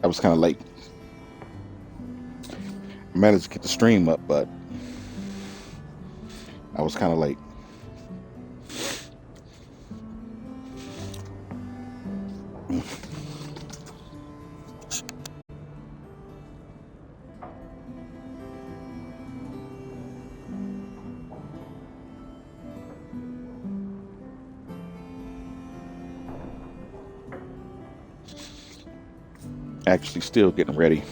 I was kind of late. I managed to get the stream up, but I was kind of late. Actually, still getting ready.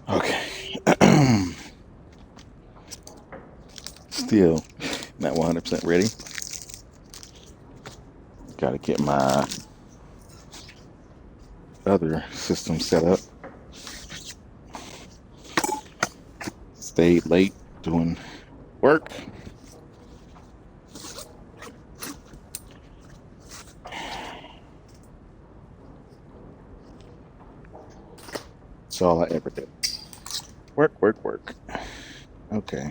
Okay. Still not 100% ready. Got to get my other system set up. Stayed late doing work. That's all I ever did. Work, work, work. Okay.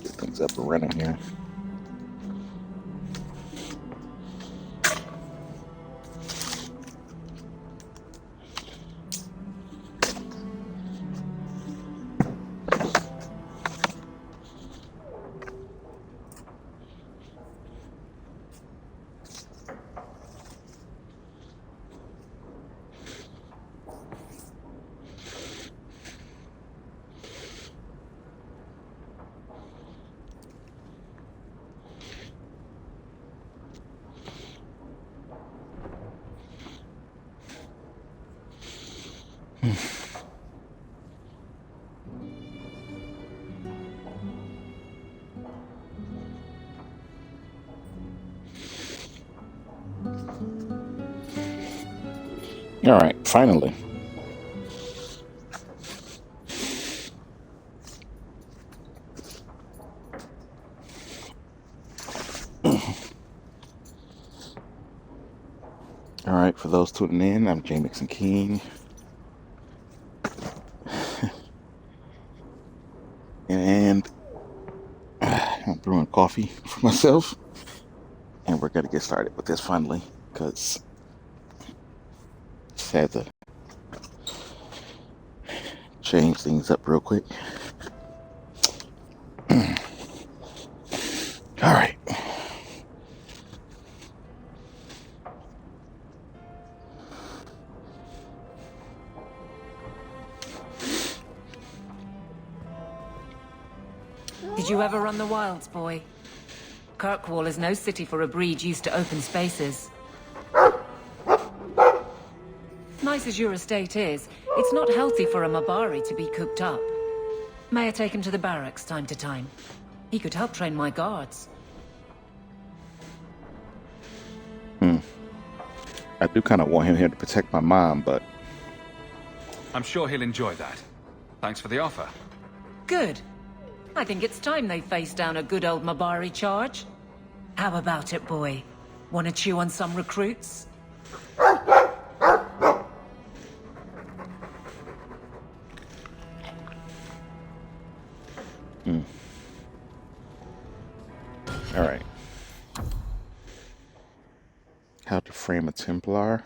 Get things up and running here. All right, finally. All right, for those tuning in, I'm J Mixon King. And I'm brewing coffee for myself. And we're going to get started with this finally because had to change things up real quick. All right. Did you ever run the wilds, boy? Kirkwall is no city for a breed used to open spaces. Nice as your estate is, it's not healthy for a Mabari to be cooped up. May I take him to the barracks time to time? He could help train my guards. I do kind of want him here to protect my mom, but... I'm sure he'll enjoy that. Thanks for the offer. Good. I think it's time they face down a good old Mabari charge. How about it, boy? Want to chew on some recruits? All right. How to frame a Templar.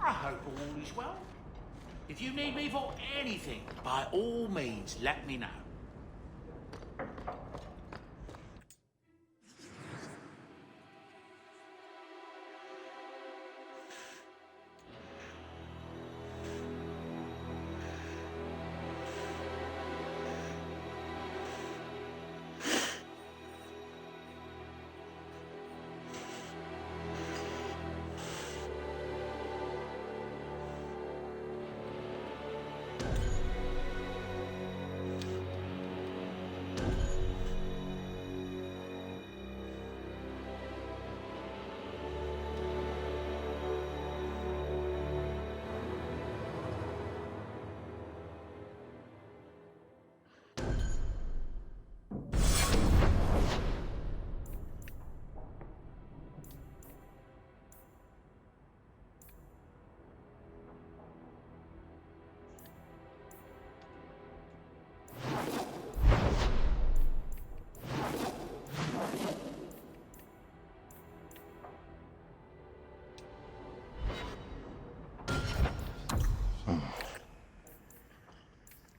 I hope all is well. If you need me for anything, by all means, let me know.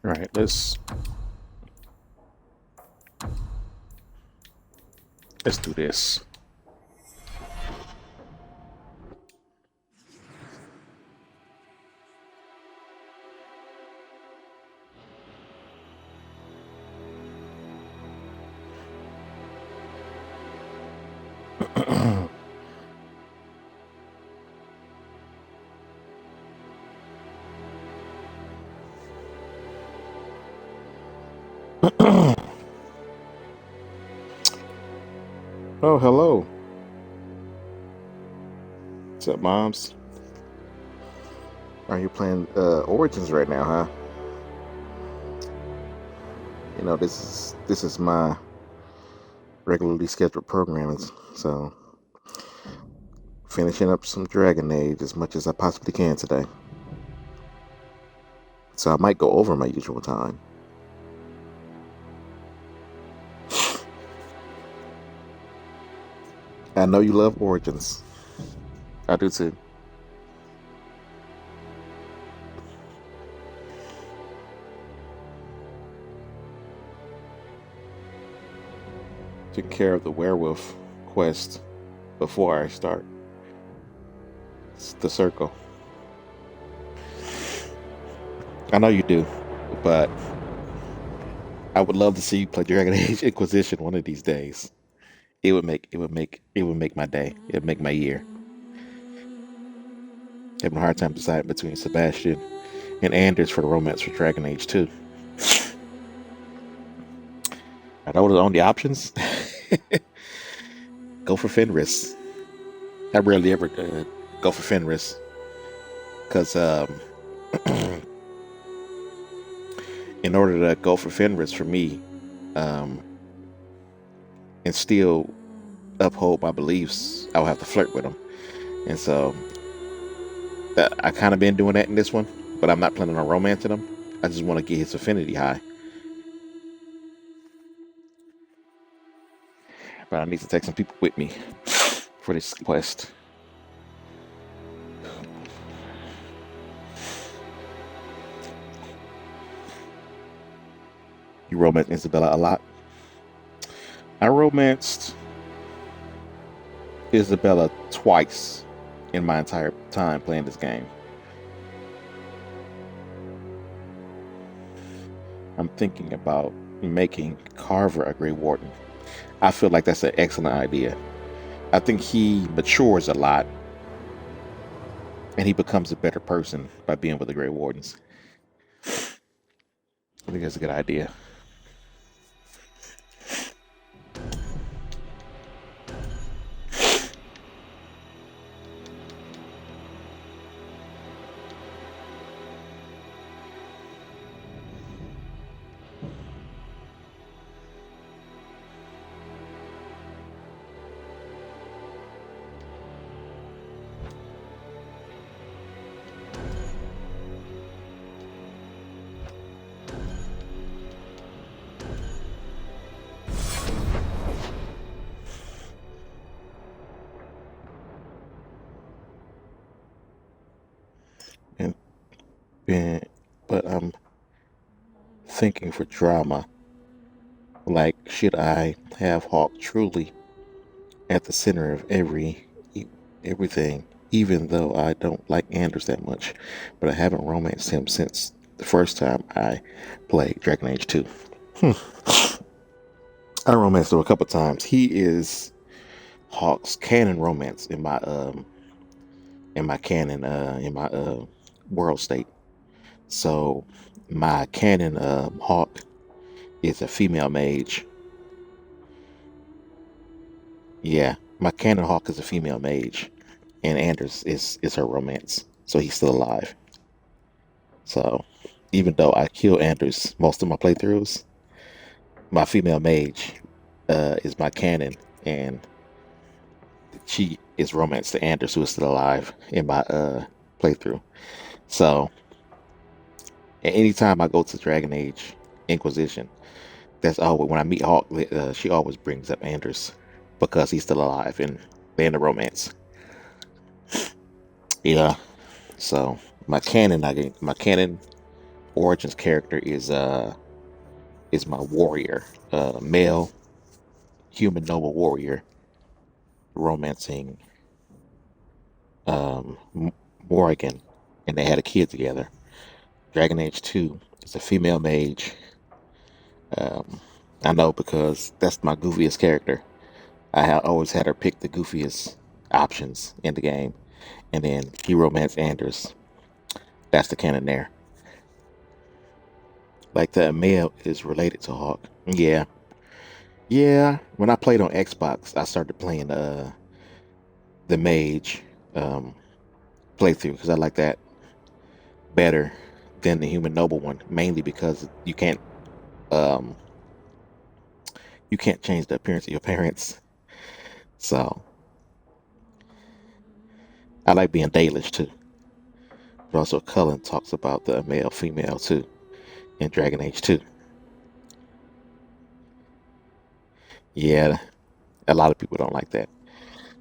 All right, let's do this. Oh, hello. What's up, moms? Are you playing Origins right now, huh? You know, this is my regularly scheduled programming, so finishing up some Dragon Age as much as I possibly can today. So I might go over my usual time. I know you love Origins. I do too. Took care of the werewolf quest before I start. It's the circle. I know you do, but I would love to see you play Dragon Age Inquisition one of these days. It would make my day. It would make my year. Having a hard time deciding between Sebastian and Anders for the romance for Dragon Age 2. Are those the only options? go for Fenris. I rarely ever go for Fenris because in order to go for Fenris for me, um, and still uphold my beliefs, I would have to flirt with him. And so I kind of been doing that in this one, but I'm not planning on romancing him. I just want to get his affinity high. But I need to take some people with me for this quest. You romance Isabella a lot. I romanced Isabella twice in my entire time playing this game. I'm thinking about making Carver a Grey Warden. I feel like that's an excellent idea. I think he matures a lot and he becomes a better person by being with the Grey Wardens. I think that's a good idea. But I'm thinking for drama. Like, should I have Hawk truly at the center of everything, even though I don't like Anders that much, but I haven't romanced him since the first time I played Dragon Age 2. I romanced him a couple times. He is Hawk's canon romance in my canon world state. So my canon Hawk is a female mage. Yeah, my canon Hawk is a female mage, and Anders is her romance. So he's still alive. So even though I kill Anders most of my playthroughs, my female mage is my canon, and she is romance to Anders, who is still alive in my playthrough. So anytime I go to Dragon Age Inquisition, that's always when I meet Hawk. She always brings up Anders because he's still alive and they're in the romance. Yeah. So my canon origins character is my warrior, male human noble warrior, romancing Morrigan, and they had a kid together. Dragon Age 2 is a female mage. I know because that's my goofiest character. I always had her pick the goofiest options in the game, and then he romanced Anders. That's the canon there. Like the male is related to Hawk. Yeah. Yeah. When I played on Xbox, I started playing the mage playthrough because I like that better than the human noble one, mainly because you can't change the appearance of your parents. So I like being Dalish too. But also Cullen talks about the male female too in Dragon Age 2. Yeah, a lot of people don't like that.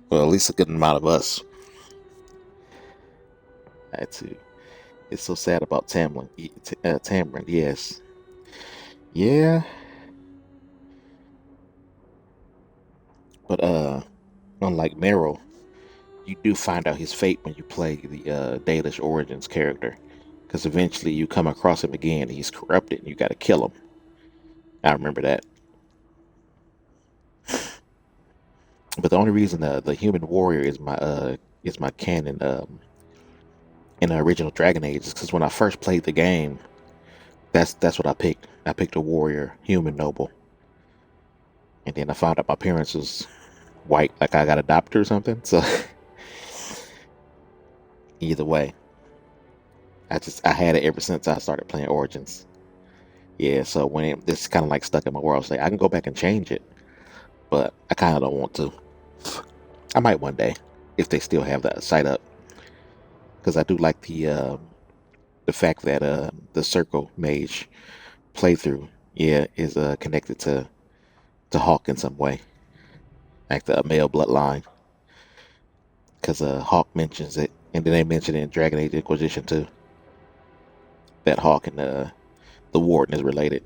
Well, at least a good amount of us. I had to. It's so sad about Tamlin. Tamlin, yes. Yeah. But unlike Meryl, you do find out his fate when you play the Dalish Origins character. Because eventually you come across him again, he's corrupted, and you gotta kill him. I remember that. But the only reason the human warrior is my canon in the original Dragon Age is because when I first played the game, that's what I picked. I picked a warrior, human noble, and then I found out my parents was white, like I got adopted or something. So either way, I had it ever since I started playing Origins. Yeah, so this is kind of like stuck in my world. So I can go back and change it, but I kind of don't want to. I might one day if they still have that site up, because I do like the fact that the Circle Mage playthrough, yeah, is connected to Hawk in some way, like the male bloodline, because Hawk mentions it, and then they mention it in Dragon Age Inquisition too, that Hawk and the Warden is related.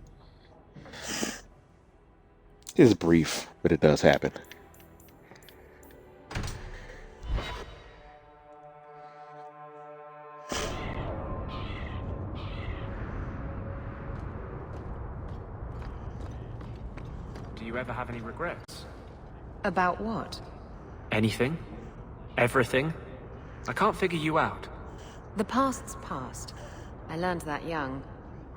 It's brief, but it does happen. Do you ever have any regrets? About what? Anything? Everything? I can't figure you out. The past's past. I learned that young.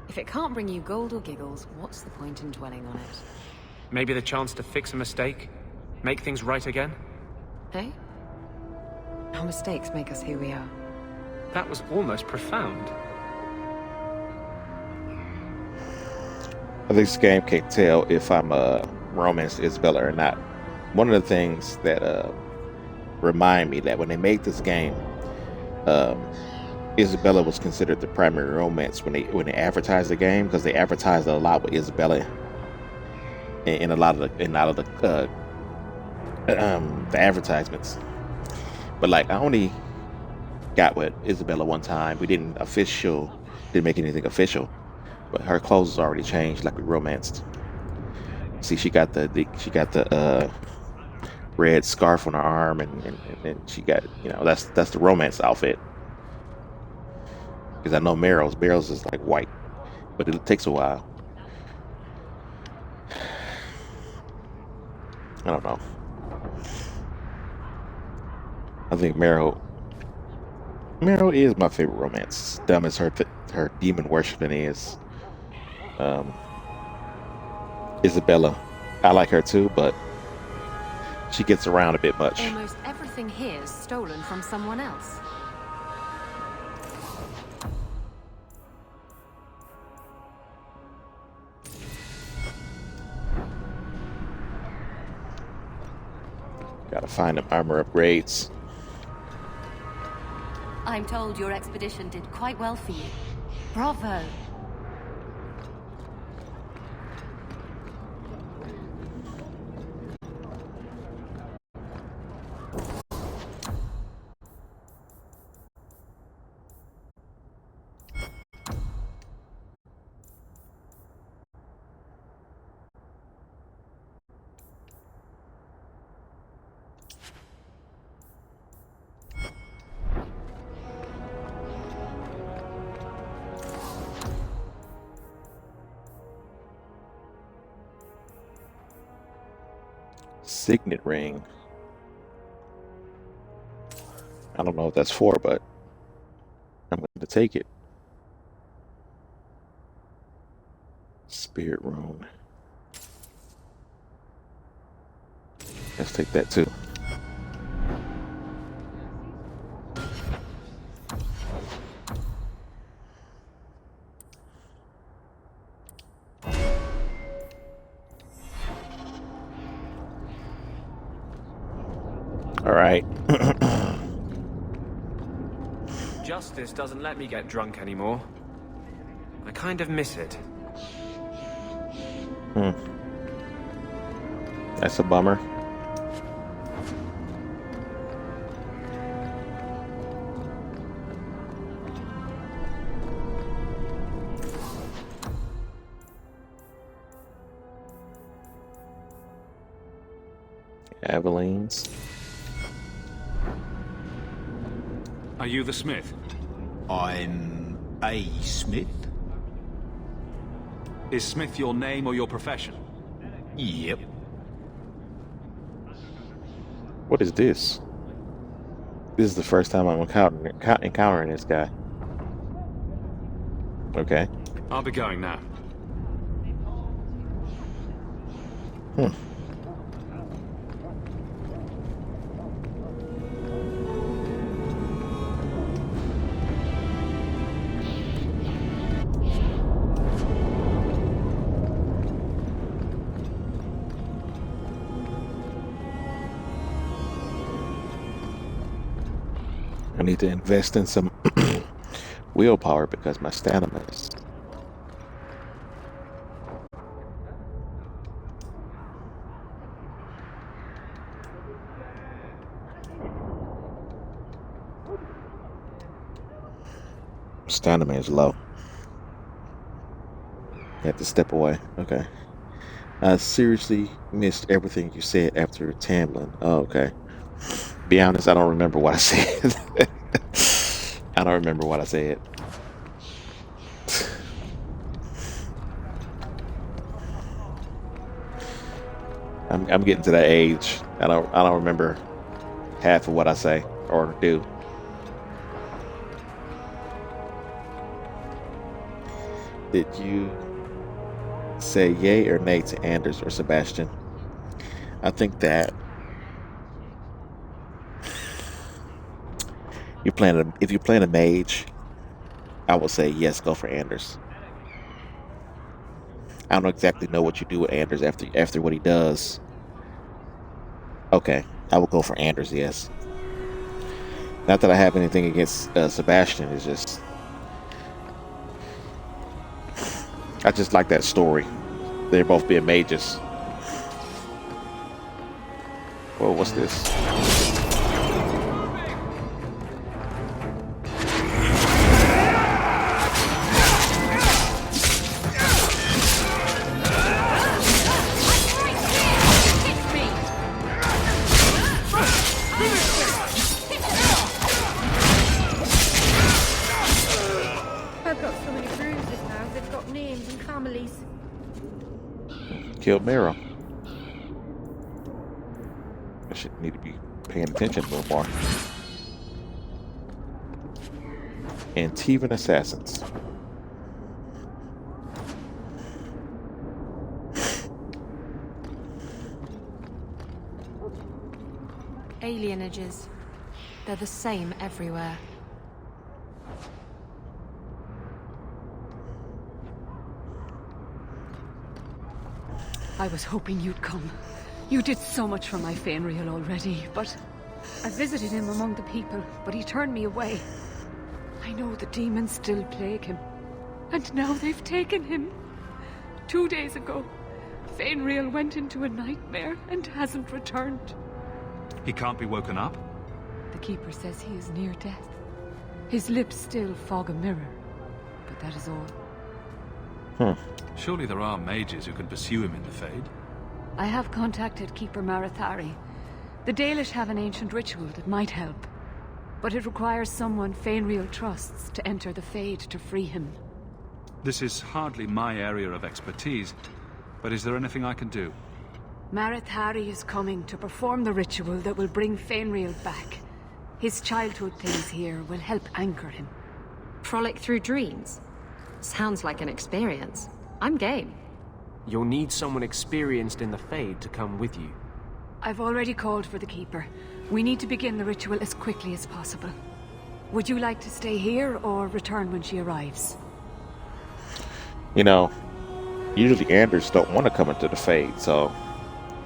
If it can't bring you gold or giggles, what's the point in dwelling on it? Maybe the chance to fix a mistake? Make things right again? Hey? Our mistakes make us who we are. That was almost profound. I think this game can't tell if I'm romance Isabella or not. One of the things that remind me that when they made this game, Isabella was considered the primary romance when they advertised the game, because they advertised it a lot with Isabella in a lot of the advertisements. But like I only got with Isabella one time. We didn't make anything official, but her clothes was already changed, like we romanced. See, she got the red scarf on her arm, and she got, that's the romance outfit. Because I know Meryl's is like white, but it takes a while. I don't know. I think Meryl is my favorite romance. Dumb as her demon worshiping is. Isabella, I like her too, but she gets around a bit much. Almost everything here is stolen from someone else. Gotta find them armor upgrades. I'm told your expedition did quite well for you. Bravo. Signet ring. I don't know what that's for, but I'm going to take it. Spirit rune. Let's take that too. All right. Justice doesn't let me get drunk anymore. I kind of miss it. That's a bummer. Aveline's. Are you the smith? I'm a smith. Is Smith your name or your profession? Yep. What is this? This is the first time I'm encountering this guy. Okay. I'll be going now. I need to invest in some willpower because my stamina is. Stamina is low. You have to step away. Okay. I seriously missed everything you said after Tamlin. Oh, okay. Be honest, I don't remember what I said. I don't remember what I said. I'm getting to that age. I don't remember half of what I say or do. Did you say yay or nay to Anders or Sebastian? I think that if you're playing a mage, I would say yes, go for Anders. I don't exactly know what you do with Anders after what he does. Okay, I will go for Anders, yes. Not that I have anything against Sebastian, it's just I just like that story. They're both being mages. Whoa, what's this? I've got so many bruises now, they've got names and families. Killed Mira. I should need to be paying attention a little more. Antivan assassins. Alienages. They're the same everywhere. I was hoping you'd come. You did so much for my Fainriel already, but I visited him among the people, but he turned me away. I know the demons still plague him. And now they've taken him. 2 days ago, Fainriel went into a nightmare and hasn't returned. He can't be woken up? The Keeper says he is near death. His lips still fog a mirror, but that is all. Surely there are mages who can pursue him in the Fade. I have contacted Keeper Marathari. The Dalish have an ancient ritual that might help, but it requires someone Fainriel trusts to enter the Fade to free him. This is hardly my area of expertise, but is there anything I can do? Marathari is coming to perform the ritual that will bring Fainriel back. His childhood things here will help anchor him. Frolic through dreams? Sounds like an experience. I'm game. You'll need someone experienced in the Fade to come with you. I've already called for the Keeper. We need to begin the ritual as quickly as possible. Would you like to stay here or return when she arrives? You know, usually Anders don't want to come into the Fade, so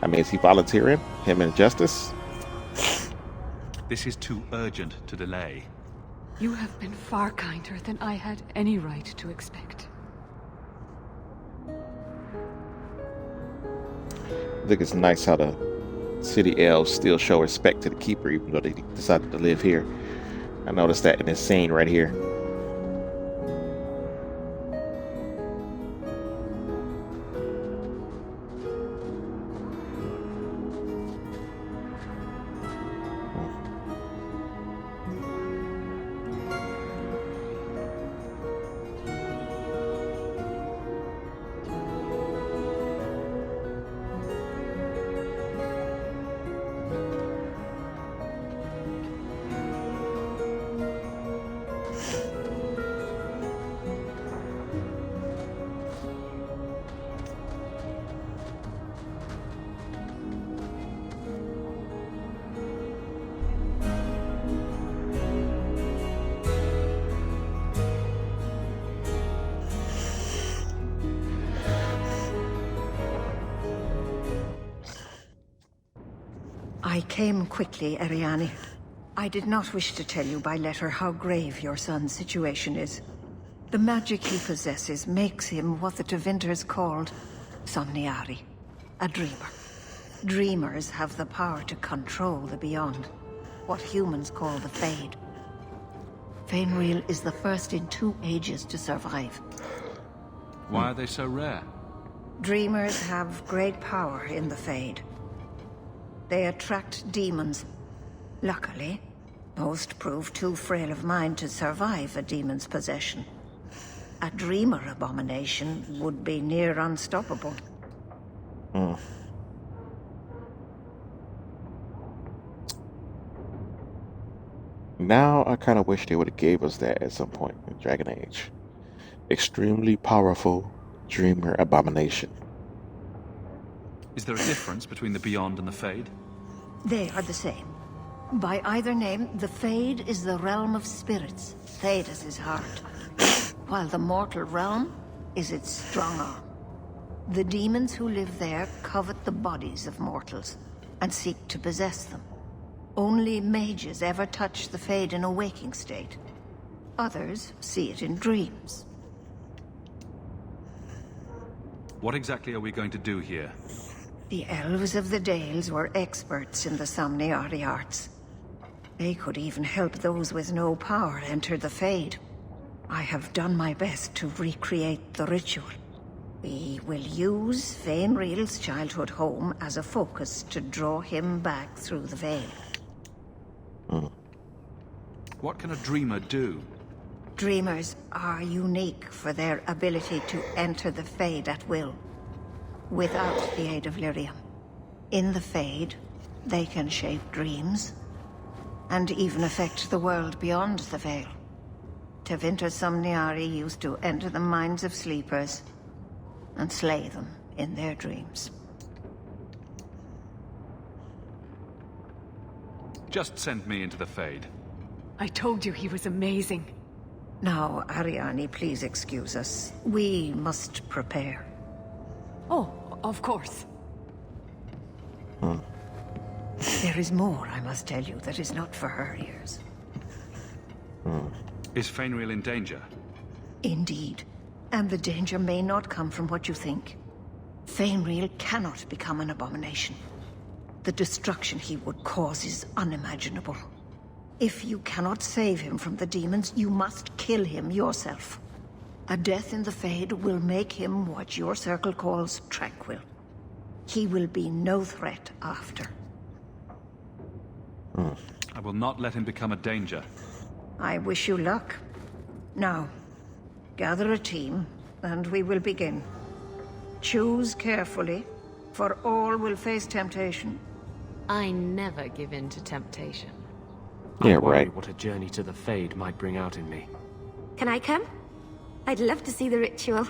I mean, is he volunteering? Him and Justice? This is too urgent to delay. You have been far kinder than I had any right to expect. I think it's nice how the city elves still show respect to the Keeper even though they decided to live here. I noticed that in this scene right here. I came quickly, Ariane. I did not wish to tell you by letter how grave your son's situation is. The magic he possesses makes him what the Tevinters called Somniari, a dreamer. Dreamers have the power to control the beyond, what humans call the Fade. Fainril is the first in 2 ages to survive. Why are they so rare? Dreamers have great power in the Fade. They attract demons. Luckily, most prove too frail of mind to survive a demon's possession. A dreamer abomination would be near unstoppable. Now I kind of wish they would have gave us that at some point in Dragon Age. Extremely powerful dreamer abomination. Is there a difference between the Beyond and the Fade? They are the same. By either name, the Fade is the realm of spirits, Thedas' heart, while the mortal realm is its strong arm. The demons who live there covet the bodies of mortals and seek to possess them. Only mages ever touch the Fade in a waking state. Others see it in dreams. What exactly are we going to do here? The elves of the Dales were experts in the Somniari arts. They could even help those with no power enter the Fade. I have done my best to recreate the ritual. We will use Fainril's childhood home as a focus to draw him back through the veil. What can a dreamer do? Dreamers are unique for their ability to enter the Fade at will, without the aid of Lyrium. In the Fade, they can shape dreams, and even affect the world beyond the veil. Tevinter Somniari used to enter the minds of sleepers and slay them in their dreams. Just send me into the Fade. I told you he was amazing. Now, Ariani, please excuse us. We must prepare. Oh, of course. There is more I must tell you that is not for her ears. Is Fainril in danger? Indeed. And the danger may not come from what you think. Fainril cannot become an abomination. The destruction he would cause is unimaginable. If you cannot save him from the demons, you must kill him yourself. A death in the Fade will make him what your circle calls tranquil. He will be no threat after. I will not let him become a danger. I wish you luck. Now, gather a team, and we will begin. Choose carefully, for all will face temptation. I never give in to temptation. Yeah, I worry right. what a journey to the Fade might bring out in me. Can I come? I'd love to see the ritual.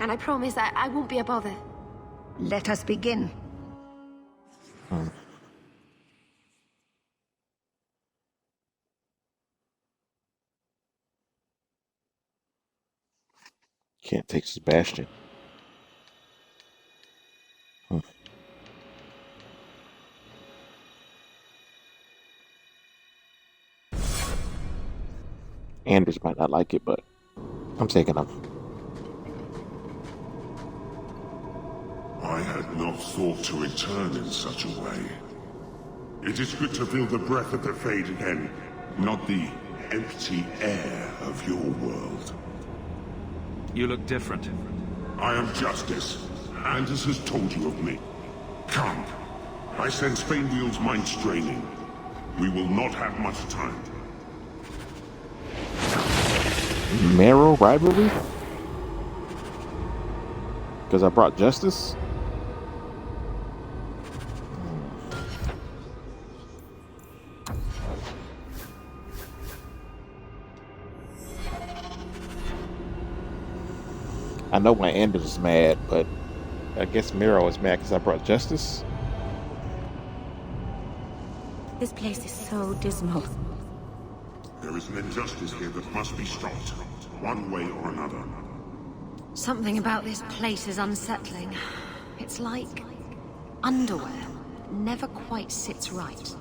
And I promise I won't be a bother. Let us begin. Can't take Sebastian. Anders might not like it, but I'm taking him. I had not thought to return in such a way. It is good to feel the breath of the Fade again, not the empty air of your world. You look different. I am Justice. Anders has told you of me. Come. I sense Fainwheel's mind straining. We will not have much time. Marrow rivalry? Because I brought Justice? I know why Anders is mad, but I guess Miro is mad because I brought Justice. This place is so dismal. There is an injustice here that must be stopped, one way or another. Something about this place is unsettling. It's like underwear. Never quite sits right.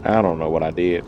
I don't know what I did.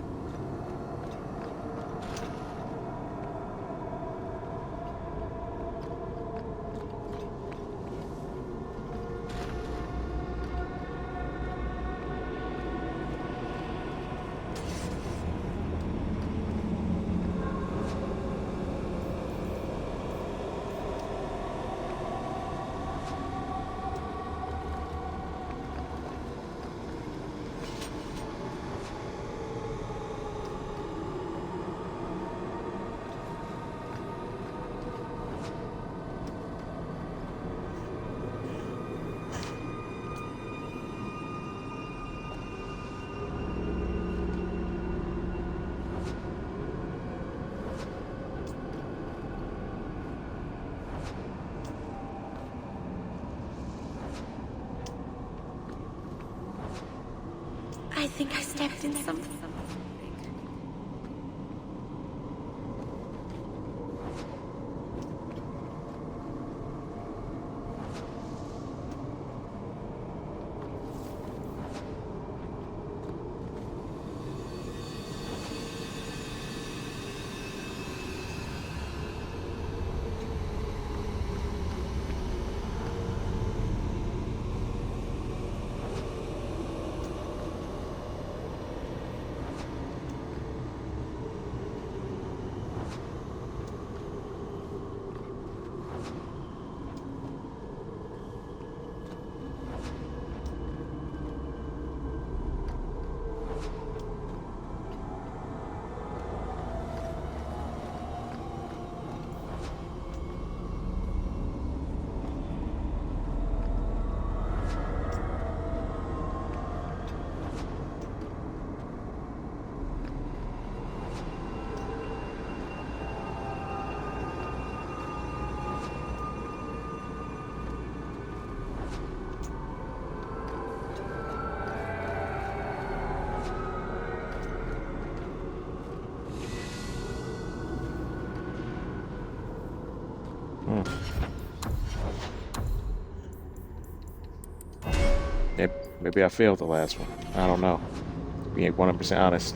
I think I stepped in something. Maybe I failed the last one. I don't know. Being 100% honest.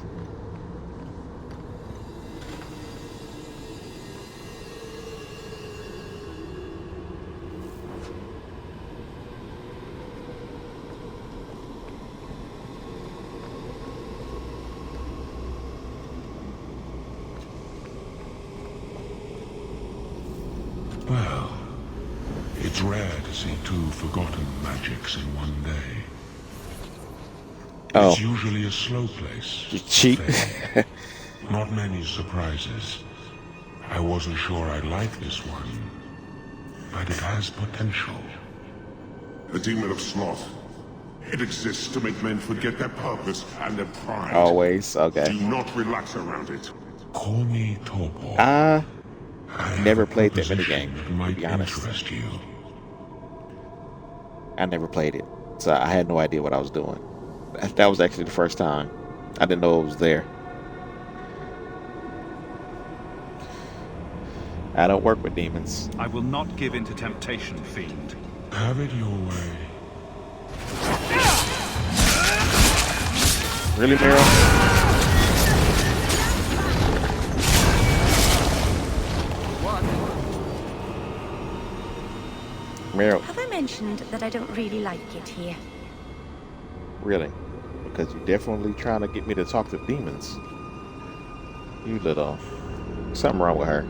Well, it's rare to see two forgotten magics in one day. Oh. It's usually a slow place. Cheap. Not many surprises. I wasn't sure I'd like this one, but it has potential. The demon of sloth. It exists to make men forget their purpose and their pride. Always, okay. Do not relax around it. Call me Torpor. I never played that minigame, that to might be honest. interest you. I never played it, so I had no idea what I was doing. That was actually the first time. I didn't know it was there. I don't work with demons. I will not give in to temptation, fiend. Have it your way. Really, Meryl? Meryl. Have I mentioned that I don't really like it here? Really? Because you're definitely trying to get me to talk to demons. You little... Something wrong with her.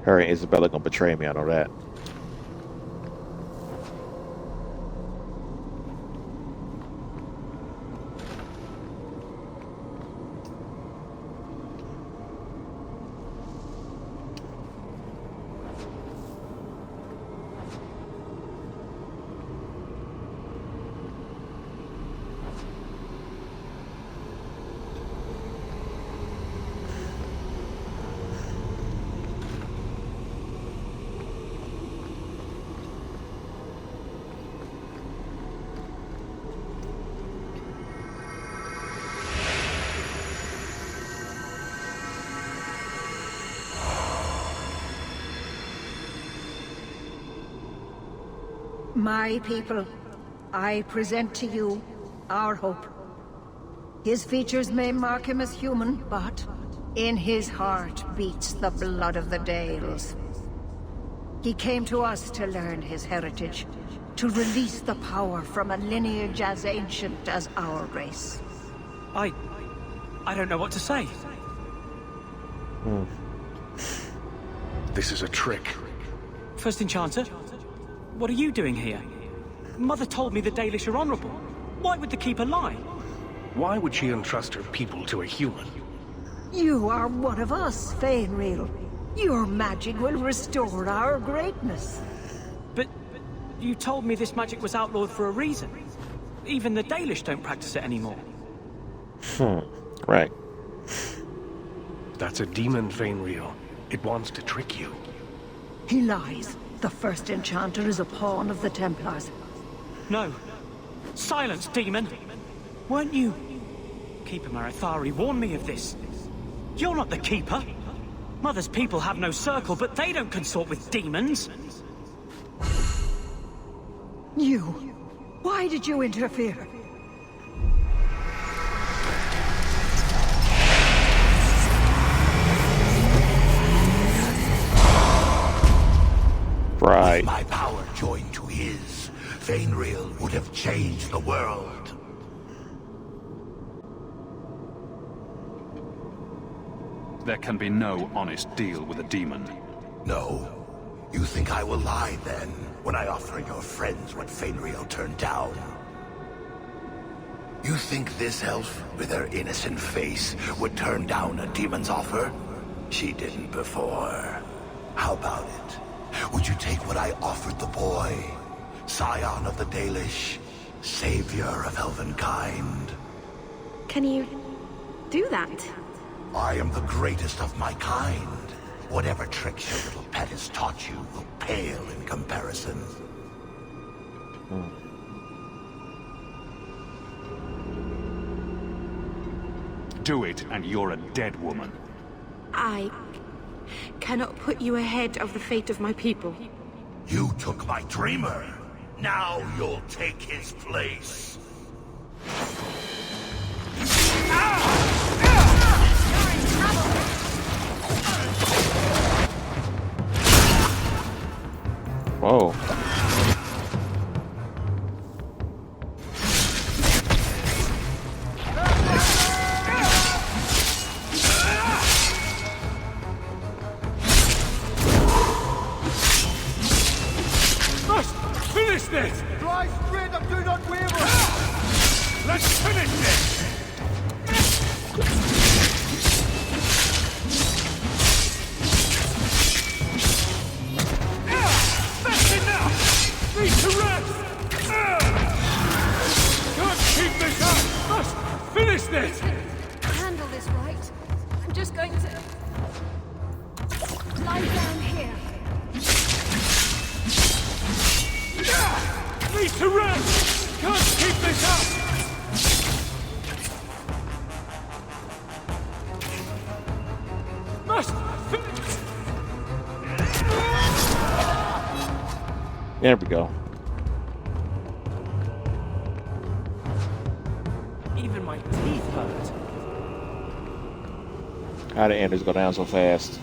Her and Isabella gonna betray me, I know that. My people, I present to you our hope. His features may mark him as human, but in his heart beats the blood of the Dales. He came to us to learn his heritage, to release the power from a lineage as ancient as our race. I don't know what to say. This is a trick. First Enchanter, what are you doing here? Mother told me the Dalish are honorable. Why would the Keeper lie? Why would she entrust her people to a human? You are one of us, Fainreal. Your magic will restore our greatness. But you told me this magic was outlawed for a reason. Even the Dalish don't practice it anymore. Right. That's a demon, Fainreal. It wants to trick you. He lies. The First Enchanter is a pawn of the Templars. No. Silence, demon! Weren't you? Keeper Marathari warned me of this. You're not the Keeper. Mother's people have no circle, but they don't consort with demons. You. Why did you interfere? Right. With my power joined to his, Fainreal would have changed the world. There can be no honest deal with a demon. No. You think I will lie then, when I offer your friends what Fainreal turned down? You think this elf, with her innocent face, would turn down a demon's offer? She didn't before. How about it? Would you take what I offered the boy? Scion of the Dalish, savior of elvenkind. Can you do that? I am the greatest of my kind. Whatever tricks your little pet has taught you will pale in comparison. Do it, and you're a dead woman. I cannot put you ahead of the fate of my people. You took my dreamer. Now you'll take his place. Whoa. Finish this! Fly straight and do not waver! Let's finish this! That's enough! Need to rest! Can't keep this up! Must finish this! Handle this I'm just going to lie down here. Need to rest! Can't keep this up! Must There we go. Even my teeth hurt. How did Anders go down so fast?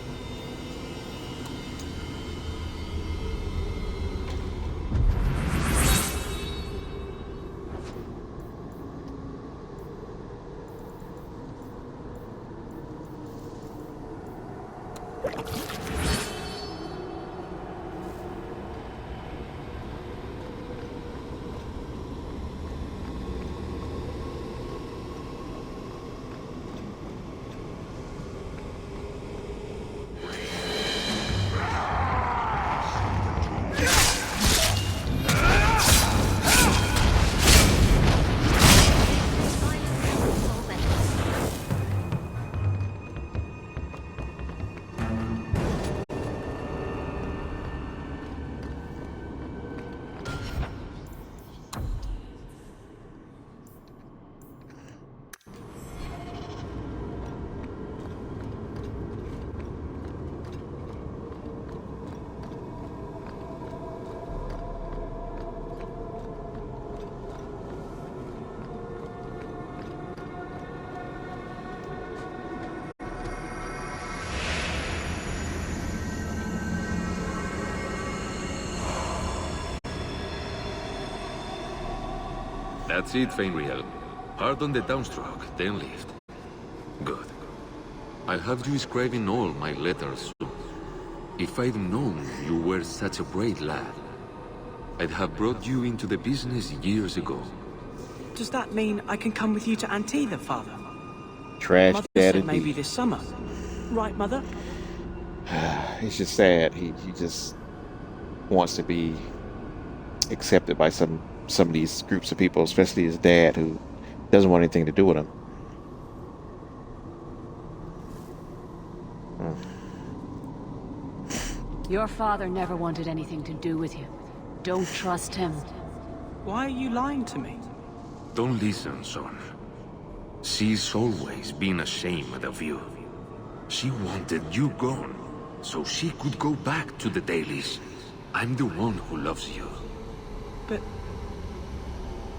That's it, Fenrir. Hard on the downstroke, then lift. Good. I'll have you scribing all my letters soon. If I'd known you were such a brave lad, I'd have brought you into the business years ago. Does that mean I can come with you to Antitha, Father? Trash Mother dad said maybe indeed. this summer. Right, Mother? It's just sad. He just wants to be accepted by some of these groups of people, especially his dad, who doesn't want anything to do with him. Your father never wanted anything to do with you. Don't trust him. Why are you lying to me? Don't listen, son. She's always been ashamed of you. She wanted you gone, so she could go back to the dailies. I'm the one who loves you. But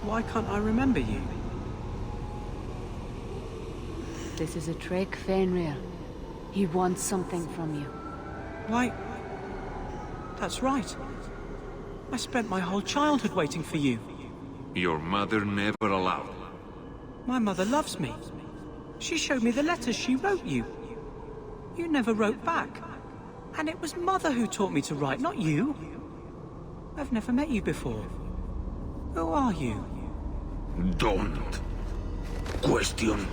why can't I remember you? This is a trick, Fenrir. He wants something from you. Why? That's right. I spent my whole childhood waiting for you. Your mother never allowed. My mother loves me. She showed me the letters she wrote you. You never wrote back. And it was Mother who taught me to write, not you. I've never met you before. Who are you? Don't question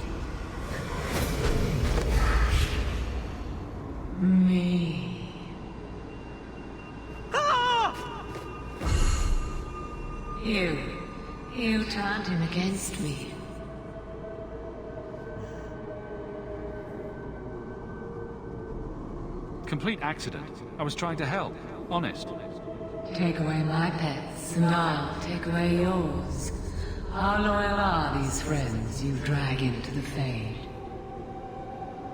me. You turned him against me. Complete accident. I was trying to help. Honest. Take away my pets, and I'll take away yours. How loyal are these friends you drag into the Fade?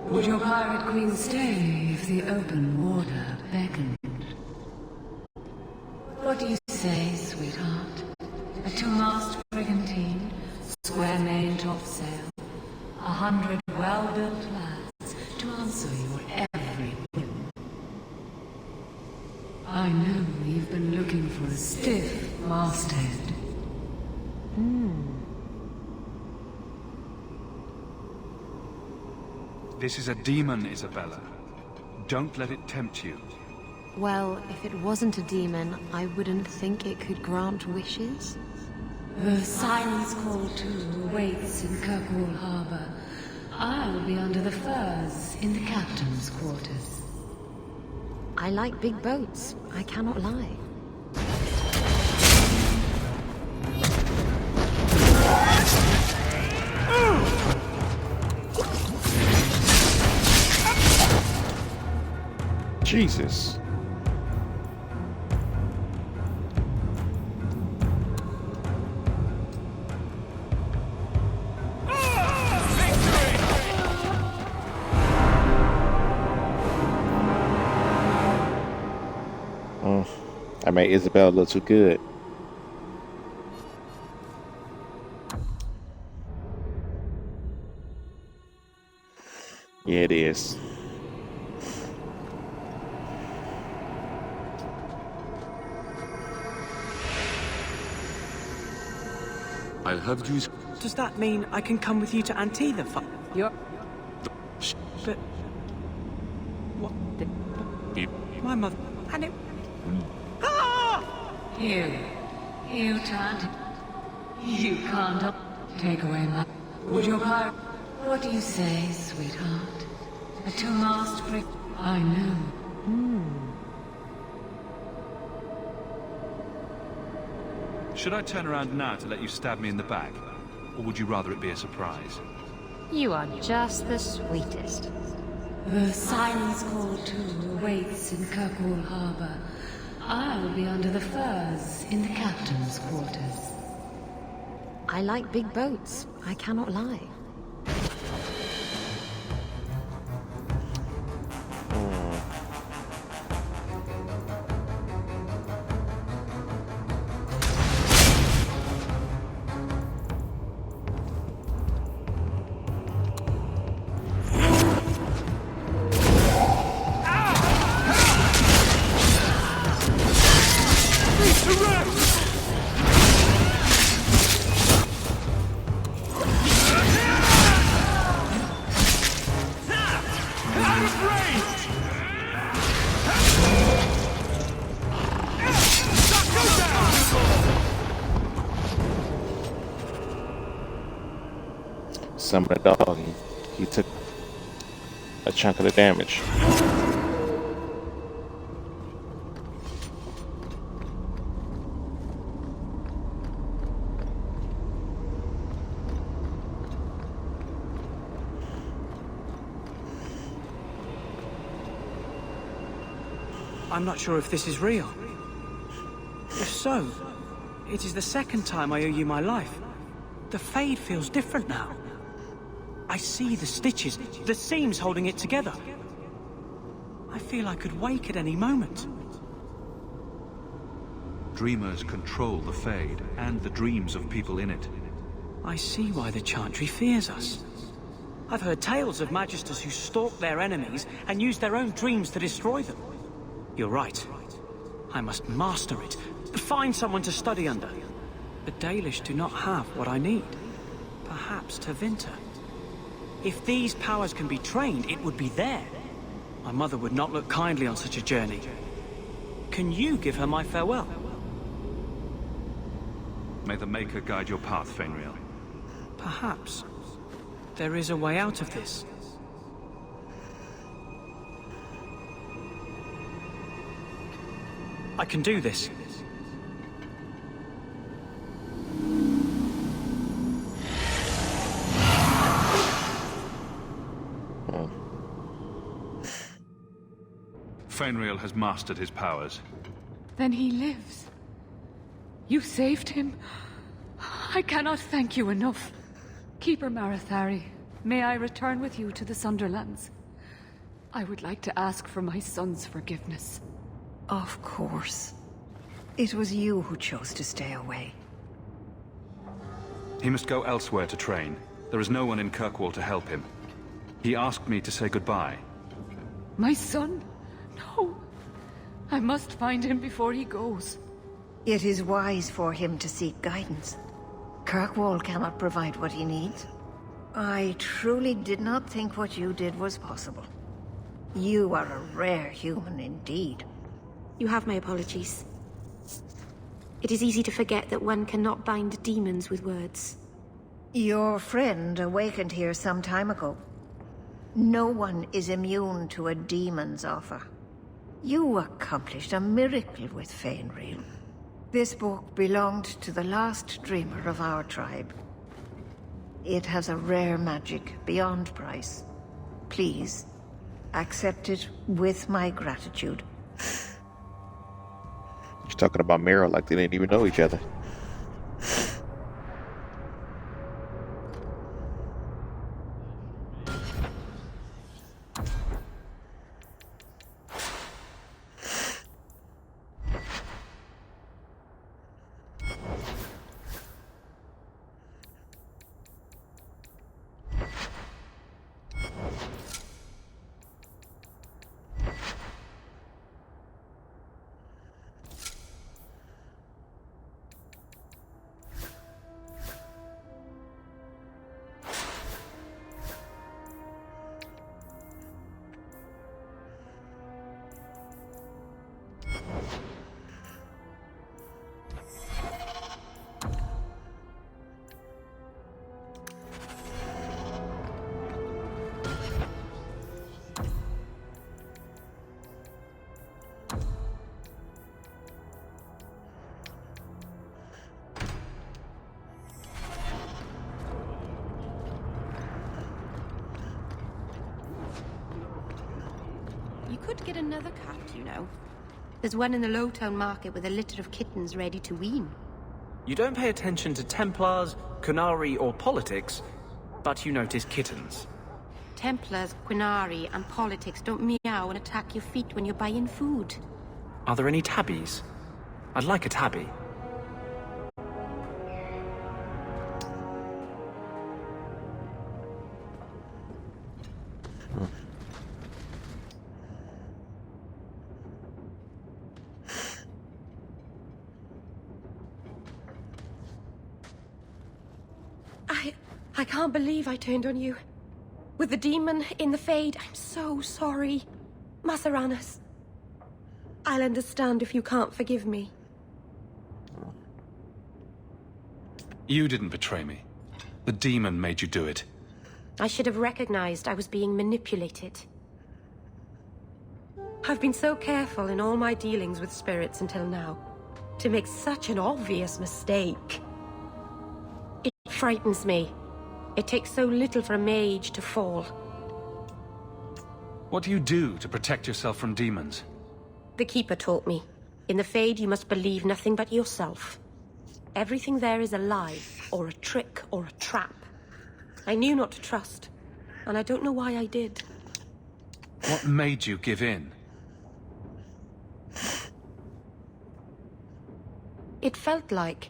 Would your pirate queen stay if the open water beckoned? What do you say, sweetheart? A two-mast brigantine, square main topsail, 100 well-built lads to answer your every whim. I know you've been looking for a stiff masthead. This is a demon, Isabella. Don't let it tempt you. Well, if it wasn't a demon, I wouldn't think it could grant wishes. The Siren's Call 2 awaits in Kirkwall Harbor. I'll be under the firs in the captain's quarters. I like big boats, I cannot lie. Jesus. I made Isabel look too good. Yeah, it is. I'll have you... Does that mean I can come with you to Antitha? You're... But... What the... My mother... And it... You turned. You can't take away my... Would your pirate... What do you say, sweetheart? A two-mast brig... I know. Should I turn around now to let you stab me in the back? Or would you rather it be a surprise? You are just the sweetest. The Siren's Call 2 awaits in Kirkwall Harbor. I'll be under the firs in the captain's quarters. I like big boats. I cannot lie. Some of the dog, he took a chunk of the damage. I'm not sure if this is real. If so, it is the second time I owe you my life. The Fade feels different now. I see the stitches, the seams holding it together. I feel I could wake at any moment. Dreamers control the Fade and the dreams of people in it. I see why the Chantry fears us. I've heard tales of Magisters who stalk their enemies and use their own dreams to destroy them. You're right. I must master it. Find someone to study under. The Dalish do not have what I need. Perhaps Tevinter. If these powers can be trained, it would be there. My mother would not look kindly on such a journey. Can you give her my farewell? May the Maker guide your path, Fenrir. Perhaps. There is a way out of this. I can do this. Fenrir has mastered his powers. Then he lives. You saved him. I cannot thank you enough. Keeper Marathari, may I return with you to the Sunderlands? I would like to ask for my son's forgiveness. Of course. It was you who chose to stay away. He must go elsewhere to train. There is no one in Kirkwall to help him. He asked me to say goodbye. My son? No. I must find him before he goes. It is wise for him to seek guidance. Kirkwall cannot provide what he needs. I truly did not think what you did was possible. You are a rare human indeed. You have my apologies. It is easy to forget that one cannot bind demons with words. Your friend awakened here some time ago. No one is immune to a demon's offer. You accomplished a miracle with Fenrir. This book belonged to the last dreamer of our tribe. It has a rare magic beyond price. Please, Accept it with my gratitude. She's talking about Meryl like they didn't even know each other. You could get another cat, you know. There's one in the Lowtown market with a litter of kittens ready to wean. You don't pay attention to Templars, Qunari, or politics, but you notice kittens. Templars, Qunari, and politics don't meow and attack your feet when you're buying food. Are there any tabbies? I'd like a tabby. I can't believe I turned on you. With the demon in the Fade, I'm so sorry. Masaranas. I'll understand if you can't forgive me. You didn't betray me. The demon made you do it. I should have recognized I was being manipulated. I've been so careful in all my dealings with spirits until now. To make such an obvious mistake. It frightens me. It takes so little for a mage to fall. What do you do to protect yourself from demons? The Keeper taught me. In the Fade, you must believe nothing but yourself. Everything there is a lie, or a trick, or a trap. I knew not to trust, and I don't know why I did. What made you give in? It felt like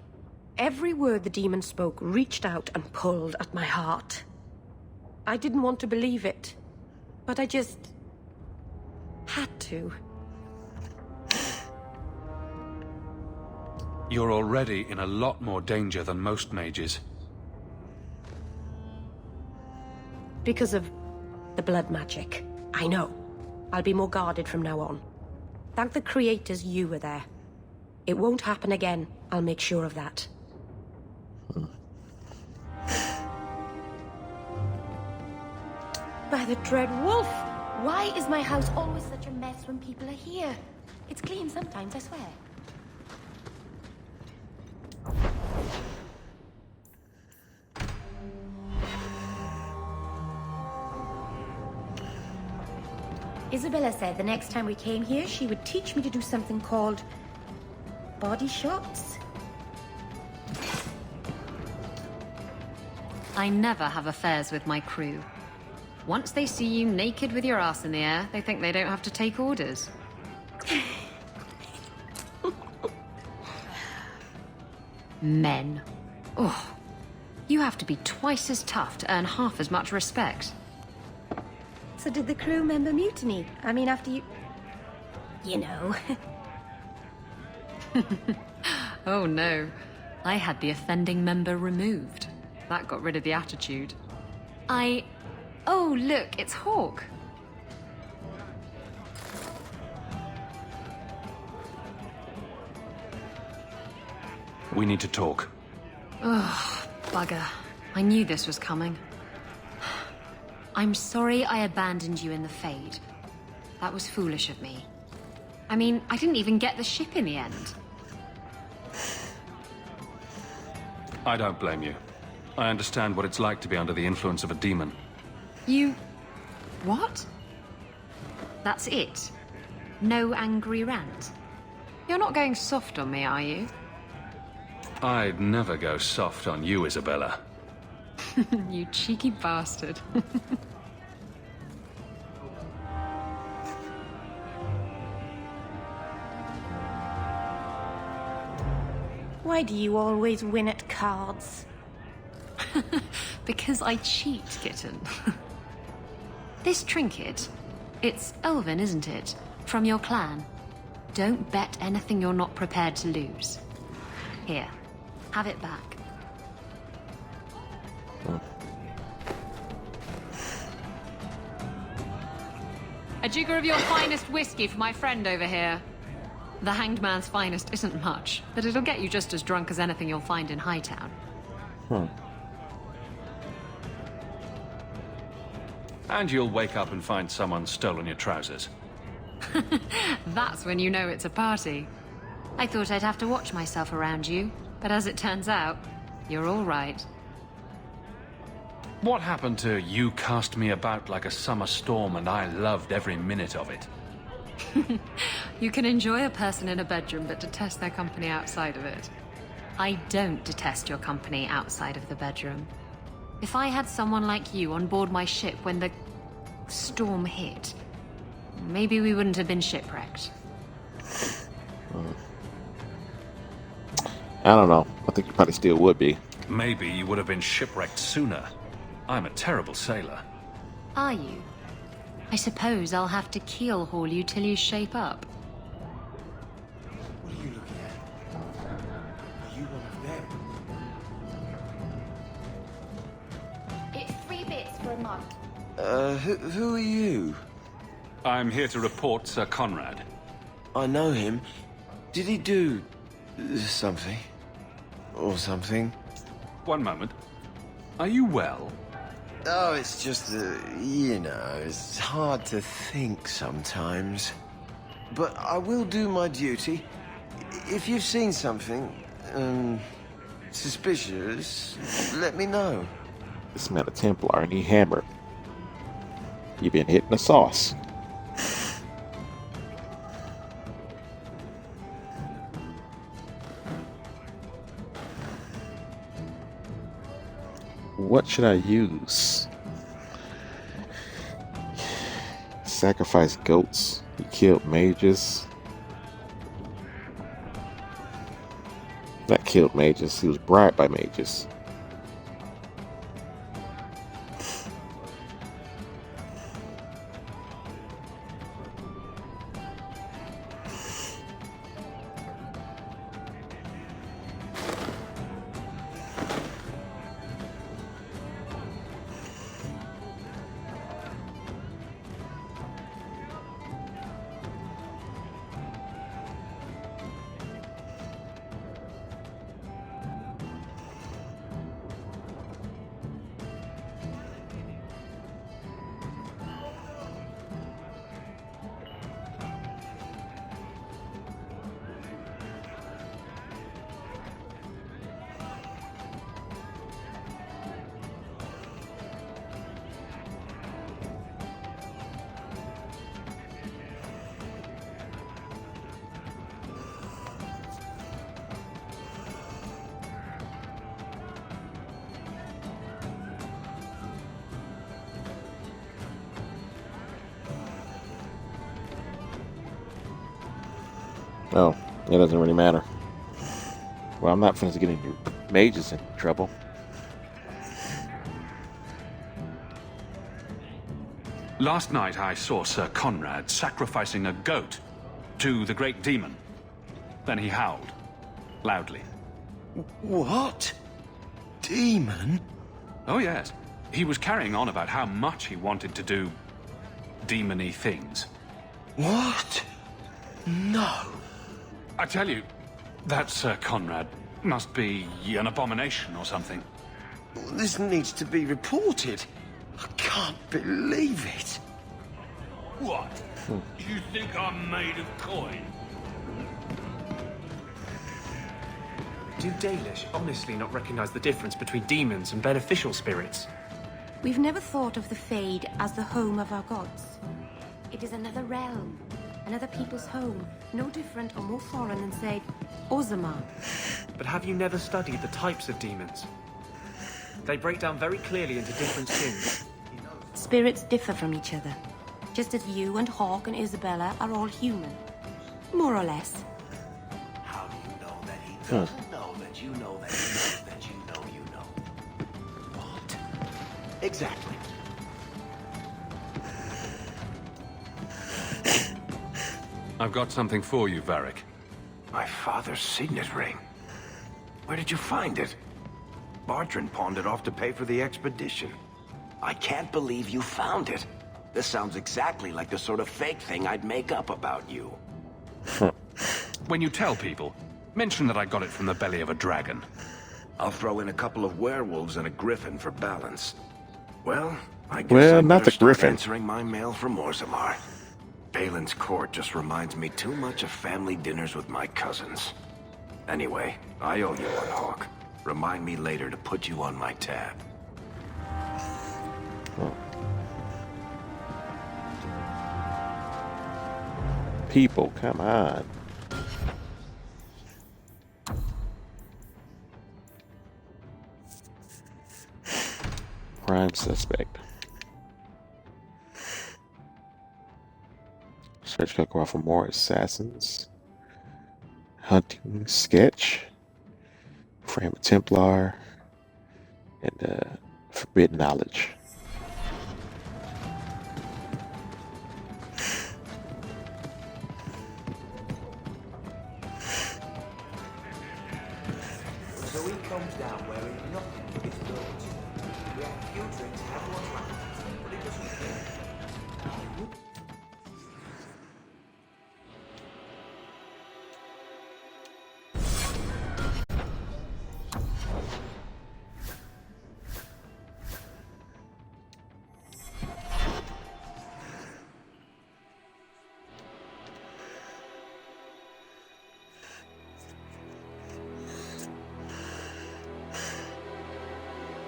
every word the demon spoke reached out and pulled at my heart. I didn't want to believe it, but I just had to. You're already in a lot more danger than most mages. Because of the blood magic. I know. I'll be more guarded from now on. Thank the creators you were there. It won't happen again. I'll make sure of that. By the Dread Wolf! Why is my house always such a mess when people are here? It's clean sometimes, I swear. Isabella said the next time we came here, she would teach me to do something called body shots. I never have affairs with my crew. Once they see you naked with your ass in the air, they think they don't have to take orders. Men. Oh, you have to be twice as tough to earn half as much respect. So did the crew member mutiny? I mean, after you... You know. Oh no. I had the offending member removed. That got rid of the attitude. Oh, look, it's Hawk. We need to talk. Ugh, bugger. I knew this was coming. I'm sorry I abandoned you in the Fade. That was foolish of me. I mean, I didn't even get the ship in the end. I don't blame you. I understand what it's like to be under the influence of a demon. You... what? That's it? No angry rant? You're not going soft on me, are you? I'd never go soft on you, Isabella. You cheeky bastard. Why do you always win at cards? Because I cheat, kitten. This trinket, it's elven, isn't it? From your clan. Don't bet anything you're not prepared to lose. Here, have it back. A jigger of your finest whiskey for my friend over here. The Hanged Man's finest isn't much, but it'll get you just as drunk as anything you'll find in Hightown. And you'll wake up and find someone stolen your trousers. That's when you know it's a party. I thought I'd have to watch myself around you, but as it turns out, you're all right. What happened to you cast me about like a summer storm and I loved every minute of it? You can enjoy a person in a bedroom but detest their company outside of it. I don't detest your company outside of the bedroom. If I had someone like you on board my ship when the storm hit, maybe we wouldn't have been shipwrecked. I don't know. I think you probably still would be. Maybe you would have been shipwrecked sooner. I'm a terrible sailor. Are you? I suppose I'll have to keel haul you till you shape up. What are you looking at? Are you one of them? It's 3 bits for a month. Who are you? I'm here to report Sir Conrad. I know him. Did he do something? Or something? One moment. Are you well? Oh, it's just, you know, it's hard to think sometimes. But I will do my duty. If you've seen something, suspicious, let me know. This man a Templar and he hammered. You been hitting the sauce. What should I use? Sacrifice goats. He killed mages. Not killed mages. He was bribed by mages. Oh, it doesn't really matter. Well, I'm not finished getting mages in trouble. Last night I saw Sir Conrad sacrificing a goat to the great demon. Then he howled, loudly. What? Demon? Oh yes. He was carrying on about how much he wanted to do demon-y things. What? No. I tell you, that Sir Conrad must be an abomination or something. This needs to be reported. I can't believe it. What? You think I'm made of coin? Do Dalish honestly not recognize the difference between demons and beneficial spirits? We've never thought of the Fade as the home of our gods. It is another realm, another people's home, no different or more foreign than, say, Orzammar. But have you never studied the types of demons? They break down very clearly into different skins. Spirits differ from each other, just as you and Hawk and Isabella are all human. More or less. How do you know that he doesn't know that you know that he knows that you know you know? What? Exactly. I've got something for you, Varric. My father's signet ring. Where did you find it? Bartrand pawned it off to pay for the expedition. I can't believe you found it. This sounds exactly like the sort of fake thing I'd make up about you. When you tell people, mention that I got it from the belly of a dragon. I'll throw in a couple of werewolves and a griffin for balance. Well, I guess Well, I not better the start griffin. answering my mail from Orzammar. Balin's court just reminds me too much of family dinners with my cousins. Anyway, I owe you one, Hawk. Remind me later to put you on my tab. People, come on. Prime suspect. Search Kokoro for more assassins. Hunting sketch. Frame of Templar. And forbidden knowledge. So he comes down wearing nothing but his clothes. We have few drinks, have one left, but he doesn't care.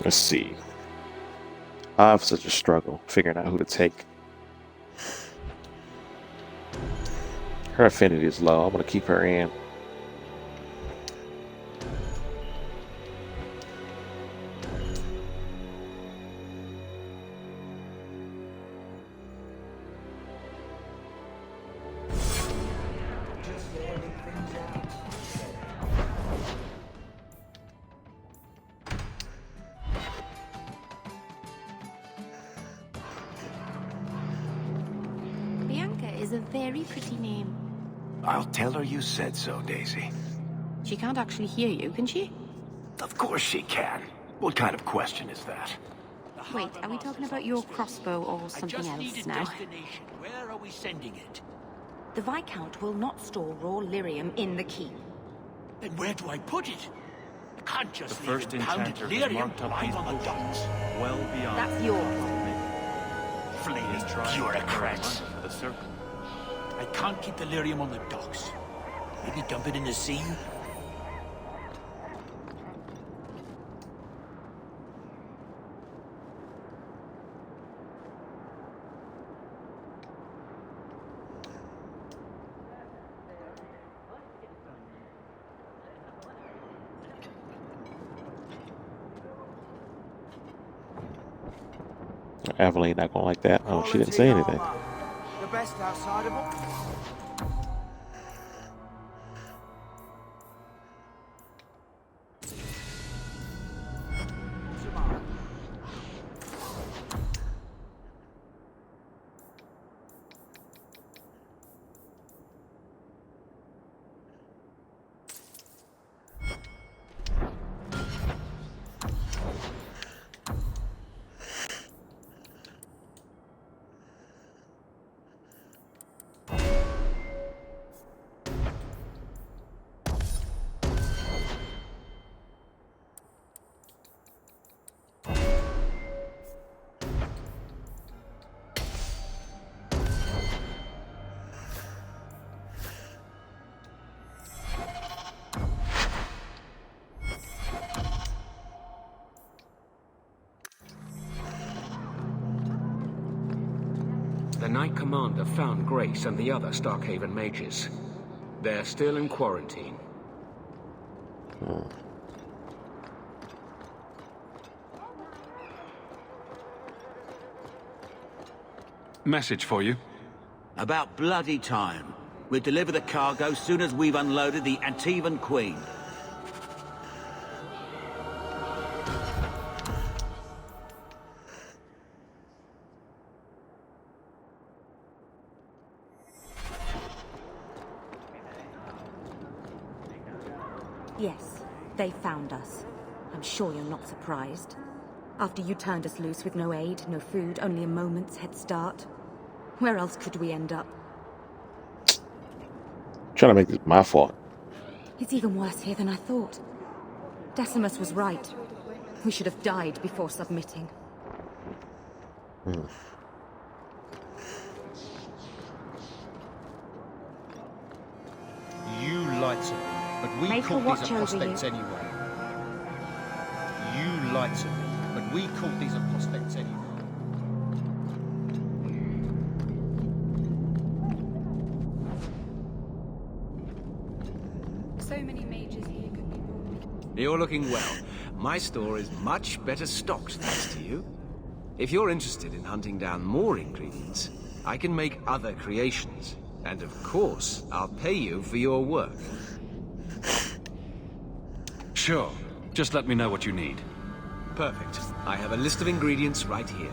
Let's see. I have such a struggle figuring out who to take. Her affinity is low. I'm going to keep her in. Bianca is a very pretty name. I'll tell her you said so, Daisy. She can't actually hear you, can she? Of course she can. What kind of question is that? Wait, are we talking about your crossbow or something else now? Where are we sending it? The Viscount will not store raw lyrium in the keep. Then where do I put it? I can't just The first leave impounded enchanter has lyrium marked up lying these on the bushes docks. well beyond. That's your problem. Fleeing bureaucrats. For the circle. I can't keep the lyrium on the docks. Maybe dump it in the sea? Aveline not gonna like that. Oh, she didn't say anything. The best outside of them. Knight Commander found Grace and the other Starkhaven mages. They're still in quarantine. Message for you. About bloody time. We'll deliver the cargo soon as we've unloaded the Antivan Queen. Yes, they found us. I'm sure you're not surprised. After you turned us loose with no aid, no food, only a moment's head start. Where else could we end up? Trying to make this my fault. It's even worse here than I thought. Decimus was right. We should have died before submitting. You lied to me, but we Make her caught watch these over apostates you. anyway. You lied to me, but we caught these apostates anyway. So many mages here could be born. You're looking well. My store is much better stocked thanks to you. If you're interested in hunting down more ingredients, I can make other creations. And of course, I'll pay you for your work. Sure. Just let me know what you need. Perfect. I have a list of ingredients right here.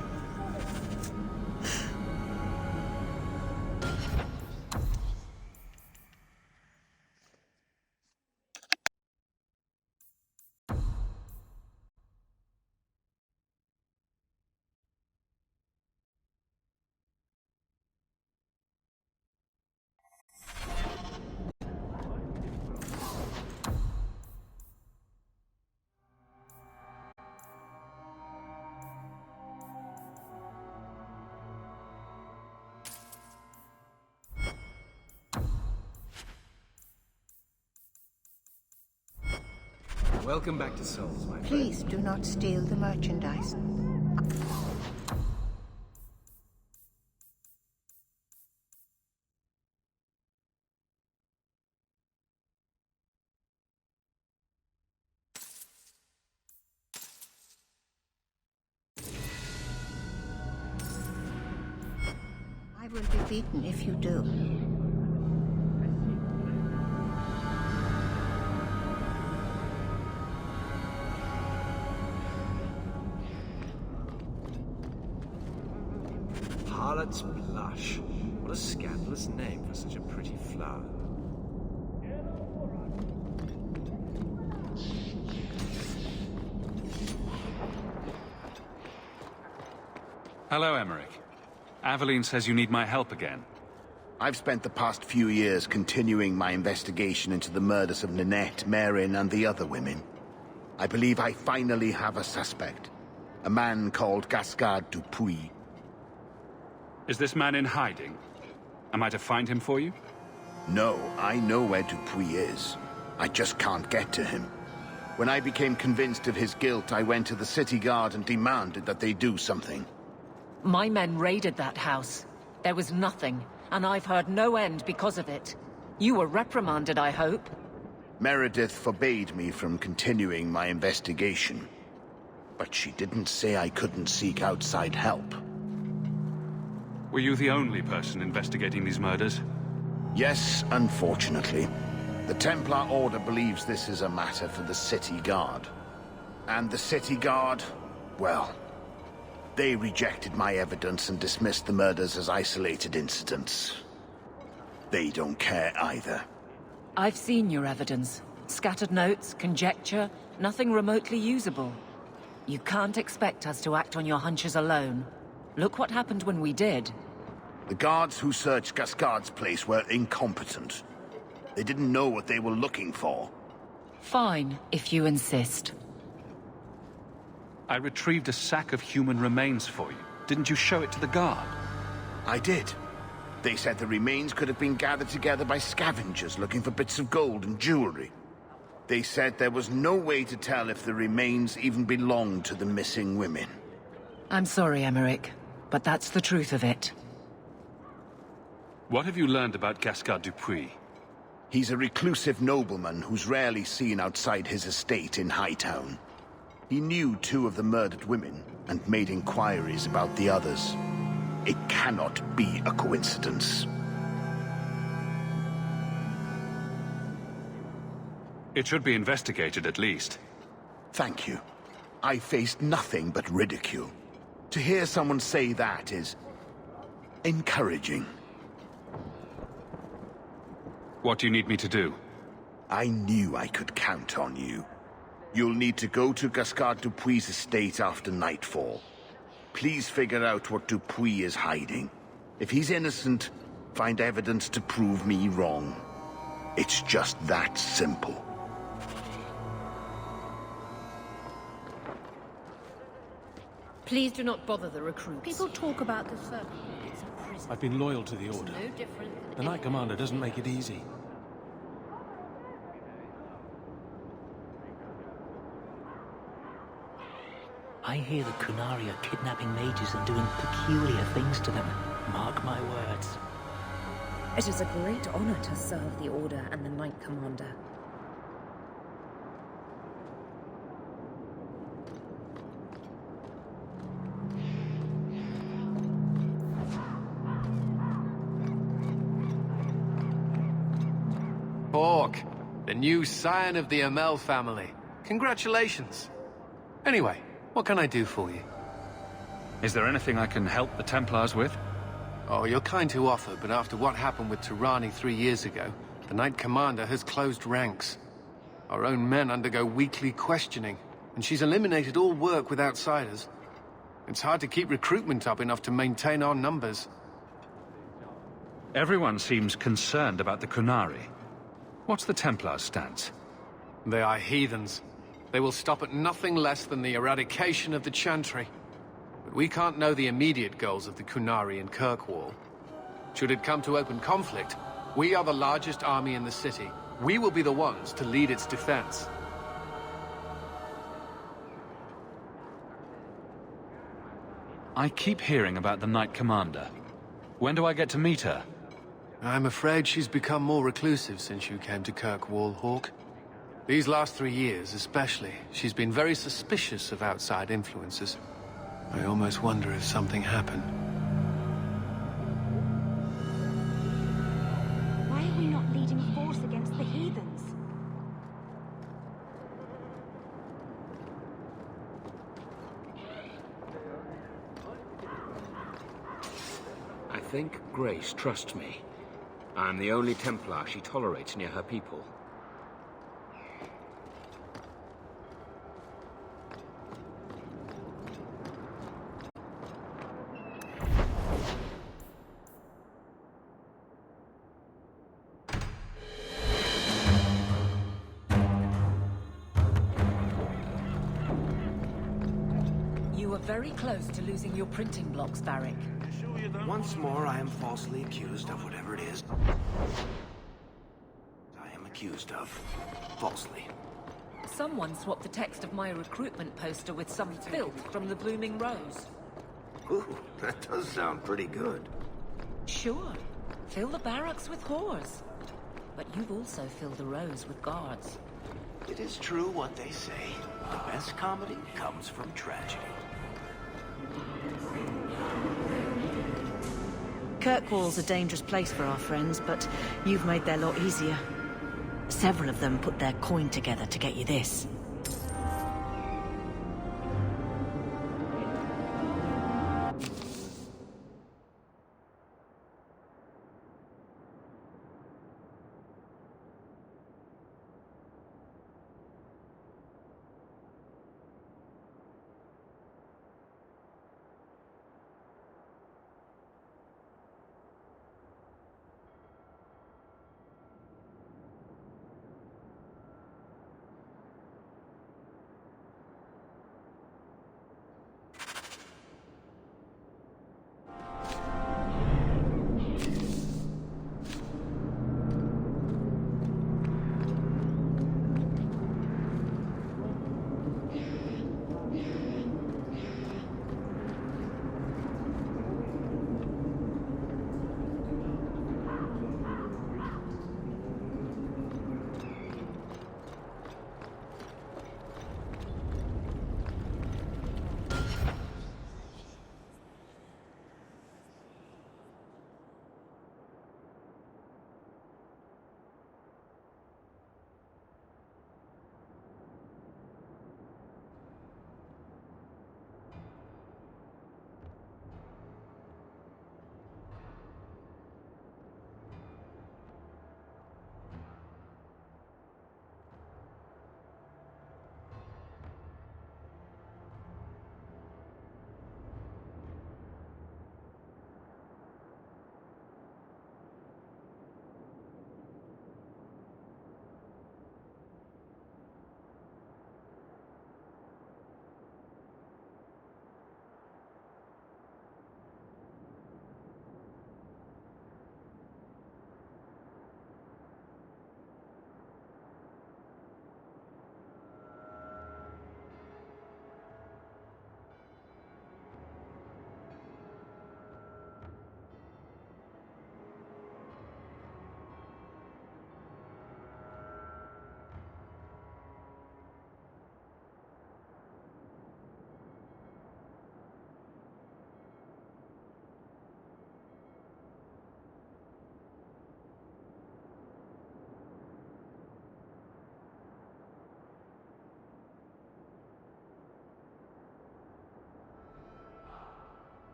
Welcome back to Souls, my friend. Please do not steal the merchandise. I will be beaten if you do. Harlot's Blush. What a scandalous name for such a pretty flower. Hello, Emmerich. Aveline says you need my help again. I've spent the past few years continuing my investigation into the murders of Ninette, Merrin, and the other women. I believe I finally have a suspect. A man called Gascard Dupuis. Is this man in hiding? Am I to find him for you? No, I know where Dupuis is. I just can't get to him. When I became convinced of his guilt, I went to the city guard and demanded that they do something. My men raided that house. There was nothing, and I've heard no end because of it. You were reprimanded, I hope? Meredith forbade me from continuing my investigation. But she didn't say I couldn't seek outside help. Were you the only person investigating these murders? Yes, unfortunately. The Templar Order believes this is a matter for the City Guard. And the City Guard, well, they rejected my evidence and dismissed the murders as isolated incidents. They don't care either. I've seen your evidence. Scattered notes, conjecture, nothing remotely usable. You can't expect us to act on your hunches alone. Look what happened when we did. The guards who searched Gascard's place were incompetent. They didn't know what they were looking for. Fine, if you insist. I retrieved a sack of human remains for you. Didn't you show it to the guard? I did. They said the remains could have been gathered together by scavengers looking for bits of gold and jewelry. They said there was no way to tell if the remains even belonged to the missing women. I'm sorry, Emmerich, but that's the truth of it. What have you learned about Gascard Dupuis? He's a reclusive nobleman who's rarely seen outside his estate in Hightown. He knew 2 of the murdered women and made inquiries about the others. It cannot be a coincidence. It should be investigated at least. Thank you. I faced nothing but ridicule. To hear someone say that is encouraging. What do you need me to do? I knew I could count on you. You'll need to go to Gascard Dupuis' estate after nightfall. Please figure out what Dupuis is hiding. If he's innocent, find evidence to prove me wrong. It's just that simple. Please do not bother the recruits. People talk about the circle. It's a prison. I've been loyal to the It's Order. no different than The Knight Commander doesn't make it easy. I hear the Kunari are kidnapping mages and doing peculiar things to them. Mark my words. It is a great honor to serve the Order and the Knight Commander. Hawke, the new scion of the Amel family. Congratulations. Anyway, what can I do for you? Is there anything I can help the Templars with? Oh, you're kind to offer, but after what happened with Tirani 3 years ago, the Knight Commander has closed ranks. Our own men undergo weekly questioning, and she's eliminated all work with outsiders. It's hard to keep recruitment up enough to maintain our numbers. Everyone seems concerned about the Kunari. What's the Templars' stance? They are heathens. They will stop at nothing less than the eradication of the Chantry. But we can't know the immediate goals of the Kunari in Kirkwall. Should it come to open conflict, we are the largest army in the city. We will be the ones to lead its defense. I keep hearing about the Knight Commander. When do I get to meet her? I'm afraid she's become more reclusive since you came to Kirkwall, Hawke. These last 3 years, especially, she's been very suspicious of outside influences. I almost wonder if something happened. Why are we not leading a force against the heathens? I think Grace trusts me. I'm the only Templar she tolerates near her people. You were very close to losing your printing blocks, Varric. Once more, I am falsely accused of whatever it is I am accused of. Falsely. Someone swapped the text of my recruitment poster with some filth from the Blooming Rose. Ooh, that does sound pretty good. Sure. Fill the barracks with whores. But you've also filled the Rose with guards. It is true what they say. The best comedy comes from tragedy. Kirkwall's a dangerous place for our friends, but you've made their lot easier. Several of them put their coin together to get you this.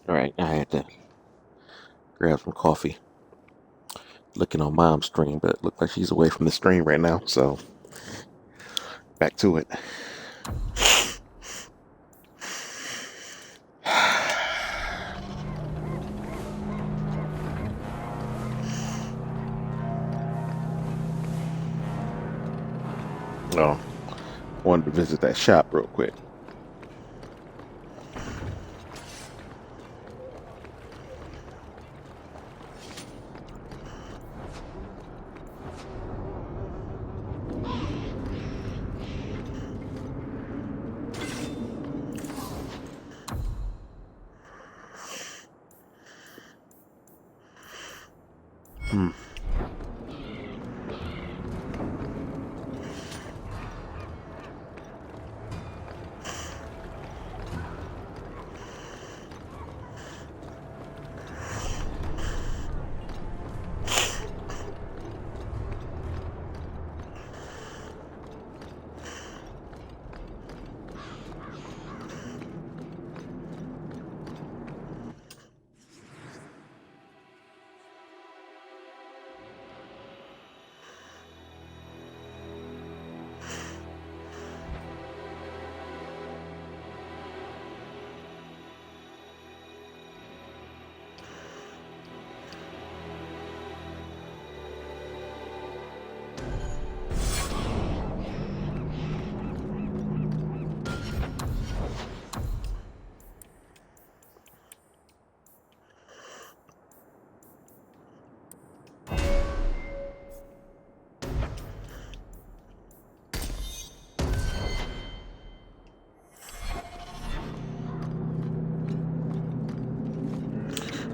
All right, I had to grab some coffee. Looking on Mom's stream, but it looked like she's away from the stream right now. So back to it. Oh, wanted to visit that shop real quick.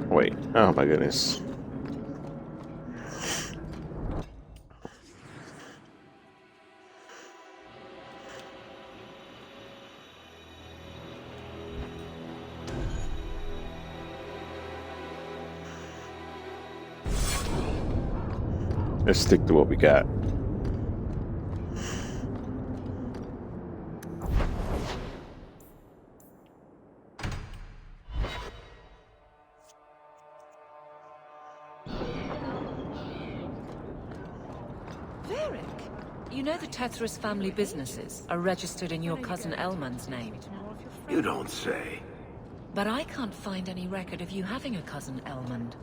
Wait, oh my goodness. Let's stick to what we got. You know the Tethras family businesses are registered in your cousin Elman's name. You don't say. But I can't find any record of you having a cousin Elmond.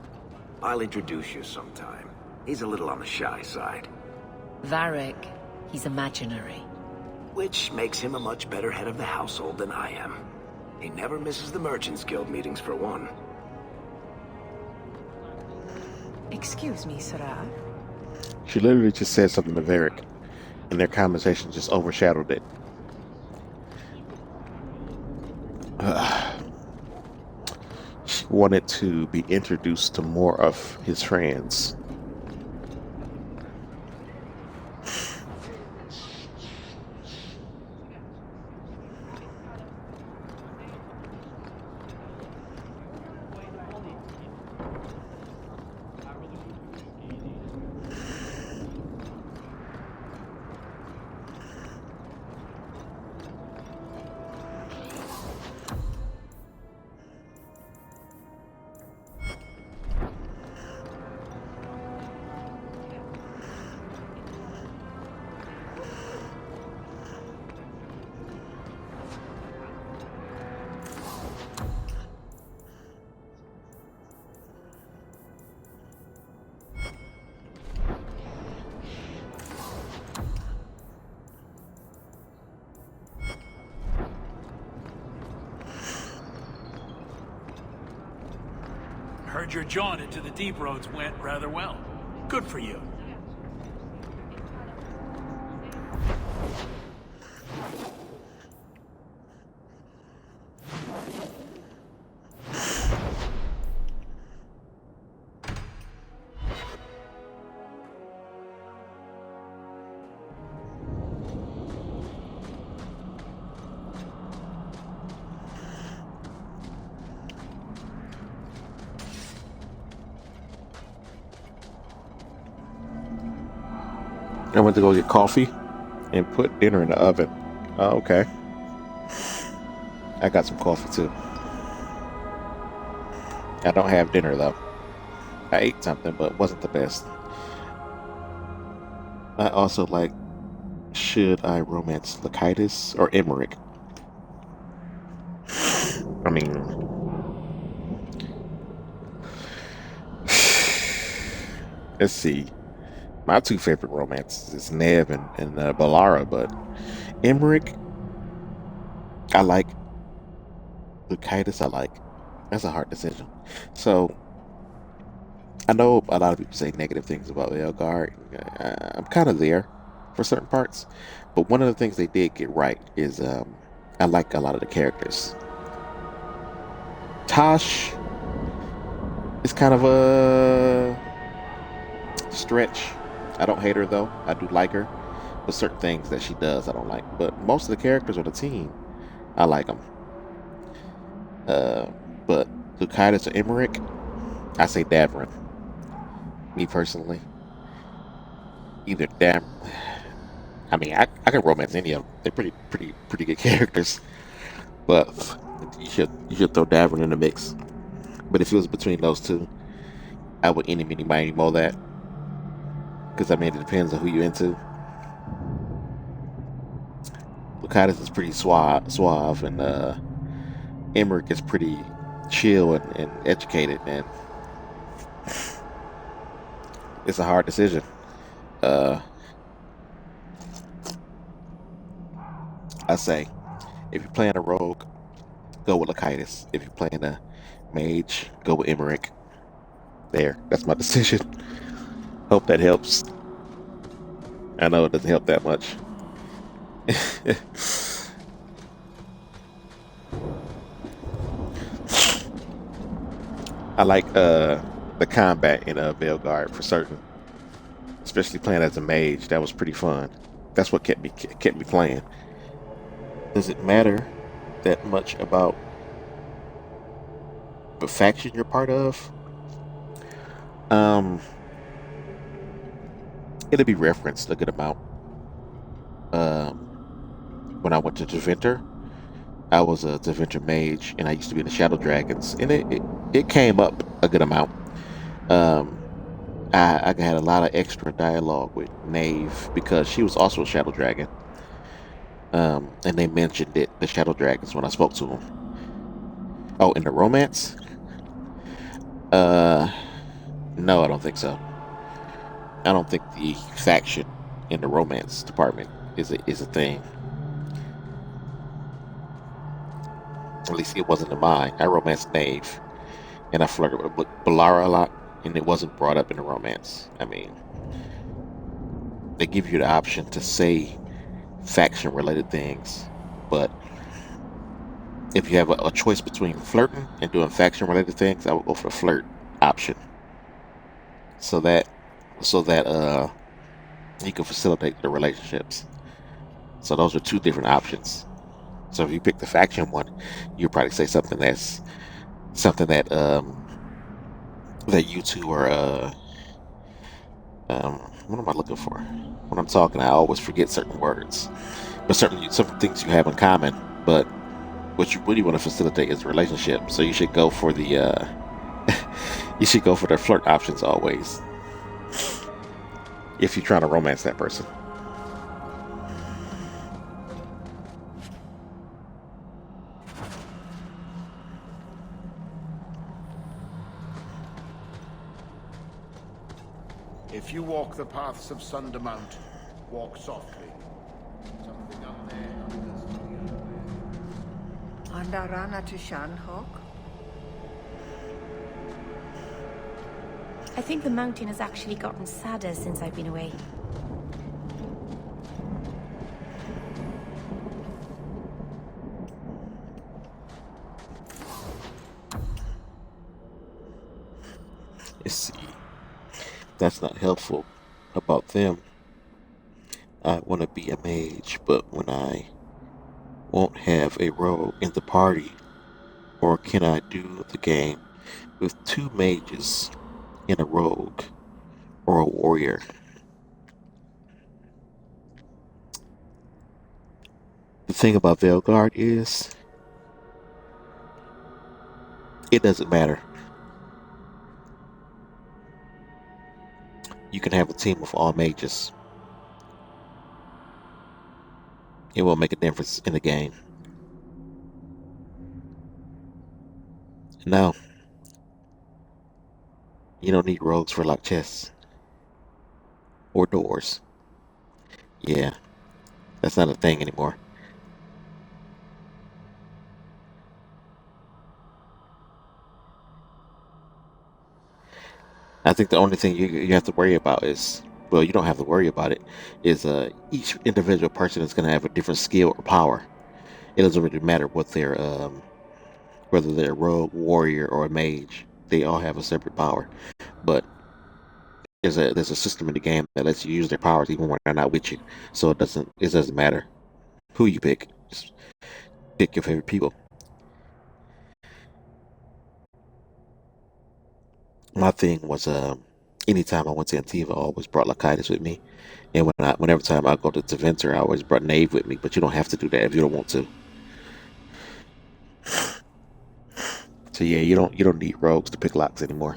I'll introduce you sometime. He's a little on the shy side. Varric, he's imaginary. Which makes him a much better head of the household than I am. He never misses the Merchants Guild meetings for one. Excuse me, Sarah. She literally just said something to Varric, and their conversation just overshadowed it. She wanted to be introduced to more of his friends. Heard your jaunt into the deep roads went rather well. Good for you. I went to go get coffee and put dinner in the oven. Oh, okay. I got some coffee too. I don't have dinner though. I ate something, but it wasn't the best. I also like, should I romance Lycidas or Emmerich? I mean, let's see. My two favorite romances is Nev and Balara, but Emmerich, I like. Lycidas, I like. That's a hard decision. So, I know a lot of people say negative things about Elgard. I'm kind of there for certain parts, but one of the things they did get right is I like a lot of the characters. Tosh is kind of a stretch. I don't hate her though. I do like her, but certain things that she does I don't like. But most of the characters on the team, I like them. But Lycidas or Emmerich, I say Davrin. Me personally, either Dav. I mean, I can romance any of them. They're pretty good characters. But you should throw Davrin in the mix. But if it was between those two, I would any mini mighty mo that. Because I mean, it depends on who you're into. Lycidas is pretty suave, and Emmerich is pretty chill and educated, and it's a hard decision. I say, if you're playing a rogue, go with Lycidas. If you're playing a mage, go with Emmerich. There, that's my decision. Hope that helps. I know it doesn't help that much. I like the combat in Veilguard for certain, especially playing as a mage. That was pretty fun. That's what kept me playing. Does it matter that much about the faction you're part of? It'll be referenced a good amount. When I went to Deventer, I was a Deventer mage, and I used to be in the Shadow Dragons, and it came up a good amount. I had a lot of extra dialogue with Nave because she was also a Shadow Dragon. And they mentioned it, the Shadow Dragons, when I spoke to them. Oh, in the romance? No, I don't think so. I don't think the faction in the romance department is a thing. At least it wasn't in mine. I romanced Nave, and I flirted with Balara a lot, and it wasn't brought up in the romance. I mean, they give you the option to say faction-related things, but if you have a choice between flirting and doing faction-related things, I would go for the flirt option, so that you can facilitate the relationships. So those are two different options. So if you pick the faction one, you'll probably say something that that you two are what am I looking for? When I'm talking, I always forget certain words, but some things you have in common. But what you really want to facilitate is a relationship. So you should go for the you should go for their flirt options always, if you're trying to romance that person. If you walk the paths of Sundermount, walk softly. Something up there. Andarana to Shanhawk? I think the mountain has actually gotten sadder since I've been away. Let's see. That's not helpful about them. I want to be a mage, but when I won't have a rogue in the party, or can I do the game with two mages and a rogue or a warrior? The thing about Veilguard is it doesn't matter. you can have a team of all mages. It will make a difference in the game. No, you don't need rogues for locked chests or doors. Yeah, that's not a thing anymore. I think the only thing you have to worry about is, well, you don't have to worry about it, is each individual person is going to have a different skill or power. It doesn't really matter what they're whether they're a rogue, warrior, or a mage. They all have a separate power. But there's a system in the game that lets you use their powers even when they're not with you. So it doesn't matter who you pick. Just pick your favorite people. My thing was anytime I went to Antiva, I always brought Lachitis with me. And whenever time I go to Deventer, I always brought Knave with me, but you don't have to do that if you don't want to. So yeah, you don't need rogues to pick locks anymore.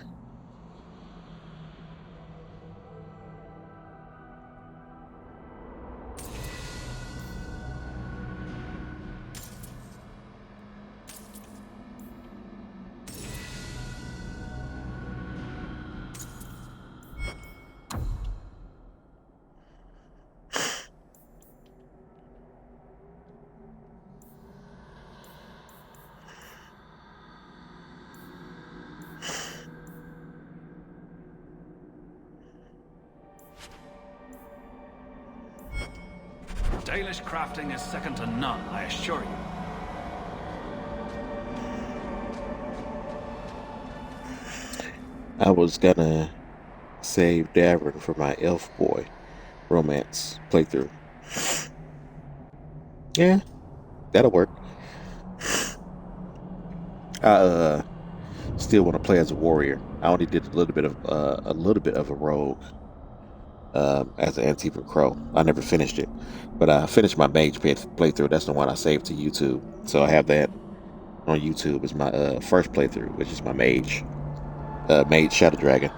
Dalish crafting is second to none, I assure you. I was gonna save Davern for my elf boy romance playthrough. Yeah, that'll work. I still want to play as a warrior. I only did a little bit of a rogue as an Antifa Crow. I never finished it, but I finished my mage playthrough. That's the one I saved to YouTube, so I have that on YouTube as my first playthrough, which is my mage Shadow Dragon,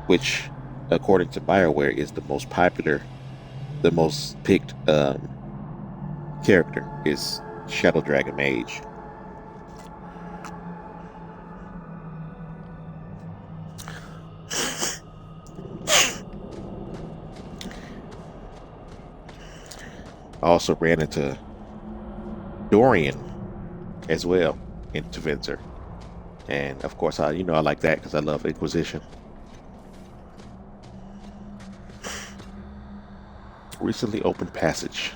which according to BioWare is the most popular, the most picked character is Shadow Dragon Mage. I also ran into Dorian as well in Deventer. And of course, I like that because I love Inquisition. Recently opened passage.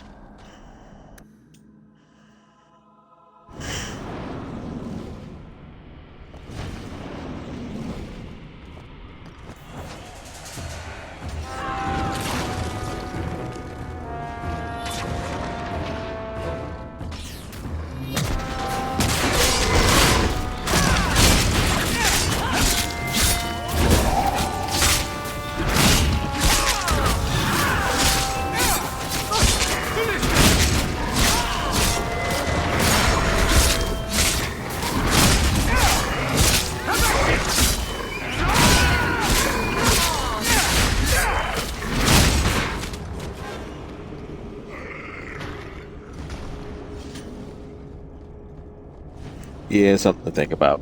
Yeah, something to think about.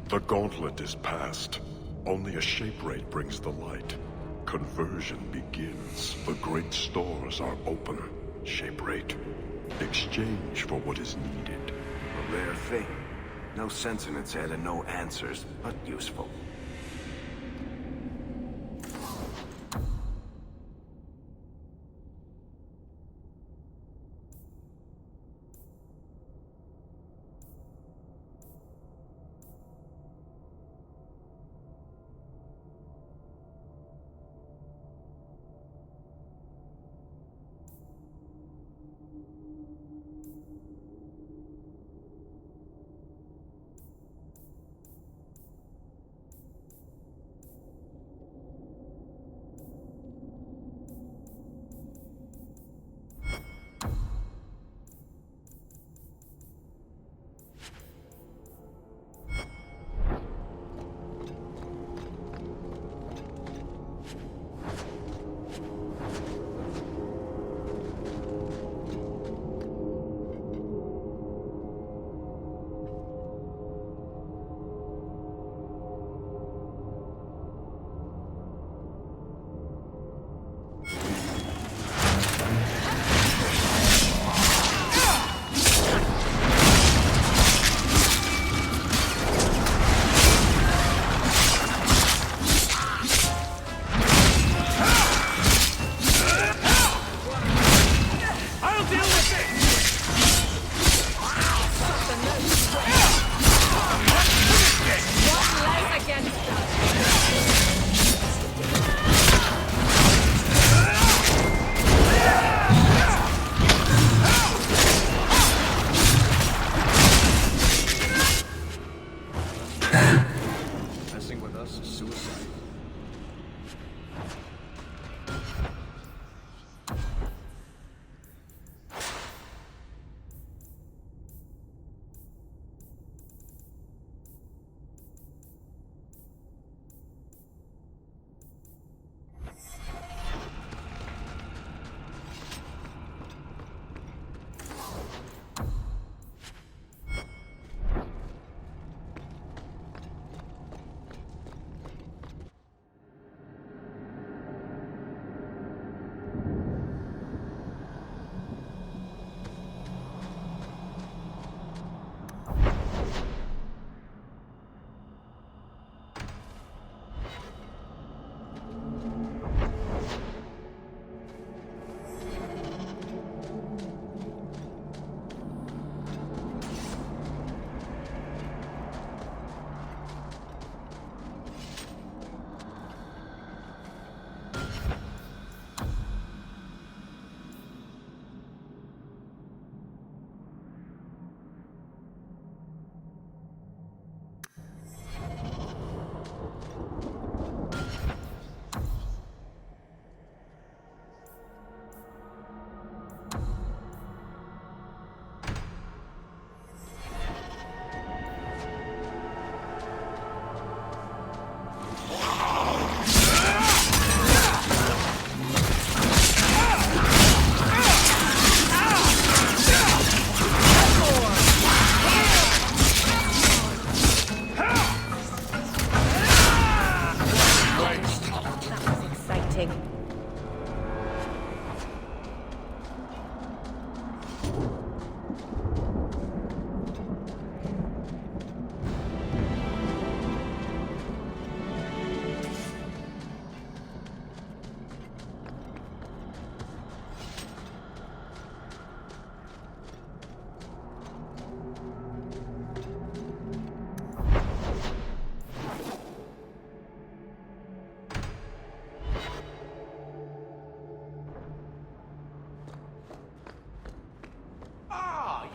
The gauntlet is past. Only a shape rate brings the light. Conversion begins. The great stores are open. Shape rate. Exchange for what is needed. A rare thing. No sense in its head and no answers, but useful.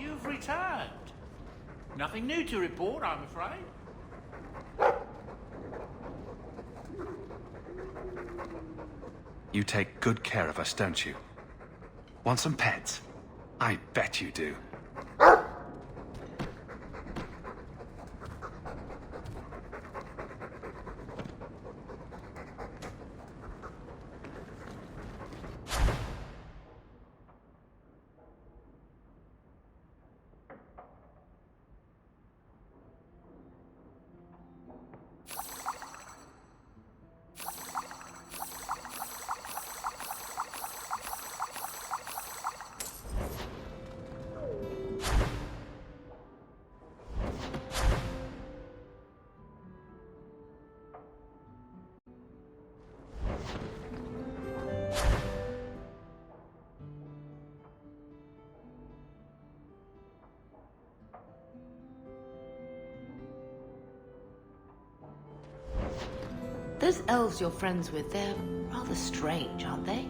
You've returned. Nothing new to report, I'm afraid. You take good care of us, don't you? Want some pets? I bet you do. Those elves you're friends with, they're rather strange, aren't they?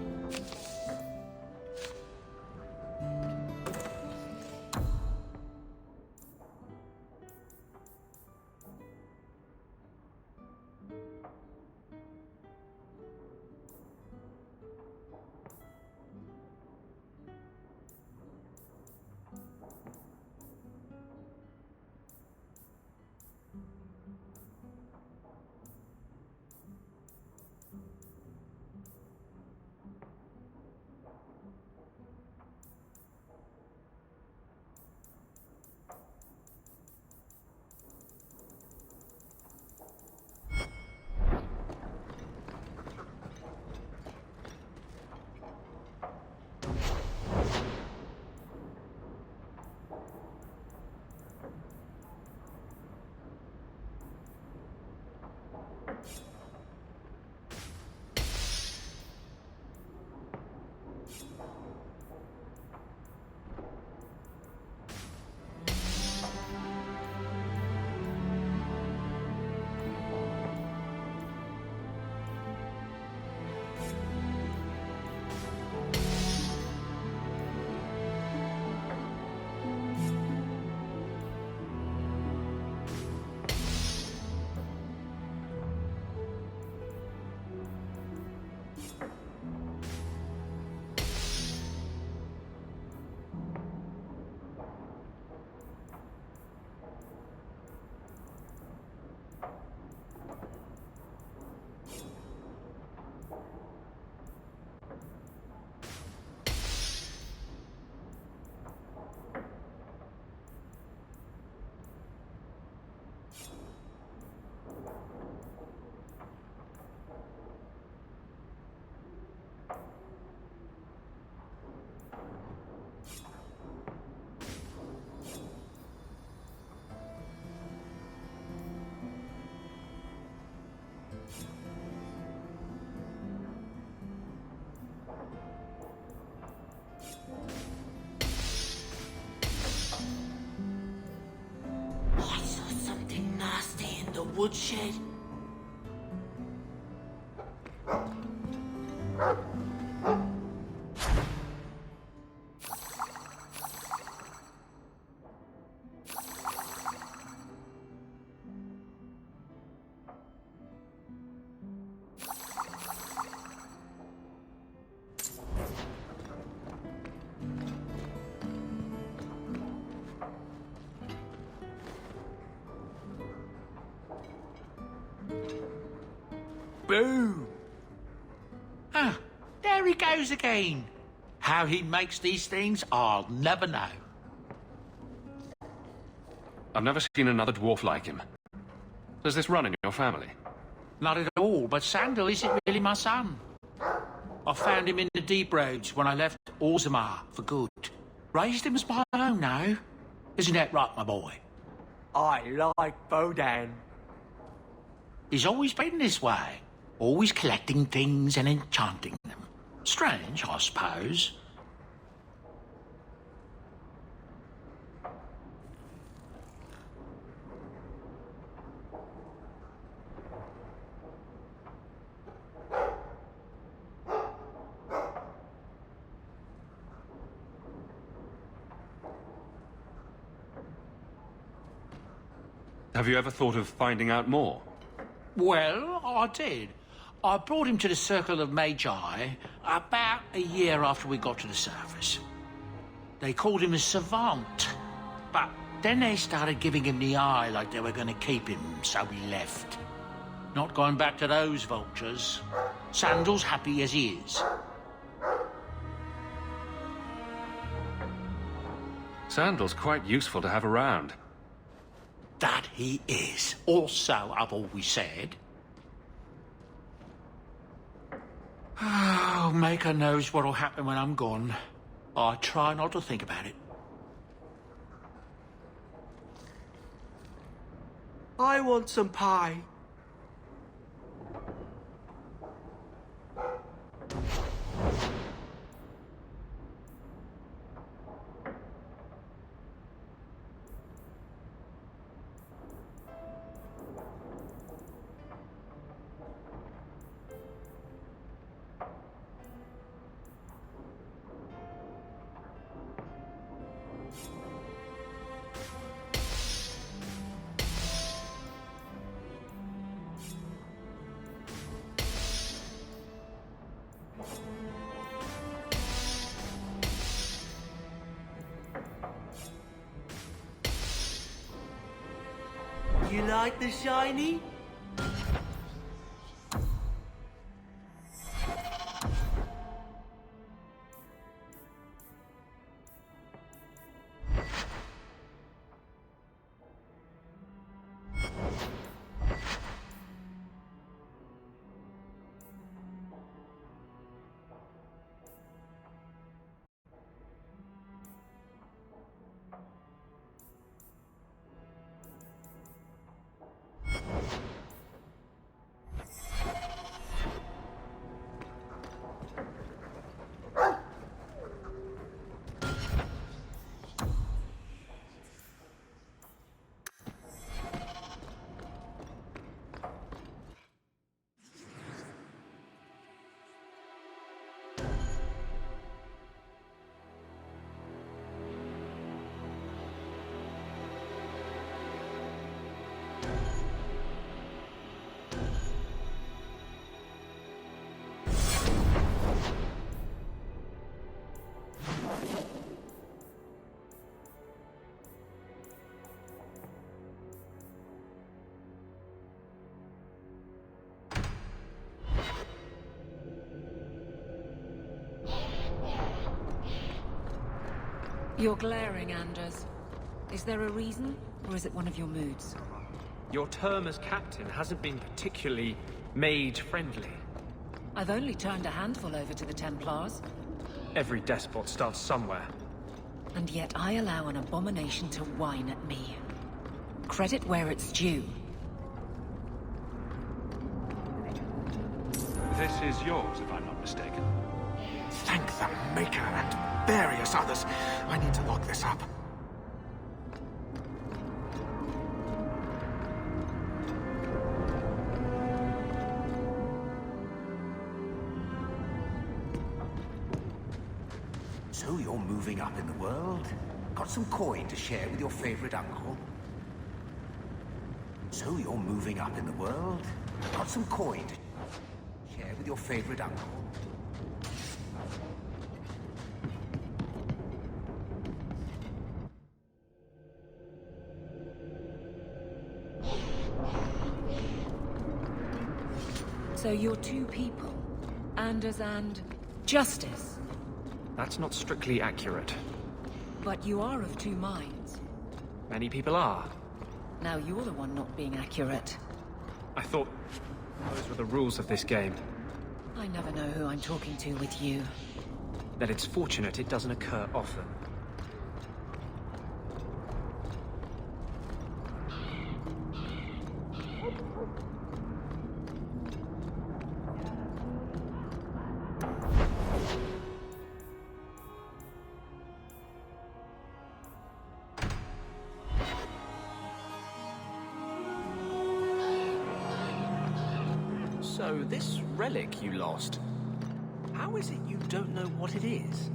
The woodshed? Boom! Ah, there he goes again. How he makes these things, I'll never know. I've never seen another dwarf like him. Does this run in your family? Not at all, but Sandal isn't really my son. I found him in the Deep Roads when I left Orzammar for good. Raised him as my own now. Isn't that right, my boy? I like Bodan. He's always been this way. Always collecting things and enchanting them. Strange, I suppose. Have you ever thought of finding out more? Well, I did. I brought him to the Circle of Magi about a year after we got to the surface. They called him a savant, but then they started giving him the eye like they were going to keep him, so he left. Not going back to those vultures. Sandal's happy as he is. Sandal's quite useful to have around. That he is. Also, I've always said. Oh, Maker knows what'll happen when I'm gone. I try not to think about it. I want some pie. You like the shiny? You're glaring, Anders. Is there a reason, or is it one of your moods? Your term as captain hasn't been particularly mage-friendly. I've only turned a handful over to the Templars. Every despot starts somewhere. And yet I allow an abomination to whine at me. Credit where it's due. This is yours, if I'm not mistaken. Thank the Maker and various others. I need to lock this up. So you're moving up in the world? Got some coin to share with your favorite uncle? So you're moving up in the world? Got some coin to share with your favorite uncle? So you're two people, Anders and Justice. That's not strictly accurate. But you are of two minds. Many people are. Now you're the one not being accurate. I thought those were the rules of this game. I never know who I'm talking to with you. That it's fortunate it doesn't occur often. So, this relic you lost, how is it you don't know what it is?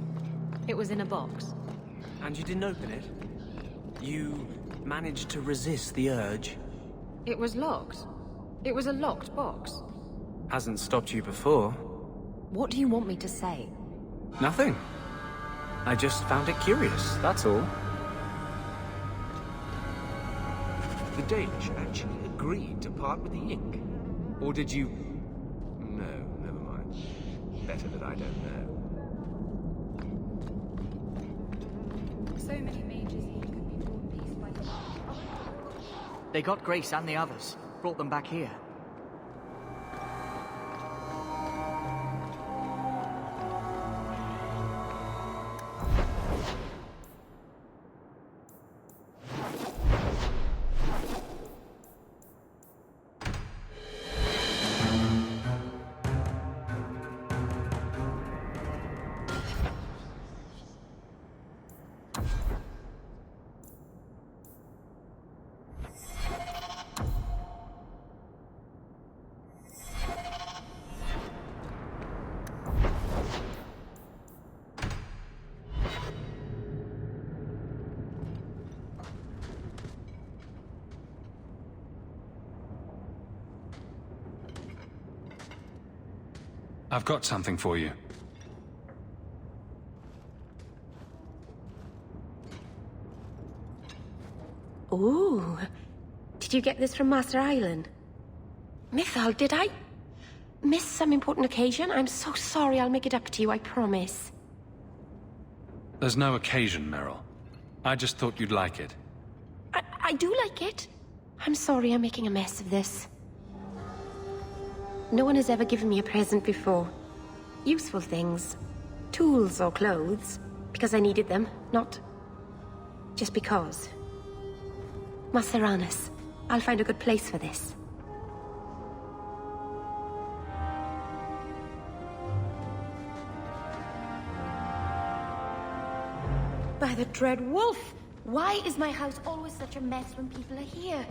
It was in a box. And you didn't open it? You managed to resist the urge? It was locked. It was a locked box. Hasn't stopped you before. What do you want me to say? Nothing. I just found it curious, that's all. The Danish actually agreed to part with the ink? Or did you... No, never mind. Better that I don't know. So many mages here could be brought peace by the... They got Grace and the others. Brought them back here. I've got something for you. Ooh. Did you get this from Master Island? Mythal, did I miss some important occasion? I'm so sorry. I'll make it up to you, I promise. There's no occasion, Meryl. I just thought you'd like it. I do like it. I'm sorry I'm making a mess of this. No one has ever given me a present before. Useful things. Tools or clothes. Because I needed them, not just because. Maceranis, I'll find a good place for this. By the Dread Wolf! Why is my house always such a mess when people are here?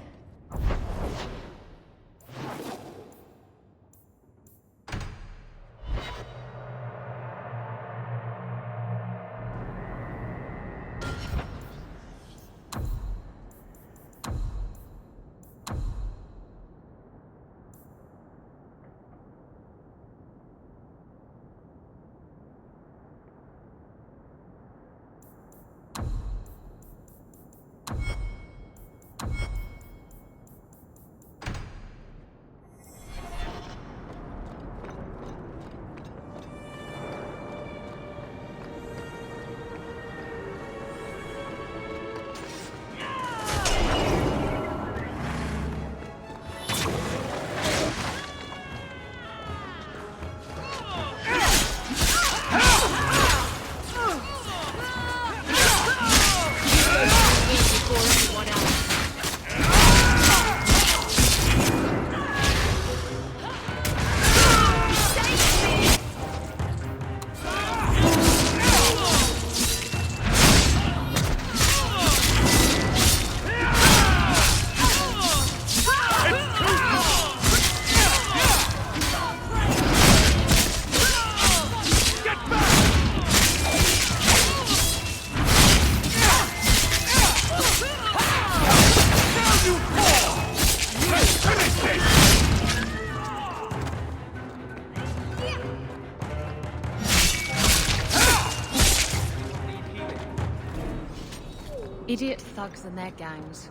Idiot thugs and their gangs.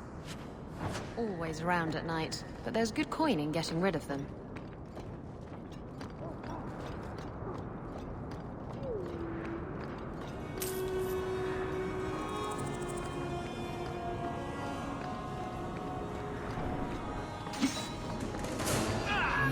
Always around at night, but there's good coin in getting rid of them. Ah!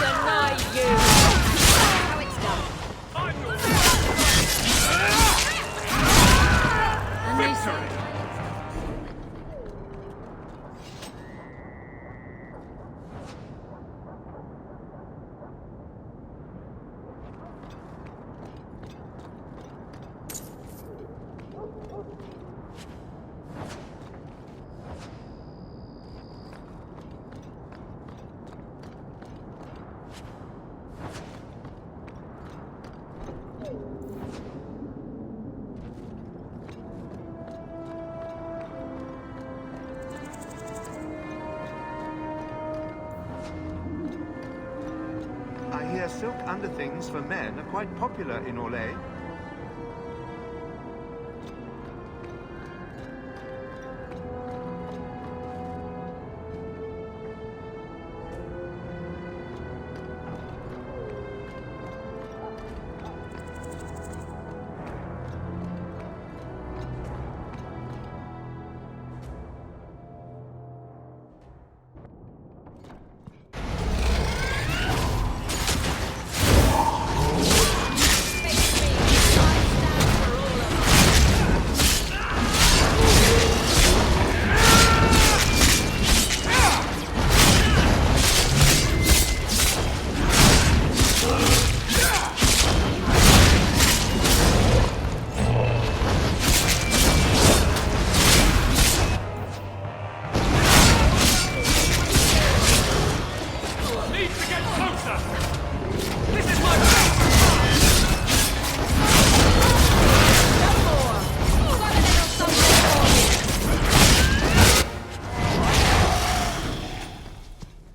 deny you! How it's done. Victory! I hear silk underthings for men are quite popular in Orlais.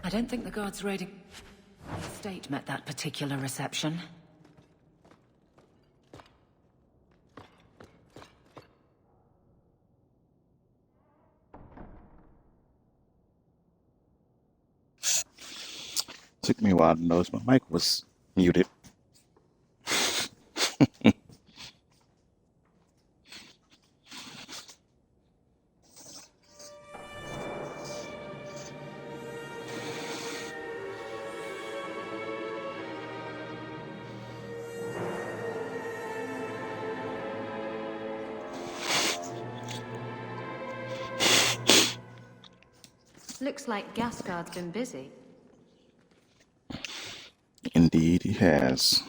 I don't think the guards raiding the estate met that particular reception. Took me a while to notice my mic was muted. Looks like Gasgard's been busy. Indeed, he has.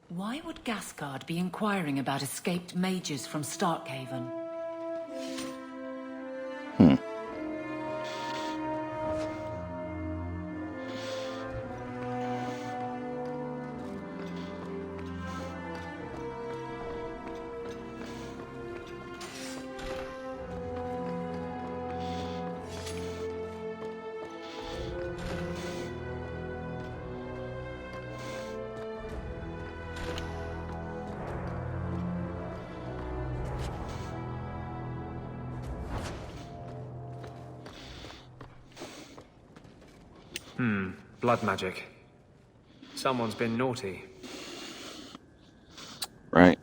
Why would Gasgard be inquiring about escaped mages from Starkhaven? Blood magic. Someone's been naughty. Right.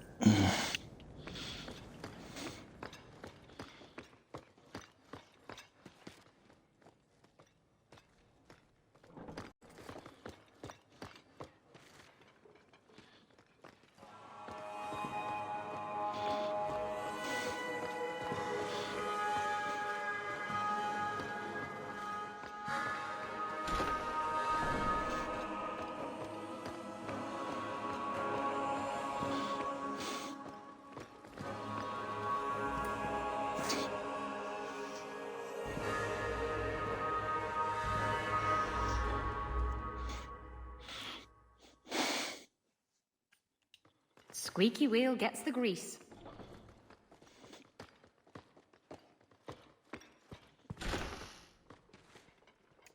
Squeaky wheel gets the grease.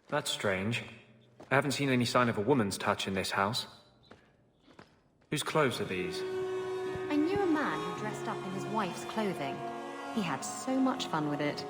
That's strange. I haven't seen any sign of a woman's touch in this house. Whose clothes are these? I knew a man who dressed up in his wife's clothing. He had so much fun with it.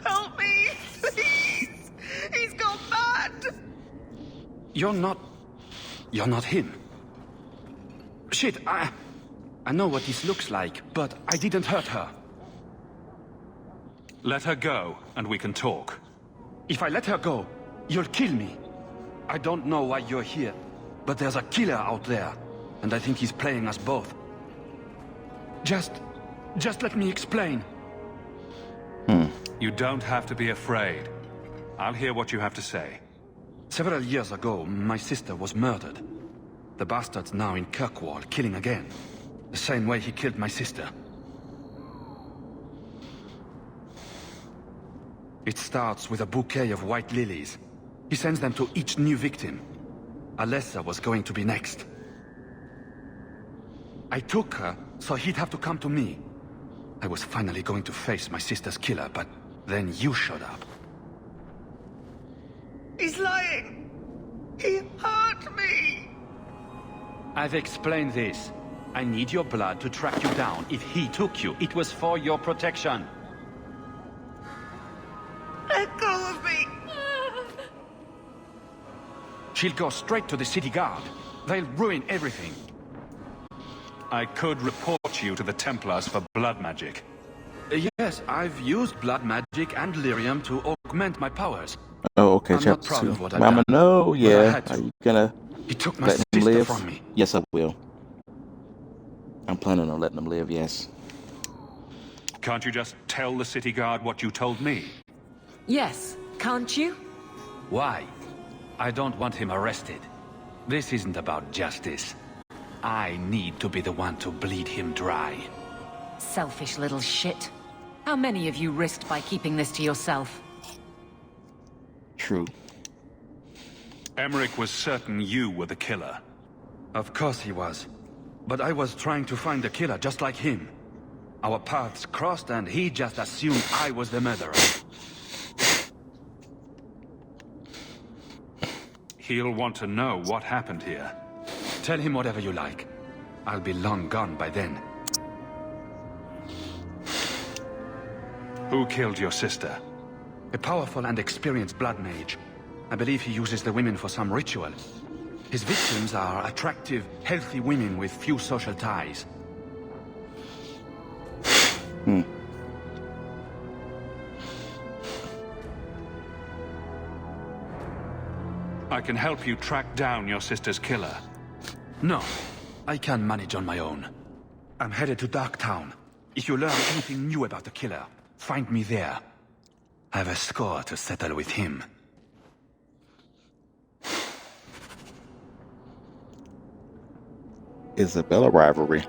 Help me! Please! He's gone mad! You're not him. Shit, I know what this looks like, but I didn't hurt her. Let her go, and we can talk. If I let her go, you'll kill me. I don't know why you're here, but there's a killer out there, and I think he's playing us both. Just let me explain. You don't have to be afraid. I'll hear what you have to say. Several years ago, my sister was murdered. The bastard's now in Kirkwall, killing again. The same way he killed my sister. It starts with a bouquet of white lilies. He sends them to each new victim. Alessa was going to be next. I took her, so he'd have to come to me. I was finally going to face my sister's killer, but then you showed up. He's lying! He hurt me! I've explained this. I need your blood to track you down. If he took you, it was for your protection. Let go of me! She'll go straight to the city guard. They'll ruin everything. I could report you to the Templars for blood magic. Yes, I've used blood magic and lyrium to augment my powers. Oh, okay, I'm not chapter proud 2. of what I've Mama, done, no, but I yeah. had to. Are you gonna He took my let him sister live? from me. Yes, I will. I'm planning on letting him live, yes. Can't you just tell the city guard what you told me? Yes, can't you? Why? I don't want him arrested. This isn't about justice. I need to be the one to bleed him dry. Selfish little shit. How many of you risked by keeping this to yourself? True. Emmerich was certain you were the killer. Of course he was. But I was trying to find the killer just like him. Our paths crossed and he just assumed I was the murderer. He'll want to know what happened here. Tell him whatever you like. I'll be long gone by then. Who killed your sister? A powerful and experienced blood mage. I believe he uses the women for some ritual. His victims are attractive, healthy women with few social ties. I can help you track down your sister's killer. No, I can manage on my own. I'm headed to Darktown. If you learn anything new about the killer, find me there. I have a score to settle with him. Isabella rivalry.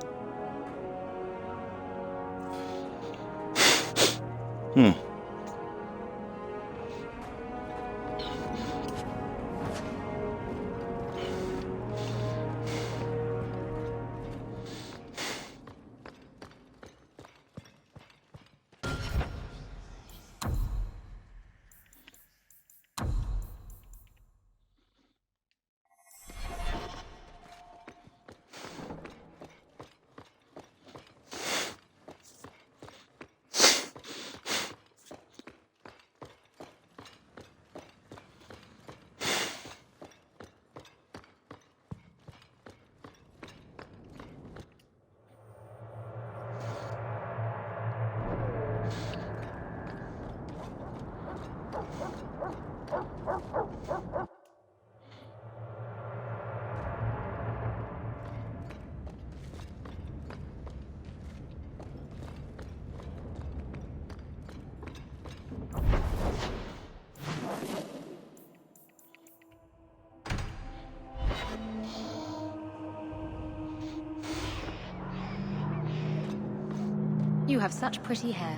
You have such pretty hair.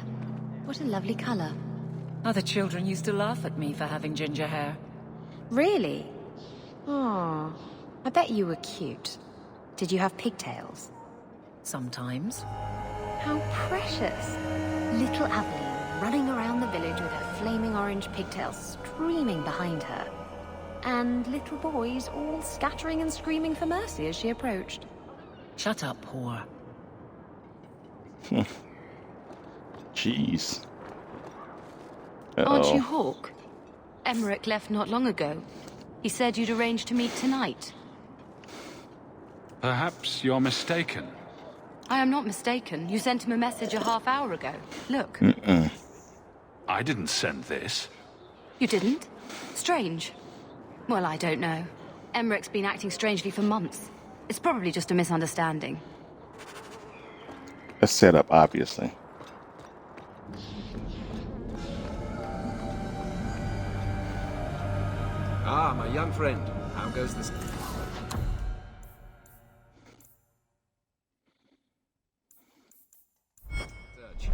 What a lovely color. Other children used to laugh at me for having ginger hair. Really? Oh, I bet you were cute. Did you have pigtails? Sometimes. How precious. Little Aveline running around the village with her flaming orange pigtails streaming behind her. And little boys all scattering and screaming for mercy as she approached. Shut up, whore. Jeez. Aren't you Hawke? Emmerich left not long ago. He said you'd arranged to meet tonight. Perhaps you're mistaken. I am not mistaken. You sent him a message a half hour ago. Look. I didn't send this. You didn't? Strange. Well, I don't know. Emmerich's been acting strangely for months. It's probably just a misunderstanding. A setup, obviously. Ah, my young friend. How goes this? Search.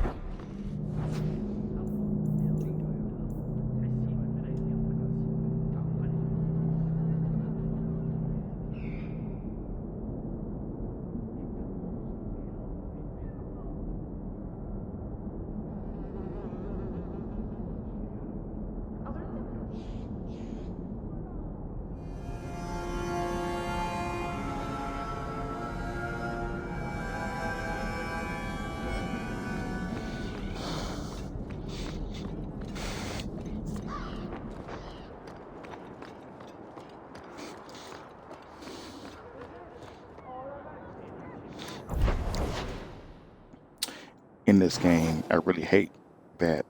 In this game, I really hate that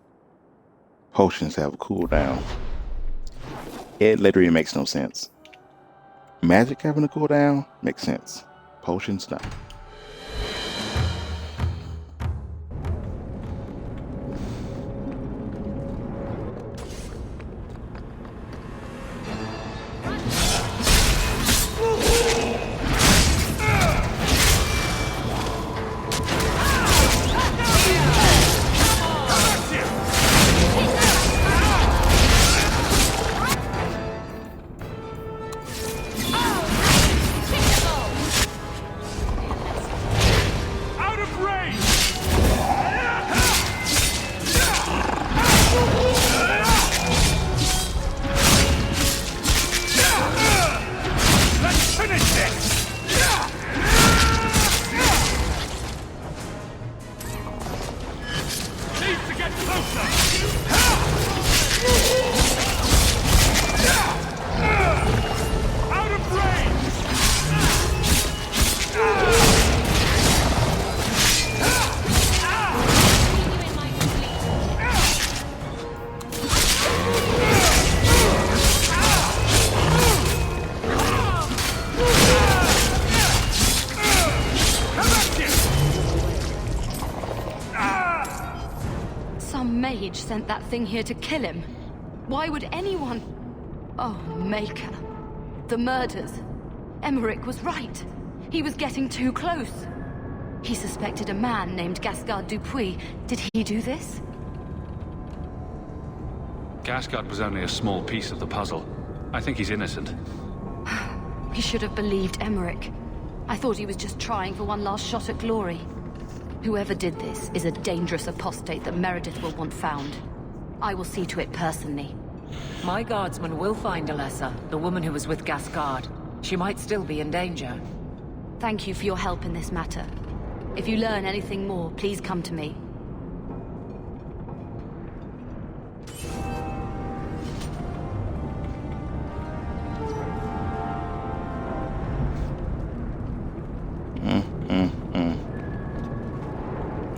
potions have a cooldown. It literally makes no sense. Magic having a cooldown makes sense. Potions, no. Sent that thing here to kill him. Why would anyone... Oh, Maker. The murders. Emmerich was right. He was getting too close. He suspected a man named Gascard Dupuis. Did he do this? Gascard was only a small piece of the puzzle. I think he's innocent. He should have believed Emmerich. I thought he was just trying for one last shot at glory. Whoever did this is a dangerous apostate that Meredith will want found. I will see to it personally. My guardsman will find Alessa, the woman who was with Gascard. She might still be in danger. Thank you for your help in this matter. If you learn anything more, please come to me.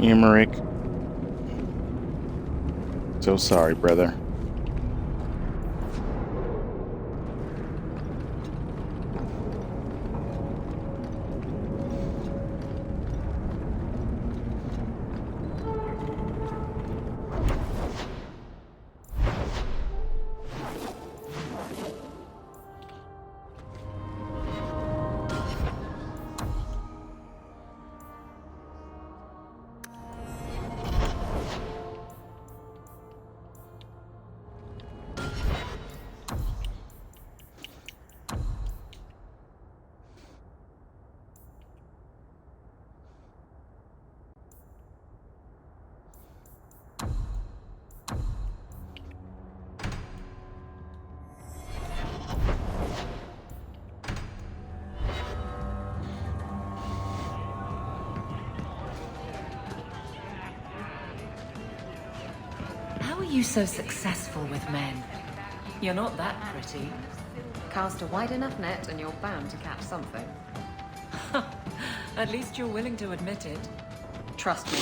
Emmerich. So sorry, brother. you so successful with men? You're not that pretty. Cast a wide enough net and you're bound to catch something. At least you're willing to admit it. Trust me.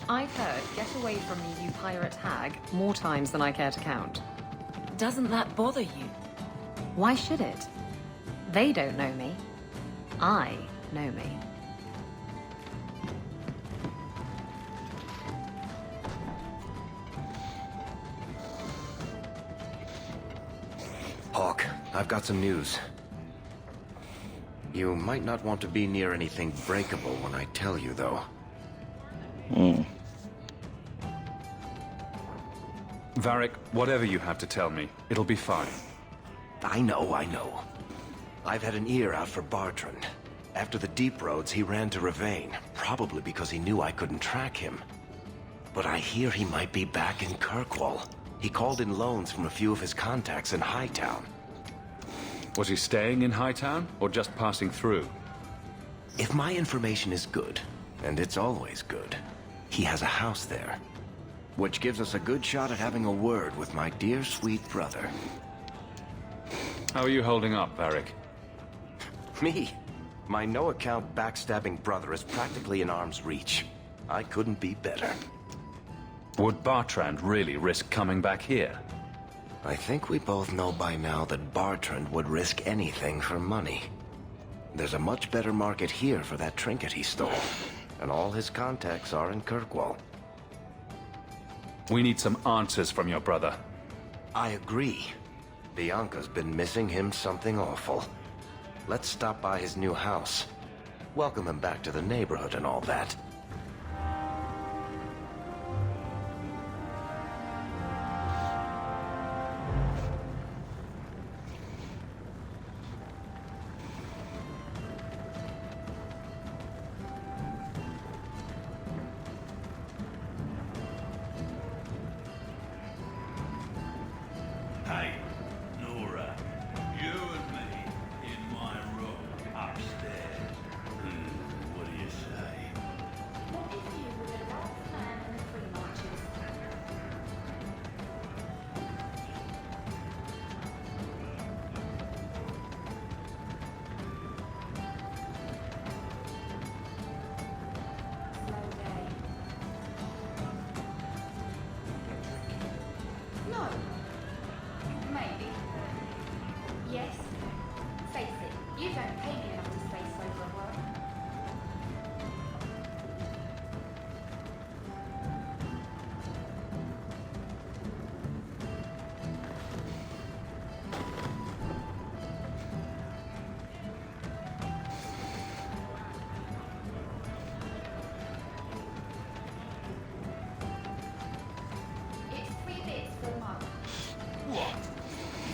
I've heard "get away from me, you pirate hag" more times than I care to count. Doesn't that bother you? Why should it? They don't know me. I know me. Hawk, I've got some news. You might not want to be near anything breakable when I tell you, though. Varric, whatever you have to tell me, it'll be fine. I know. I've had an ear out for Bartrand. After the Deep Roads, he ran to Ravain, probably because he knew I couldn't track him. But I hear he might be back in Kirkwall. He called in loans from a few of his contacts in Hightown. Was he staying in Hightown, or just passing through? If my information is good, and it's always good, he has a house there. Which gives us a good shot at having a word with my dear sweet brother. How are you holding up, Varric? Me? My no-account backstabbing brother is practically in arm's reach. I couldn't be better. Would Bartrand really risk coming back here? I think we both know by now that Bartrand would risk anything for money. There's a much better market here for that trinket he stole, and all his contacts are in Kirkwall. We need some answers from your brother. I agree. Bianca's been missing him something awful. Let's stop by his new house. Welcome him back to the neighborhood and all that. Hey, Nora, you and me in my room upstairs. What do you say? What if you were the last man in the Free Marches? No. Maybe. Yes. Face it, you don't pay me enough to stay sober at work. It's 3 bits for a month. What?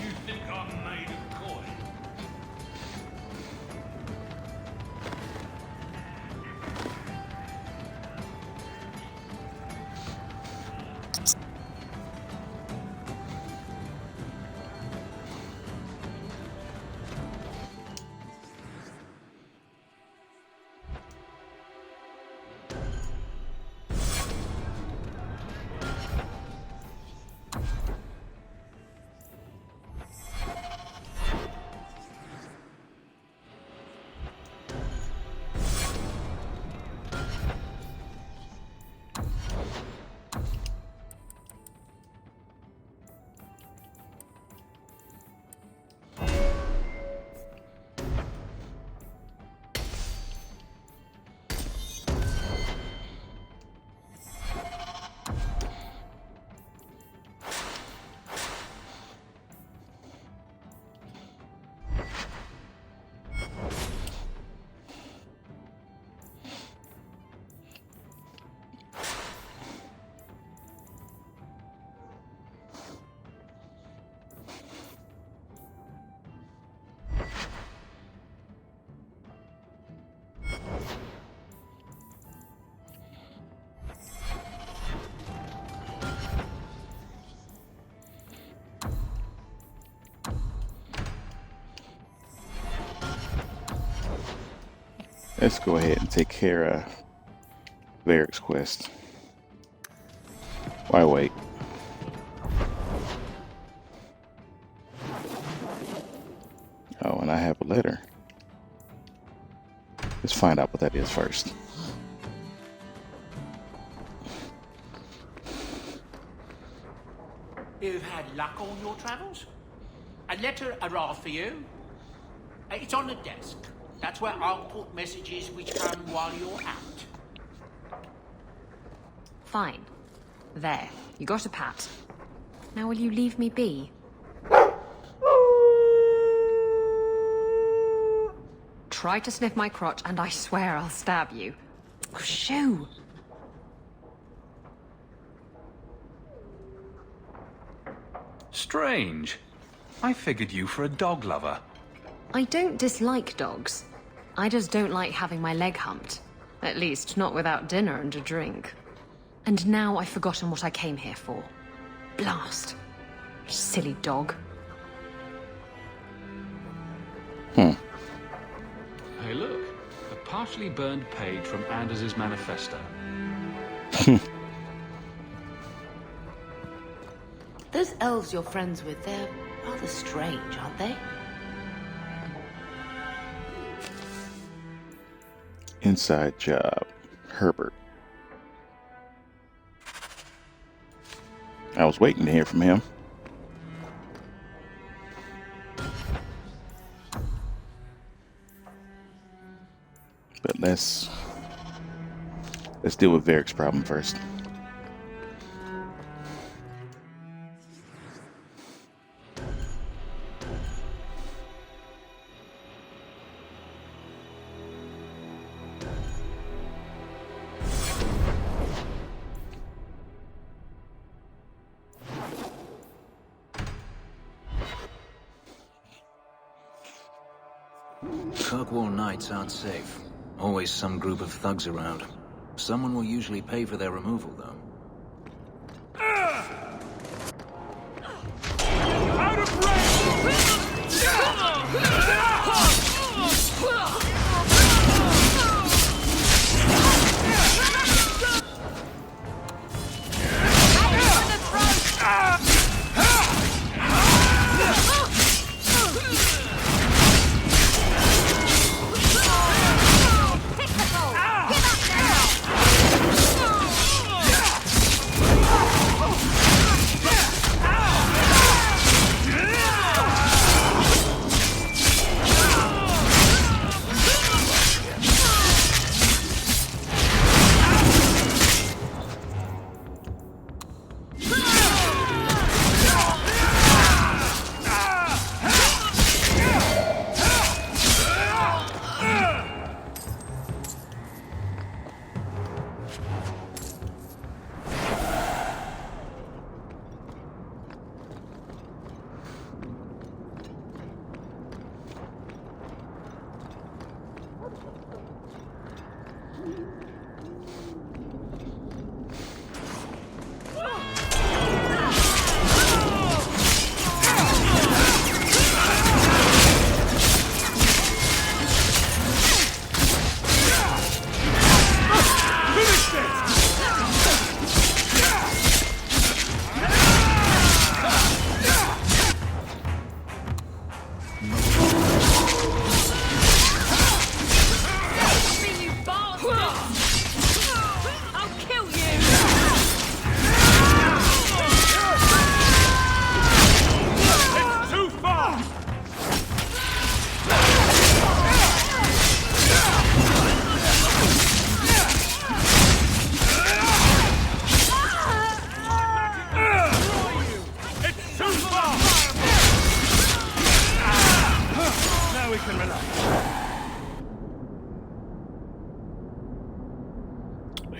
You think I'm made of coin? Let's go ahead and take care of Varric's quest. Why wait? Oh, and I have a letter. Let's find out what that is first. You've had luck on your travels? A letter arrived for you. It's on the desk. That's where I'll put messages which come while you're out. Fine. There. You got a pat. Now will you leave me be? Try to sniff my crotch and I swear I'll stab you. Shoo! Strange. I figured you for a dog lover. I don't dislike dogs. I just don't like having my leg humped. At least, not without dinner and a drink. And now I've forgotten what I came here for. Blast. Silly dog. Hey look, a partially burned page from Anders' manifesto. Those elves you're friends with, they're rather strange, aren't they? Inside job. Herbert. I was waiting to hear from him. But let's deal with Varric's problem first. Kirkwall nights aren't safe. Always some group of thugs around. Someone will usually pay for their removal, though. Out of range!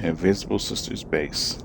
Invisible Sisters base.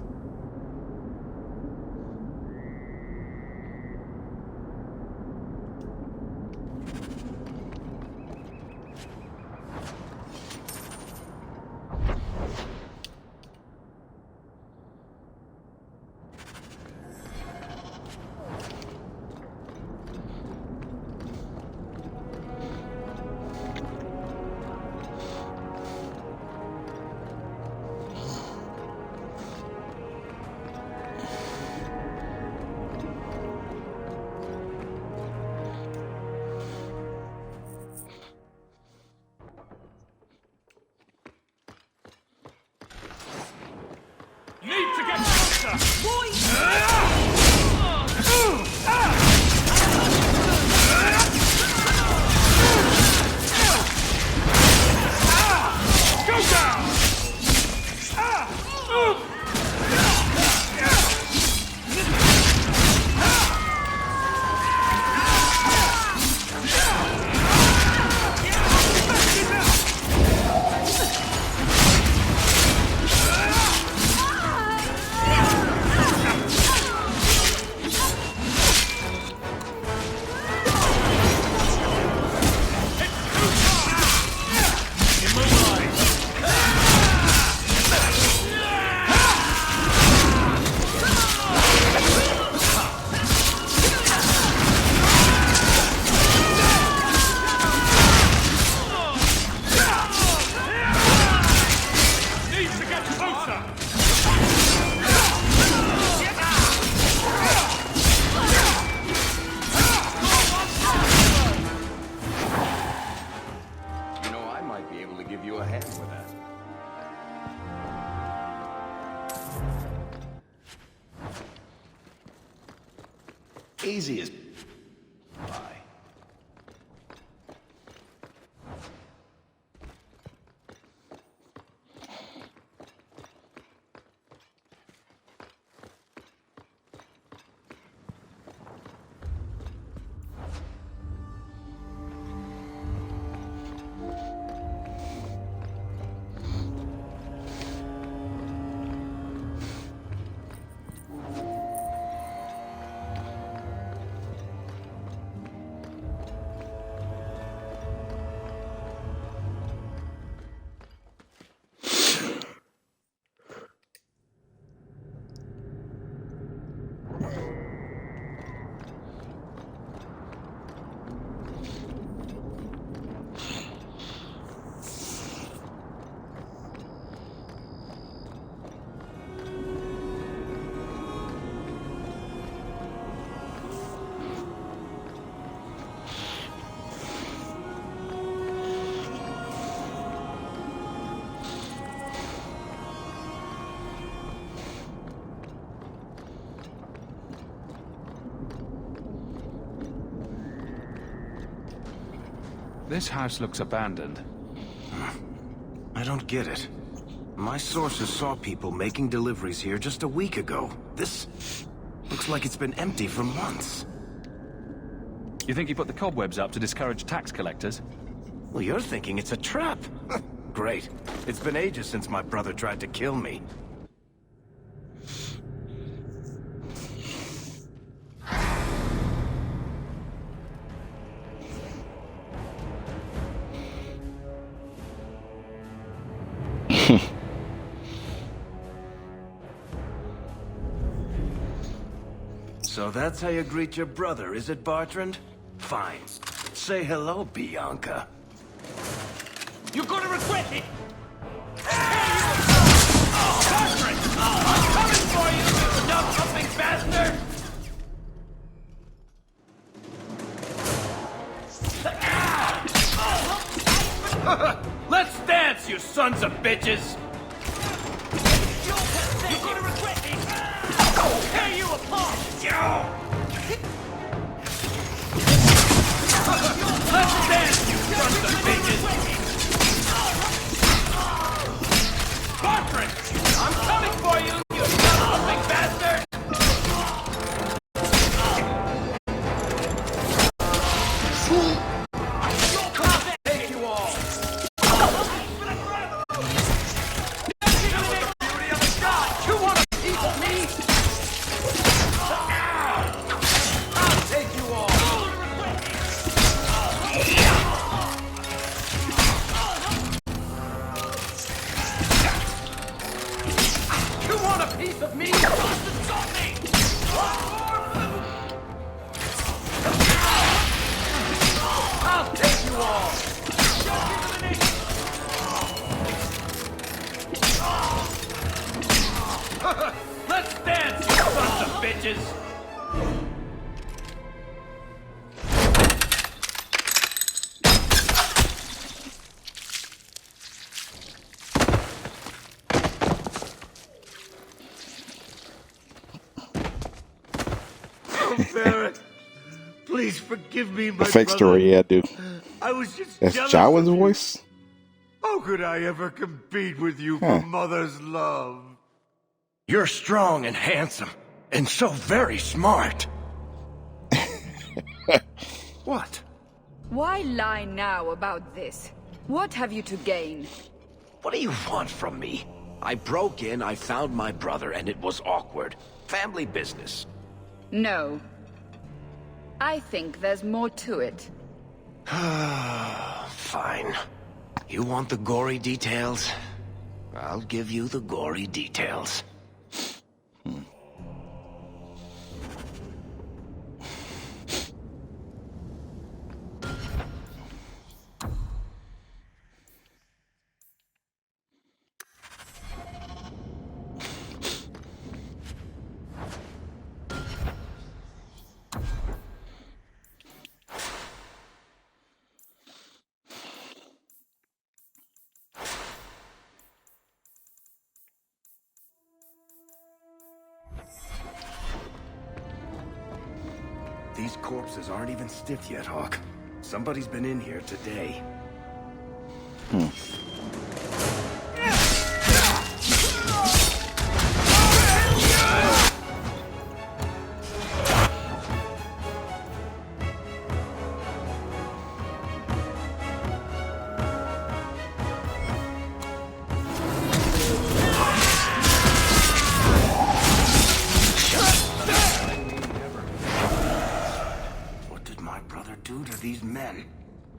Easy as pie. This house looks abandoned. I don't get it. My sources saw people making deliveries here just a week ago. This looks like it's been empty for months. You think he put the cobwebs up to discourage tax collectors? Well, you're thinking it's a trap. Great. It's been ages since my brother tried to kill me. So that's how you greet your brother, is it, Bartrand? Fine. Say hello, Bianca. You're gonna regret it! Bartrand! I'm coming for you, you dumb-pumping bastard! Let's dance, you sons of bitches! You're gonna regret it! Tear you apart! Let's dance, you sons of bitches! Bartrand! I'm coming for you, you dumb-pumping bastard! Take you all! You want a piece of me? I'll take you all! You want a piece of me? Assault me! I'll take you all! Let's dance, you sons of bitches! Barrett, please forgive me, my Fake brother. story, yeah, dude. I was just That's jealous Jawa's of you. voice? How could I ever compete with you Huh. for mother's love? You're strong and handsome, and so very smart. What? Why lie now about this? What have you to gain? What do you want from me? I broke in, I found my brother, and it was awkward. Family business. No. I think there's more to it. Fine. You want the gory details? I'll give you the gory details. These corpses aren't even stiff yet, Hawk. Somebody's been in here today. What did my brother do to these men?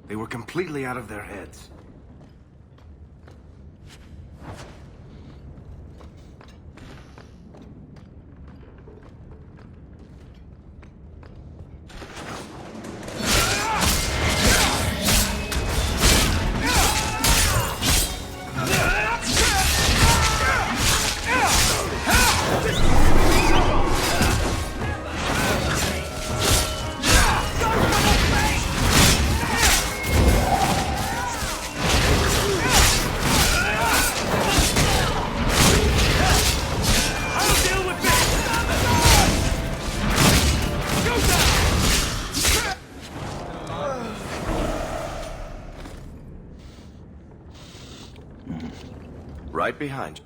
They were completely out of their heads. Right behind you.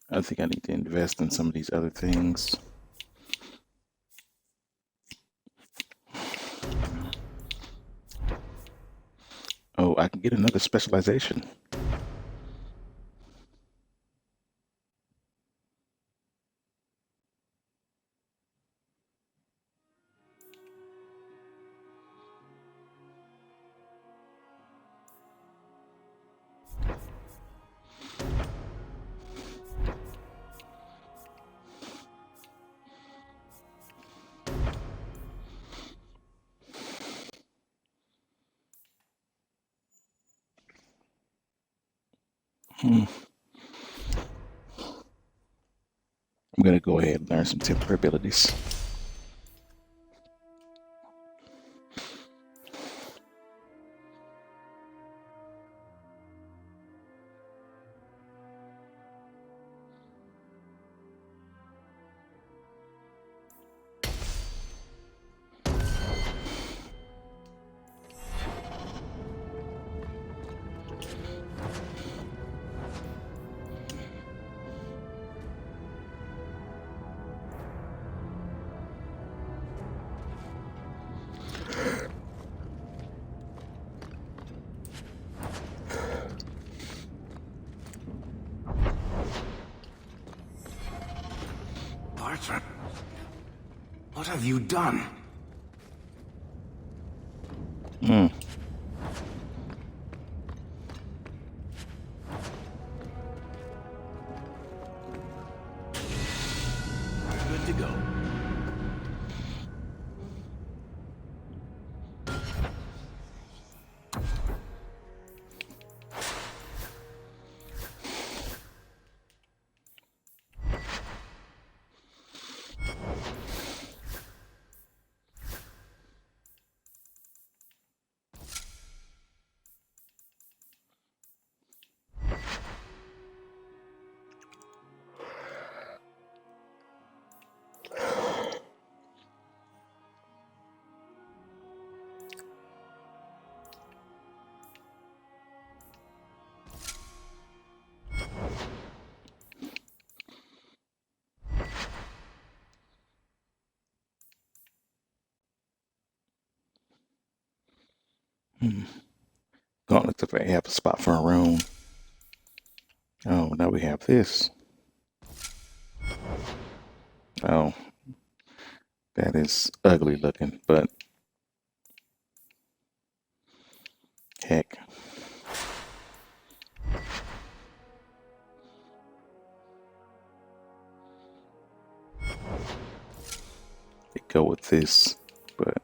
I think I need to invest in some of these other things. Oh, I can get another specialization. I'm gonna go ahead and learn some temporary abilities. Bartrand, what have you done? We're good to go. Gauntlet if I have a spot for a room. Oh, now we have this. Oh, that is ugly looking, but heck. It go with this, but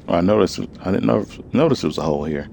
Oh, I didn't notice there was a hole here.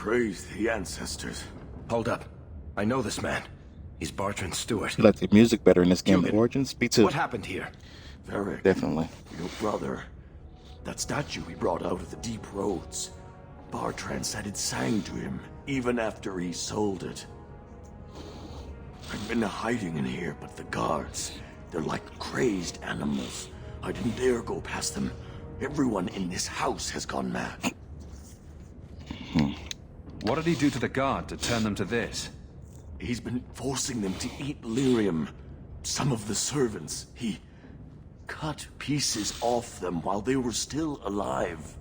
Praise the ancestors. Hold up. I know this man. He's Bartrand Stewart. You like the music better in this game than Origins? Me too. What happened here? Varric. Definitely. Your brother. That statue he brought out of the deep roads. Bartrand said it sang to him, even after he sold it. I've been hiding in here, but the guards, they're like crazed animals. I didn't dare go past them. Everyone in this house has gone mad. What did he do to the guard to turn them to this? He's been forcing them to eat lyrium. Some of the servants, he cut pieces off them while they were still alive.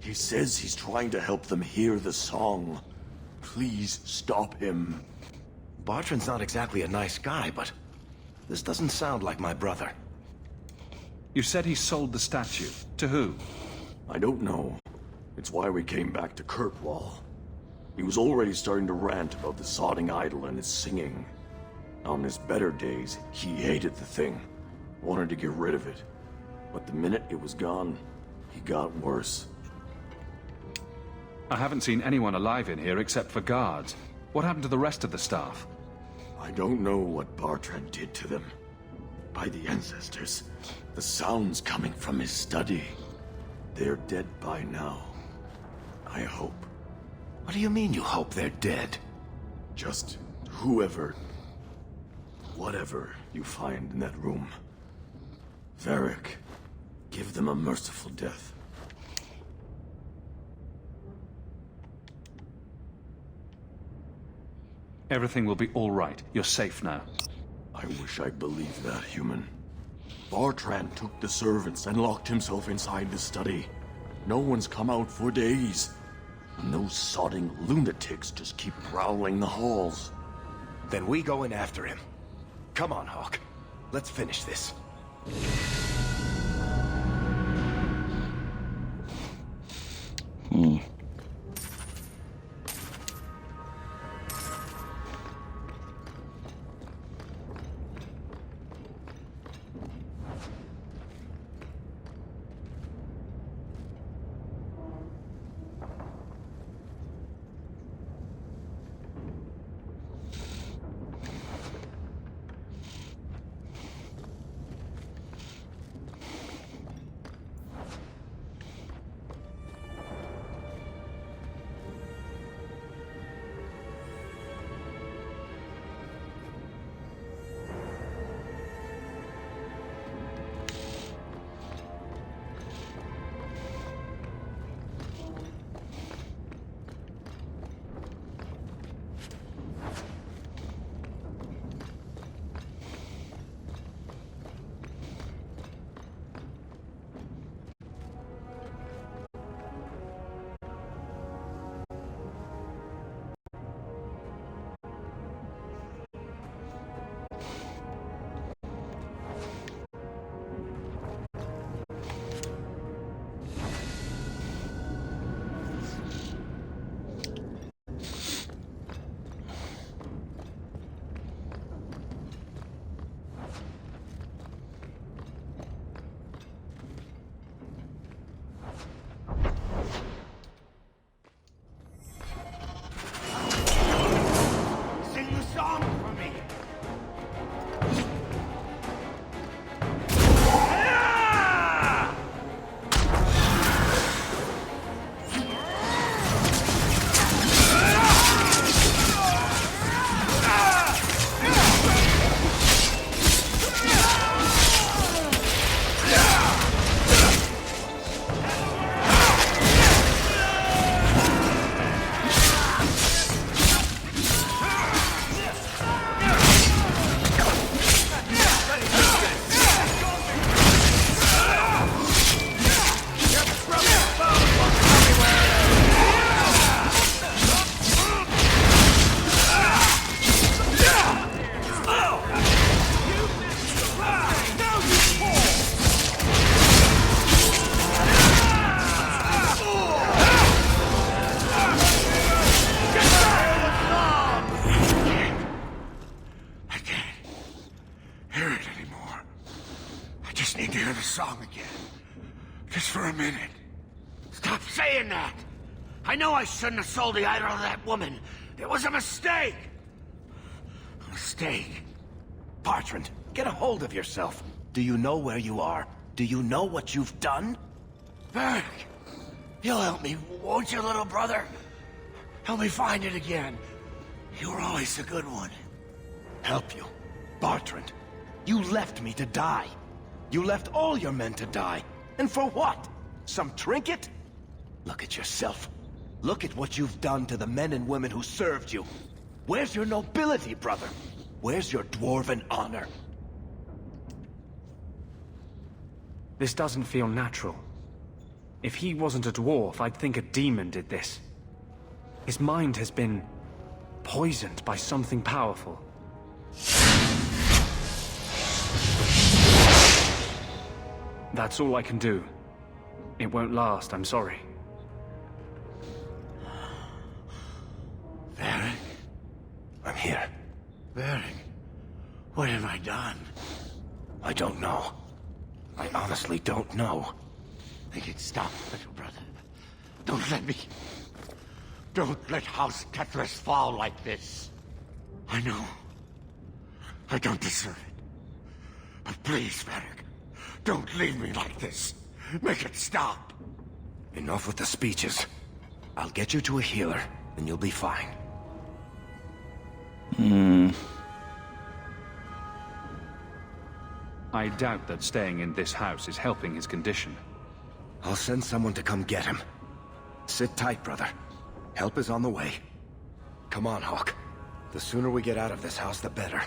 He says he's trying to help them hear the song. Please stop him. Bartrand's not exactly a nice guy, but this doesn't sound like my brother. You said he sold the statue. To who? I don't know. It's why we came back to Kirkwall. He was already starting to rant about the sodding idol and its singing. On his better days, he hated the thing. Wanted to get rid of it. But the minute it was gone, he got worse. I haven't seen anyone alive in here except for guards. What happened to the rest of the staff? I don't know what Bartrand did to them. By the ancestors, the sounds coming from his study. They're dead by now. I hope. What do you mean you hope they're dead? Just whoever, whatever you find in that room. Varric, give them a merciful death. Everything will be all right. You're safe now. I wish I believed that, human. Bartrand took the servants and locked himself inside the study. No one's come out for days. And those sodding lunatics just keep prowling the halls. Then we go in after him. Come on, Hawke. Let's finish this. I know I shouldn't have sold the idol to that woman. It was a mistake. A mistake. Bertrand, get a hold of yourself. Do you know where you are? Do you know what you've done? Varric, you'll help me, won't you, little brother? Help me find it again. You were always a good one. Help you? Bertrand, you left me to die. You left all your men to die. And for what? Some trinket? Look at yourself. Look at what you've done to the men and women who served you. Where's your nobility, brother? Where's your dwarven honor? This doesn't feel natural. If he wasn't a dwarf, I'd think a demon did this. His mind has been poisoned by something powerful. That's all I can do. It won't last, I'm sorry. Varric? I'm here. Varric, what have I done? I don't know. I honestly don't know. Make it stop, little brother. Don't let me... Don't let House Kethris fall like this. I know. I don't deserve it. But please, Varric, don't leave me like this. Make it stop. Enough with the speeches. I'll get you to a healer, and you'll be fine. I doubt that staying in this house is helping his condition. I'll send someone to come get him. Sit tight, brother. Help is on the way. Come on, Hawke. The sooner we get out of this house, the better.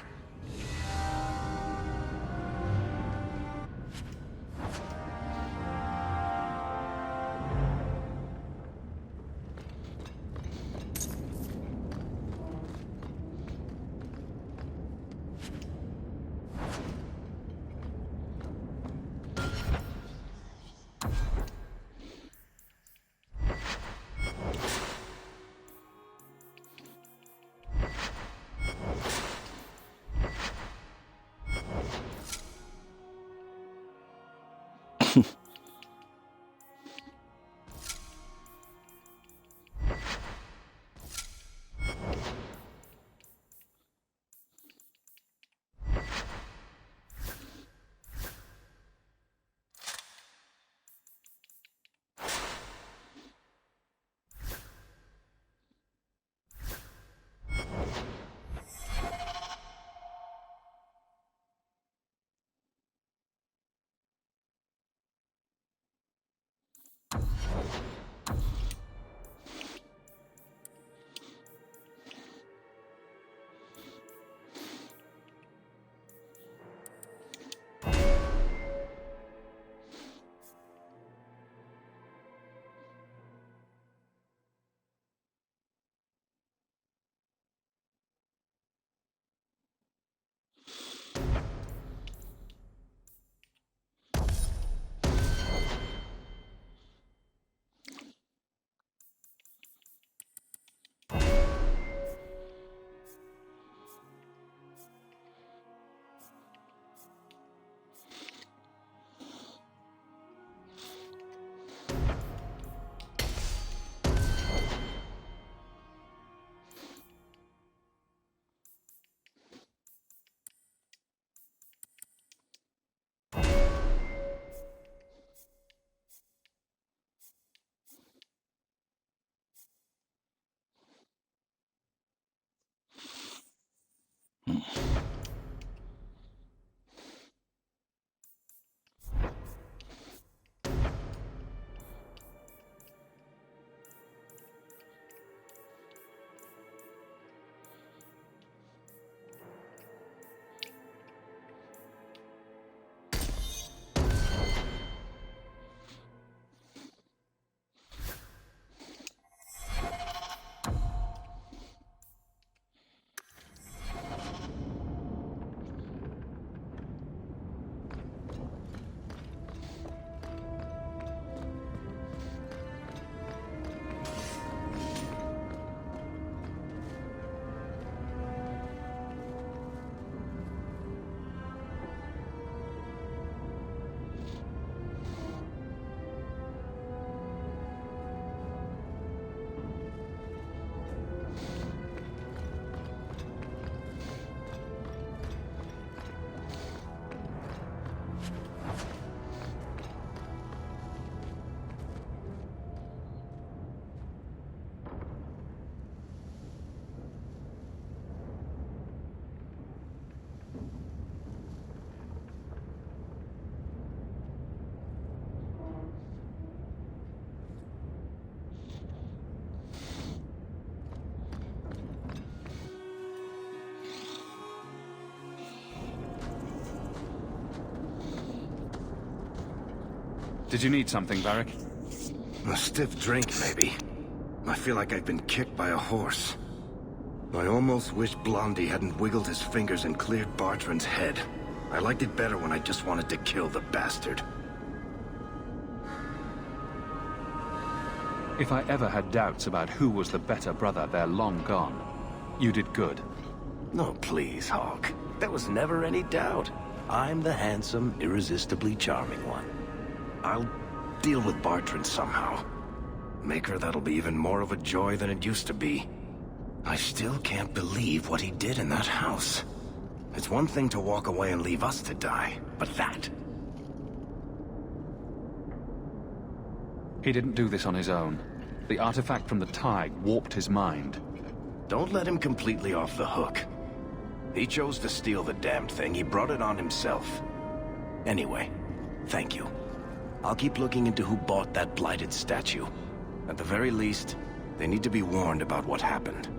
Did you need something, Varric? A stiff drink, maybe. I feel like I've been kicked by a horse. I almost wish Blondie hadn't wiggled his fingers and cleared Bartrand's head. I liked it better when I just wanted to kill the bastard. If I ever had doubts about who was the better brother, they're long gone. You did good. No, please, Hawk. There was never any doubt. I'm the handsome, irresistibly charming one. I'll deal with Bartrand somehow. Make her that'll be even more of a joy than it used to be. I still can't believe what he did in that house. It's one thing to walk away and leave us to die, but that... He didn't do this on his own. The artifact from the Tide warped his mind. Don't let him completely off the hook. He chose to steal the damned thing. He brought it on himself. Anyway, thank you. I'll keep looking into who bought that blighted statue. At the very least, they need to be warned about what happened.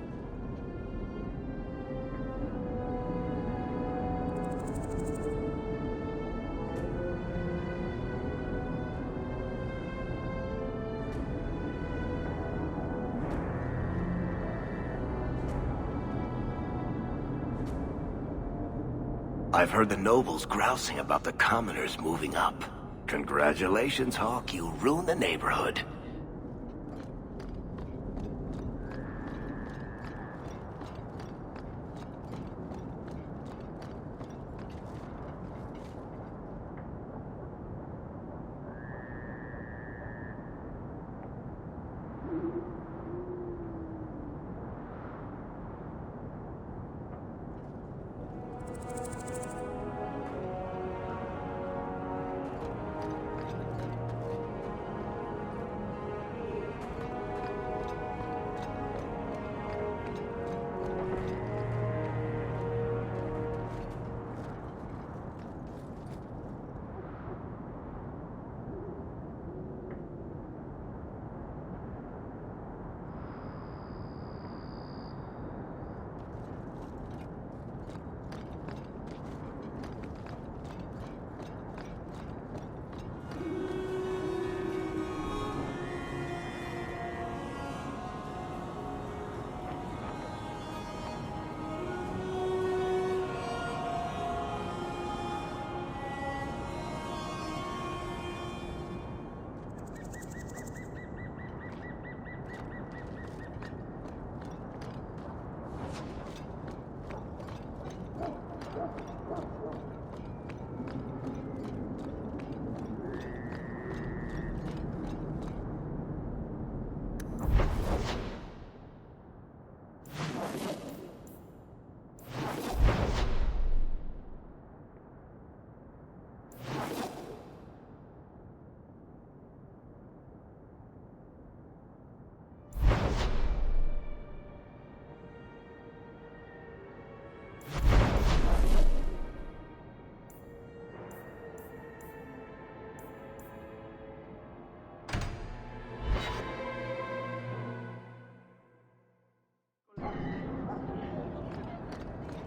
I've heard the nobles grousing about the commoners moving up. Congratulations, Hawk. You ruined the neighborhood.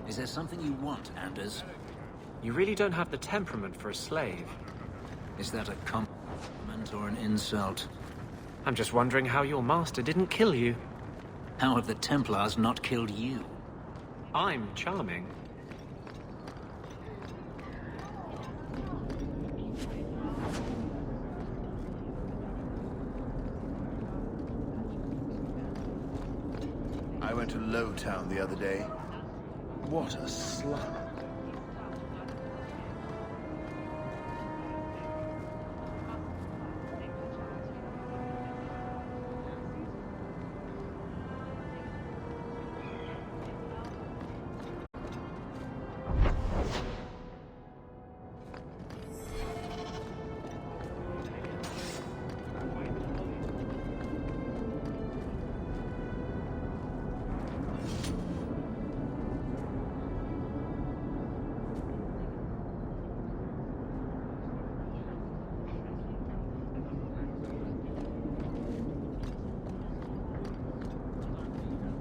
Is there something you want, Anders? You really don't have the temperament for a slave. Is that a compliment or an insult? I'm just wondering how your master didn't kill you. How have the Templars not killed you? I'm charming. I went to Lowtown the other day. What a slum.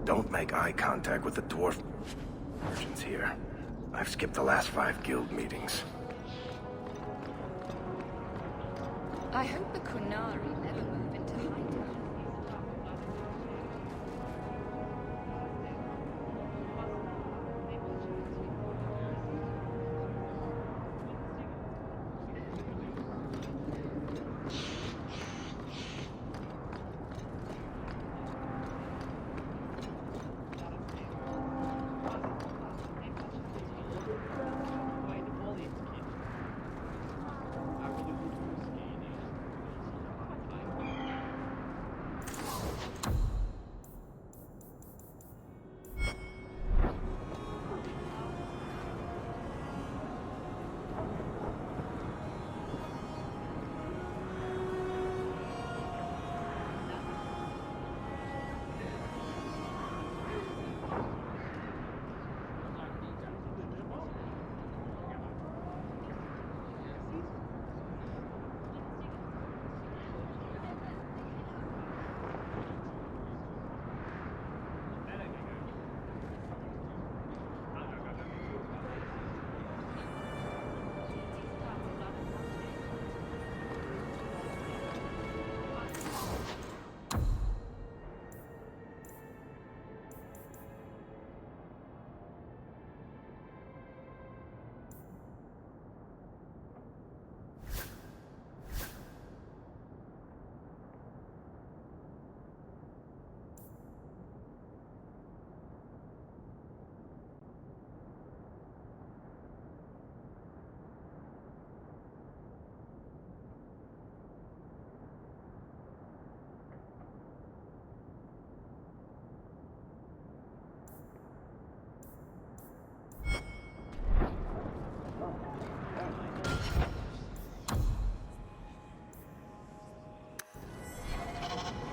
Don't make eye contact with the dwarf merchants here. I've skipped the last 5 guild meetings. I hope the Kunari never move into hideout.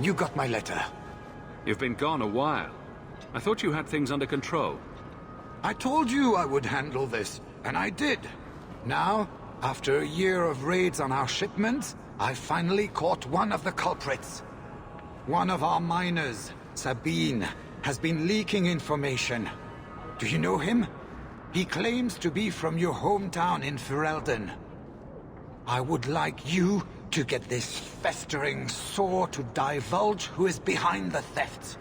You got my letter. You've been gone a while. I thought you had things under control. I told you I would handle this, and I did. Now, after a year of raids on our shipments, I finally caught one of the culprits. One of our miners, Sabine, has been leaking information. Do you know him? He claims to be from your hometown in Ferelden. I would like you to get this festering sore to divulge who is behind the thefts.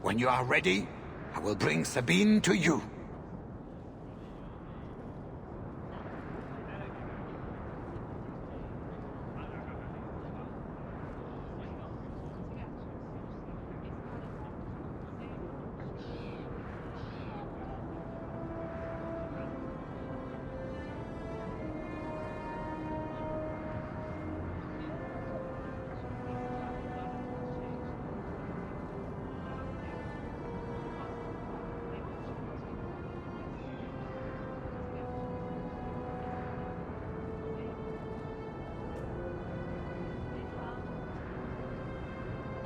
When you are ready, I will bring Sabine to you.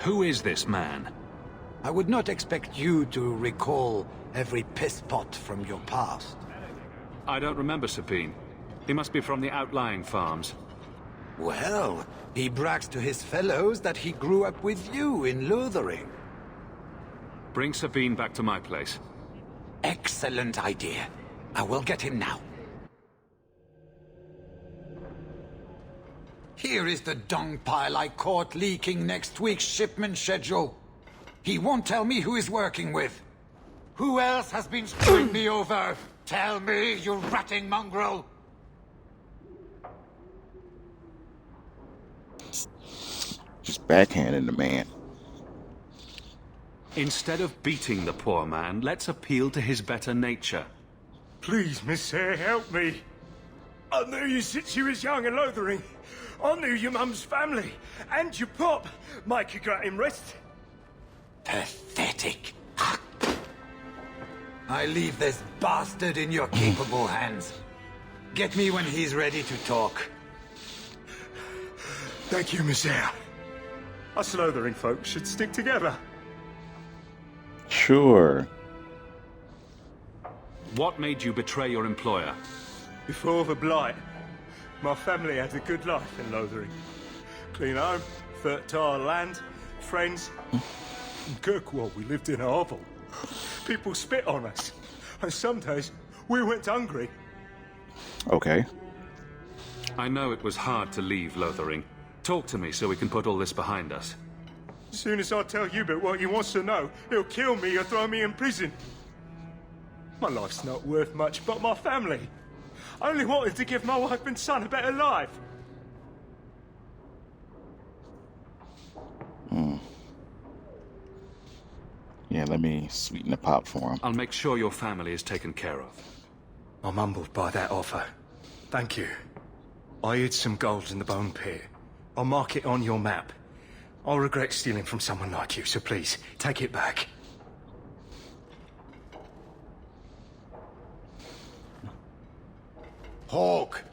Who is this man? I would not expect you to recall every pisspot from your past. I don't remember Sabine. He must be from the outlying farms. Well, he brags to his fellows that he grew up with you in Lothering. Bring Sabine back to my place. Excellent idea. I will get him now. Here is the dung pile I caught leaking next week's shipment schedule. He won't tell me who he's working with. Who else has been screwing me over? Tell me, you ratting mongrel! Just backhanding the man. Instead of beating the poor man, let's appeal to his better nature. Please, Miss Hare, help me. I knew you since you was young and Lothering. I knew your mum's family, and your pop. Mike got him rest. Pathetic. I leave this bastard in your capable hands. Get me when he's ready to talk. Thank you, Miss Hare. Us Lothering folks should stick together. Sure. What made you betray your employer? Before the Blight, my family had a good life in Lothering. Clean home, fertile land, friends. In Kirkwall, we lived in a hovel. People spit on us, and some days we went hungry. Okay. I know it was hard to leave Lothering. Talk to me so we can put all this behind us. As soon as I tell Hubert what he wants to know, he'll kill me or throw me in prison. My life's not worth much, but my family. I only wanted to give my wife and son a better life. Yeah, let me sweeten the pot for him. I'll make sure your family is taken care of. I'm humbled by that offer. Thank you. I hid some gold in the Bone Pit. I'll mark it on your map. I'll regret stealing from someone like you, so please, take it back. Hawk,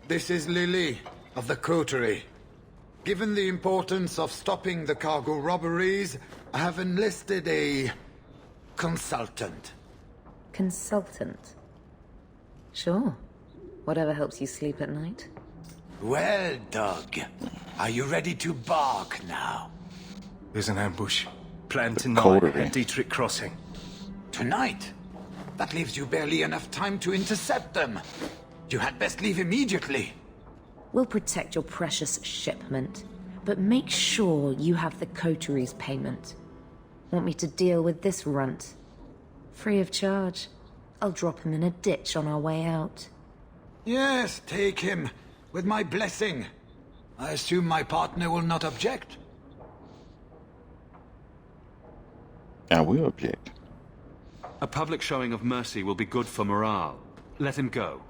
this is Lily of the Coterie. Given the importance of stopping the cargo robberies, I have enlisted a consultant. Consultant? Sure. Whatever helps you sleep at night. Well, Doug, are you ready to bark now? There's an ambush planned tonight Coterie. at Dietrich Crossing. Tonight? That leaves you barely enough time to intercept them. You had best leave immediately. We'll protect your precious shipment, but make sure you have the Coterie's payment. Want me to deal with this runt? Free of charge. I'll drop him in a ditch on our way out. Yes, take him. With my blessing. I assume my partner will not object? I will object. A public showing of mercy will be good for morale. Let him go.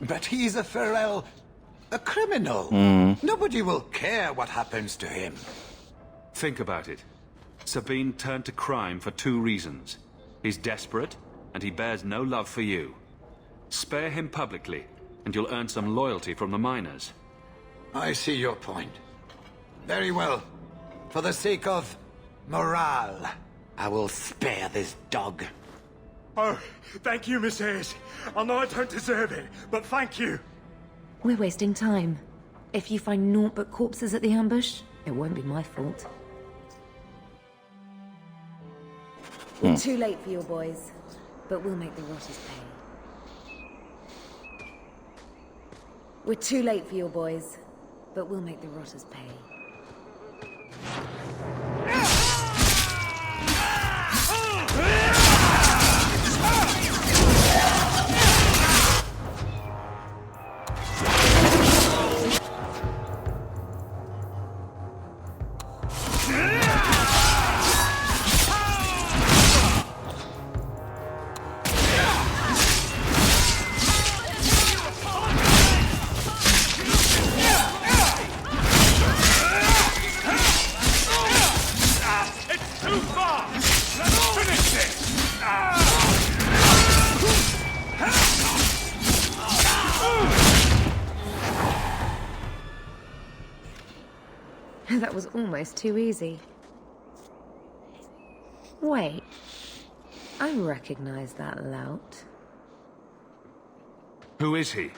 But he's a Ferrell... a criminal. Nobody will care what happens to him. Think about it. Sabine turned to crime for 2 reasons. He's desperate, and he bears no love for you. Spare him publicly, and you'll earn some loyalty from the miners. I see your point. Very well. For the sake of morale, I will spare this dog. Oh, thank you, Miss Ayres. I know I don't deserve it, but thank you. We're wasting time. If you find naught but corpses at the ambush, it won't be my fault. We're too late for your boys, but we'll make the rotters pay. We're too late for your boys, but we'll make the rotters pay. That was almost too easy. Wait. I recognize that lout. Who is he?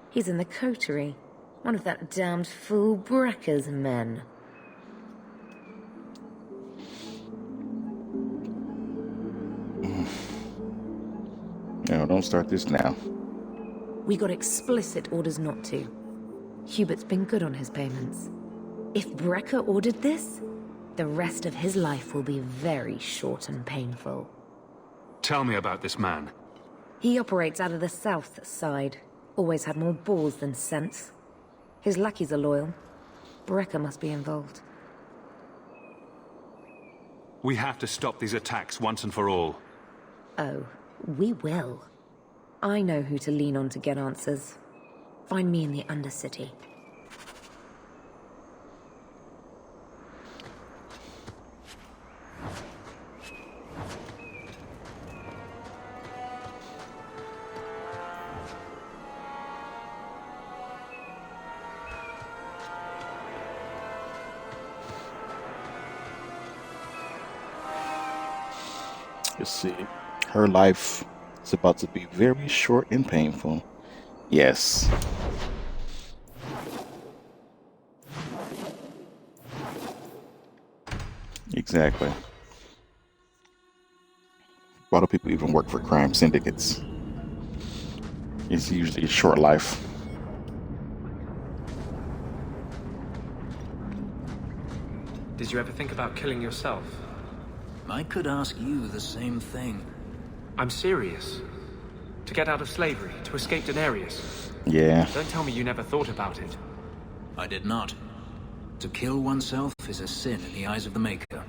He's in the Coterie. One of that damned fool Brekka's men. No, don't start this now. We got explicit orders not to. Hubert's been good on his payments. If Brekka ordered this, the rest of his life will be very short and painful. Tell me about this man. He operates out of the south side. Always had more balls than sense. His lackeys are loyal. Brekka must be involved. We have to stop these attacks once and for all. Oh, we will. I know who to lean on to get answers. Find me in the Undercity. Let's see. Her life is about to be very short and painful. Yes. Exactly. Why do people even work for crime syndicates? It's usually a short life. Did you ever think about killing yourself? I could ask you the same thing. I'm serious. To get out of slavery, to escape Daenerys. Yeah. Don't tell me you never thought about it. I did not. To kill oneself is a sin in the eyes of the Maker.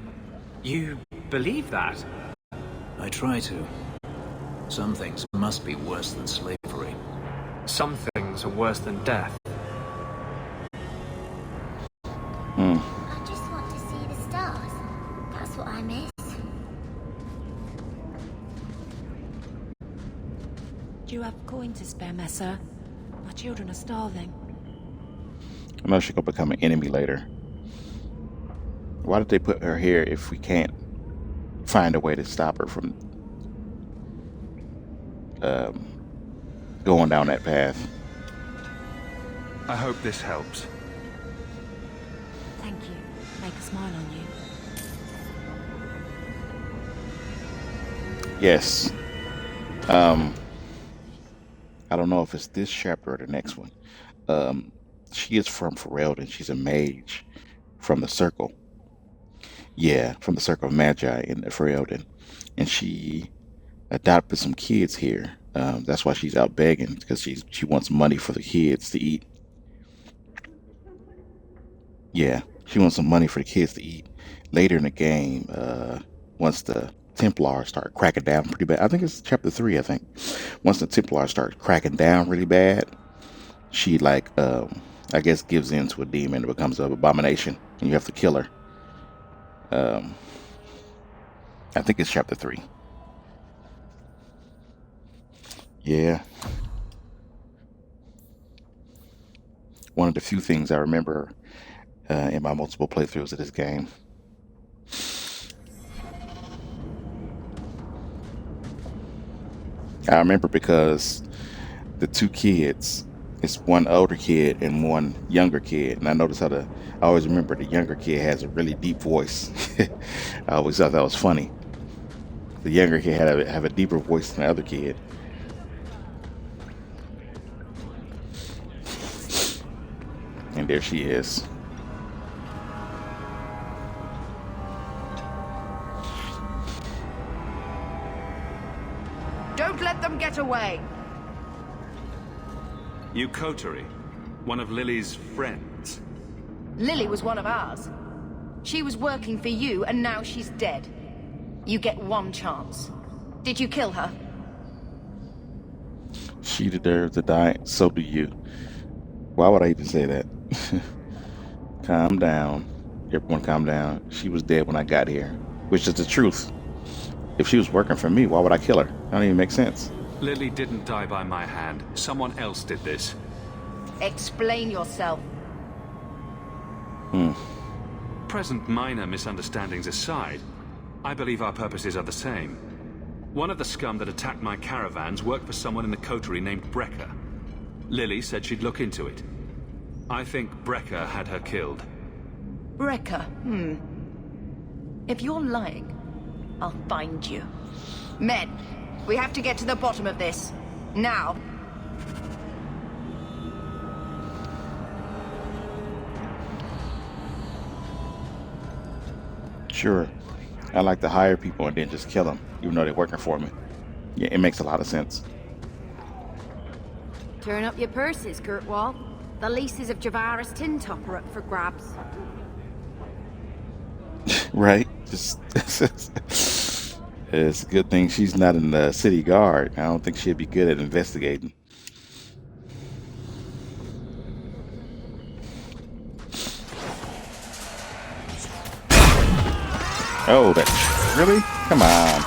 You believe that? I try to. Some things must be worse than slavery. Some things are worse than death. I just want to see the stars. That's what I miss. Do you have coin to spare, Messer? My children are starving. I know she's gonna become an enemy later. Why did they put her here if we can't find a way to stop her from going down that path? I hope this helps. Thank you. Make a smile on you. Yes. I don't know if it's this chapter or the next one. She is from Ferelden. She's a mage from the Circle. Yeah, from the Circle of Magi in Ferelden. And she adopted some kids here. That's why she's out begging, because she wants money for the kids to eat. Yeah, she wants some money for the kids to eat. Later in the game, once the Templars start cracking down pretty bad. I think it's chapter 3, I think. Once the Templars start cracking down really bad, she I guess gives in to a demon and becomes an abomination, and you have to kill her. I think it's chapter 3. Yeah. One of the few things I remember in my multiple playthroughs of this game. I remember because the two kids, it's one older kid and one younger kid, and I noticed I always remember the younger kid has a really deep voice. I always thought that was funny. The younger kid have a deeper voice than the other kid. And there she is. Don't let them get away! You Coterie, one of Lily's friends. Lily was one of ours. She was working for you, and now she's dead. You get one chance. Did you kill her? She deserves to die, so do you. Why would I even say that? Calm down. Everyone calm down. She was dead when I got here, which is the truth. If she was working for me, why would I kill her? That don't even make sense. Lily didn't die by my hand. Someone else did this. Explain yourself. Present minor misunderstandings aside, I believe our purposes are the same. One of the scum that attacked my caravans worked for someone in the coterie named Brecker. Lily said she'd look into it. I think Brecker had her killed. Brecker, If you're lying, I'll find you. Men, we have to get to the bottom of this. Now. Sure. I like to hire people and then just kill them, even though they're working for me. Yeah, it makes a lot of sense. Turn up your purses, Kurtwall. The leases of Javaris Tintop are up for grabs. Right? Just it's a good thing she's not in the city guard. I don't think she'd be good at investigating. Oh, that really? Come on.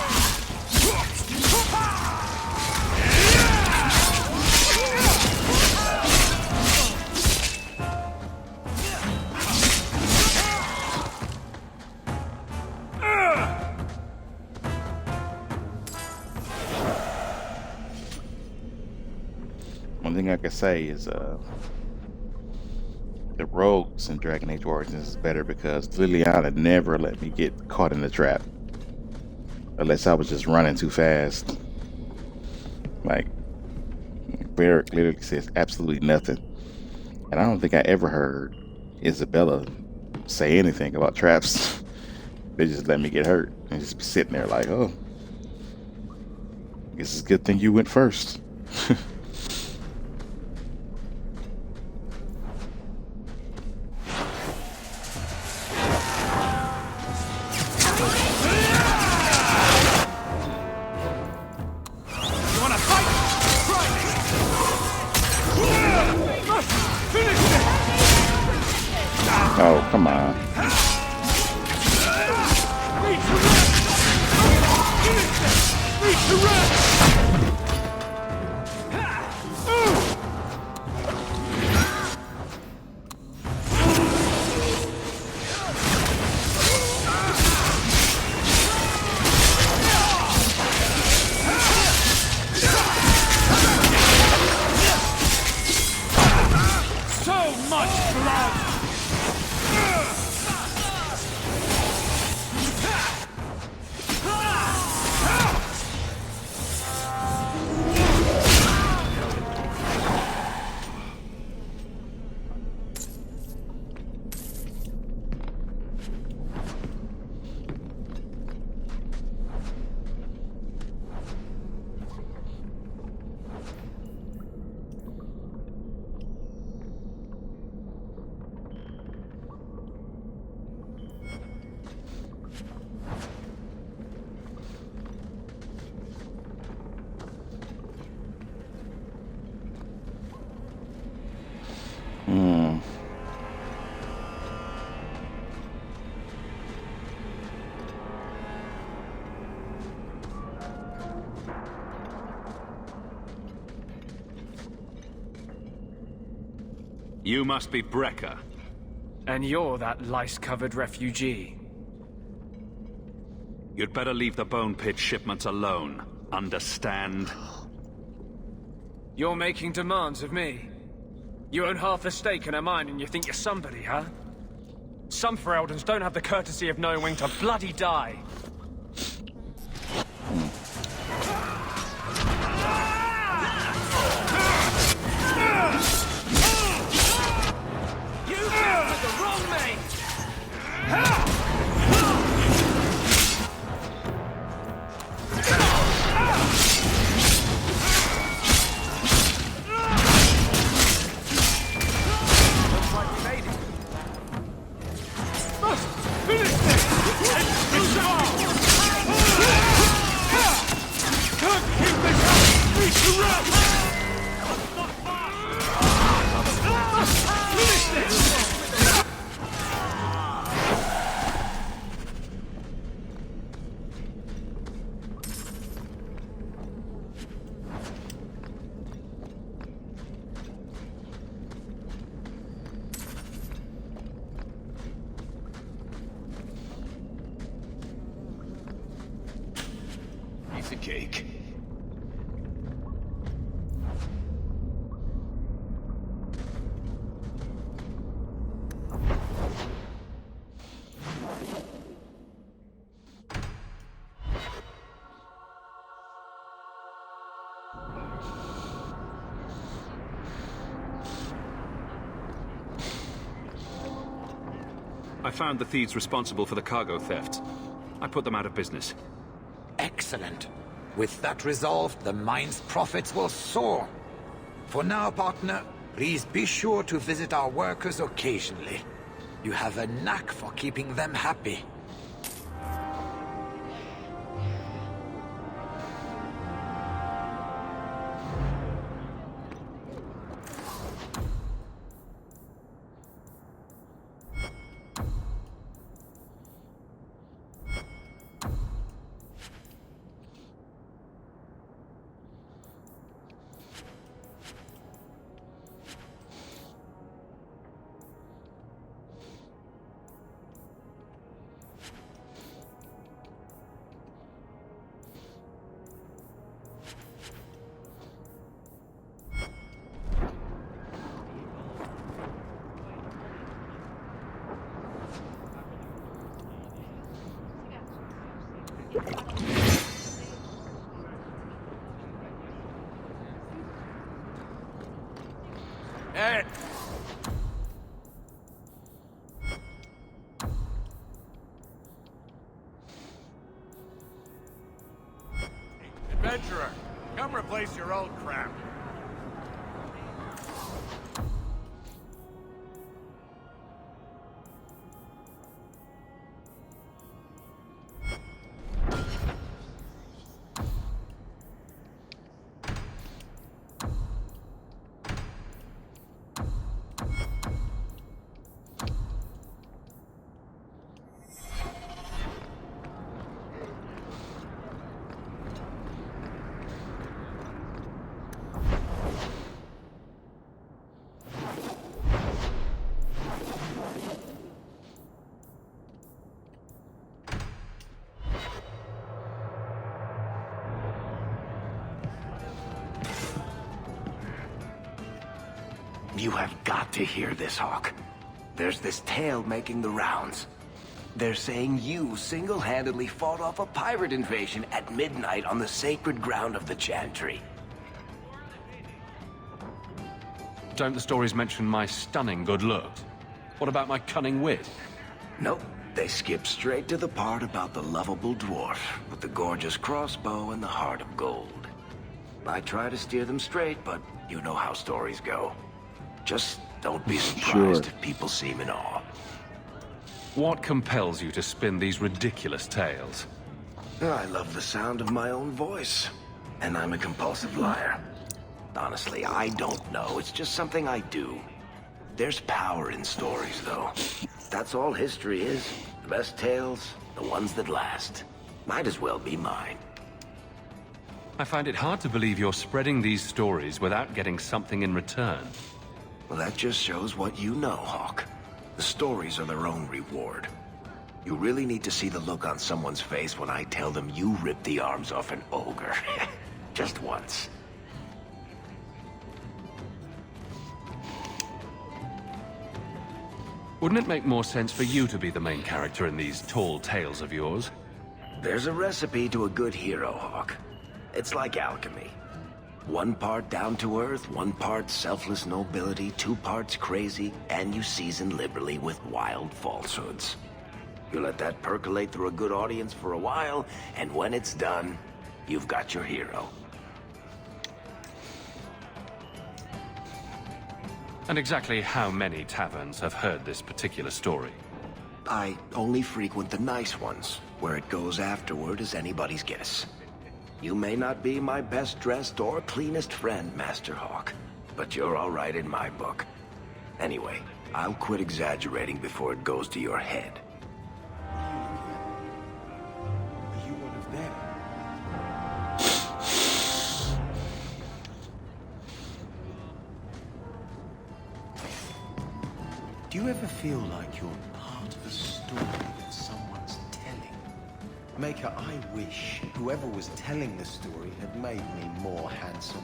One thing I can say is the rogues in Dragon Age Origins is better because Liliana never let me get caught in the trap. Unless I was just running too fast. Like, Barrick literally says absolutely nothing. And I don't think I ever heard Isabella say anything about traps. They just let me get hurt and just be sitting there like, oh, guess it's a good thing you went first. Oh, come on. So much blood! You must be Brecker. And you're that lice-covered refugee. You'd better leave the Bone Pit shipments alone. Understand? You're making demands of me. You own half the stake in a mine and you think you're somebody, huh? Some Fereldans don't have the courtesy of knowing when to bloody die. You dealt with the wrong mate! Piece of cake. I found the thieves responsible for the cargo theft. I put them out of business. Excellent. With that resolved, the mine's profits will soar. For now, partner, please be sure to visit our workers occasionally. You have a knack for keeping them happy. adventurer. Come replace your old crap. You have got to hear this, Hawk. There's this tale making the rounds. They're saying you single-handedly fought off a pirate invasion at midnight on the sacred ground of the Chantry. Don't the stories mention my stunning good looks? What about my cunning wit? Nope. They skip straight to the part about the lovable dwarf with the gorgeous crossbow and the heart of gold. I try to steer them straight, but you know how stories go. Just don't be surprised if people seem in awe. What compels you to spin these ridiculous tales? I love the sound of my own voice, and I'm a compulsive liar. Honestly, I don't know. It's just something I do. There's power in stories, though. That's all history is. The best tales, the ones that last. Might as well be mine. I find it hard to believe you're spreading these stories without getting something in return. Well, that just shows what you know, Hawk. The stories are their own reward. You really need to see the look on someone's face when I tell them you ripped the arms off an ogre. Just once. Wouldn't it make more sense for you to be the main character in these tall tales of yours? There's a recipe to a good hero, Hawk. It's like alchemy. 1 part down to earth, 1 part selfless nobility, 2 parts crazy, and you season liberally with wild falsehoods. You let that percolate through a good audience for a while, and when it's done, you've got your hero. And exactly how many taverns have heard this particular story? I only frequent the nice ones. Where it goes afterward is anybody's guess. You may not be my best dressed or cleanest friend, Master Hawk, but you're all right in my book. Anyway, I'll quit exaggerating before it goes to your head. Are you one of them? Do you ever feel like you're part of a story that someone's telling? Maker, I wish whoever was telling the story had made me more handsome.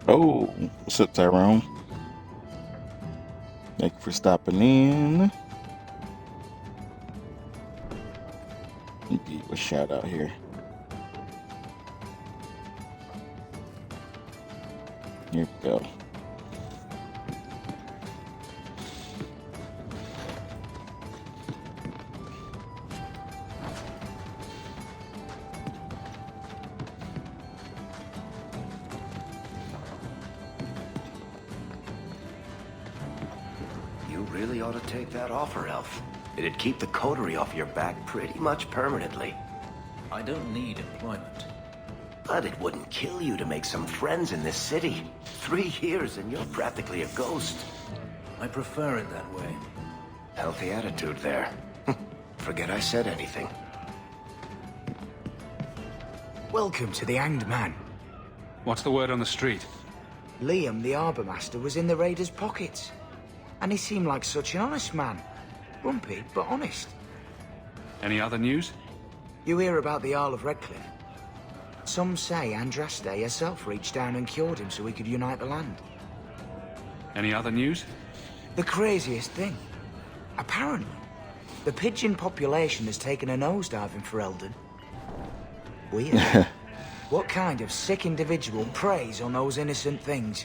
Oh, what's up, Tyrone? Thank you for stopping in. Let me give you a shout out here. Here we go. Really ought to take that offer, Elf. It'd keep the coterie off your back pretty much permanently. I don't need employment. But it wouldn't kill you to make some friends in this city. 3 years and you're practically a ghost. I prefer it that way. Healthy attitude there. Forget I said anything. Welcome to the Hanged Man. What's the word on the street? Liam, the Harbour Master, was in the raiders' pockets. And he seemed like such an honest man. Grumpy, but honest. Any other news? You hear about the Jarl of Redcliffe? Some say Andraste herself reached down and cured him so he could unite the land. Any other news? The craziest thing. Apparently, the pigeon population has taken a nosedive in Ferelden. Weird. What kind of sick individual preys on those innocent things?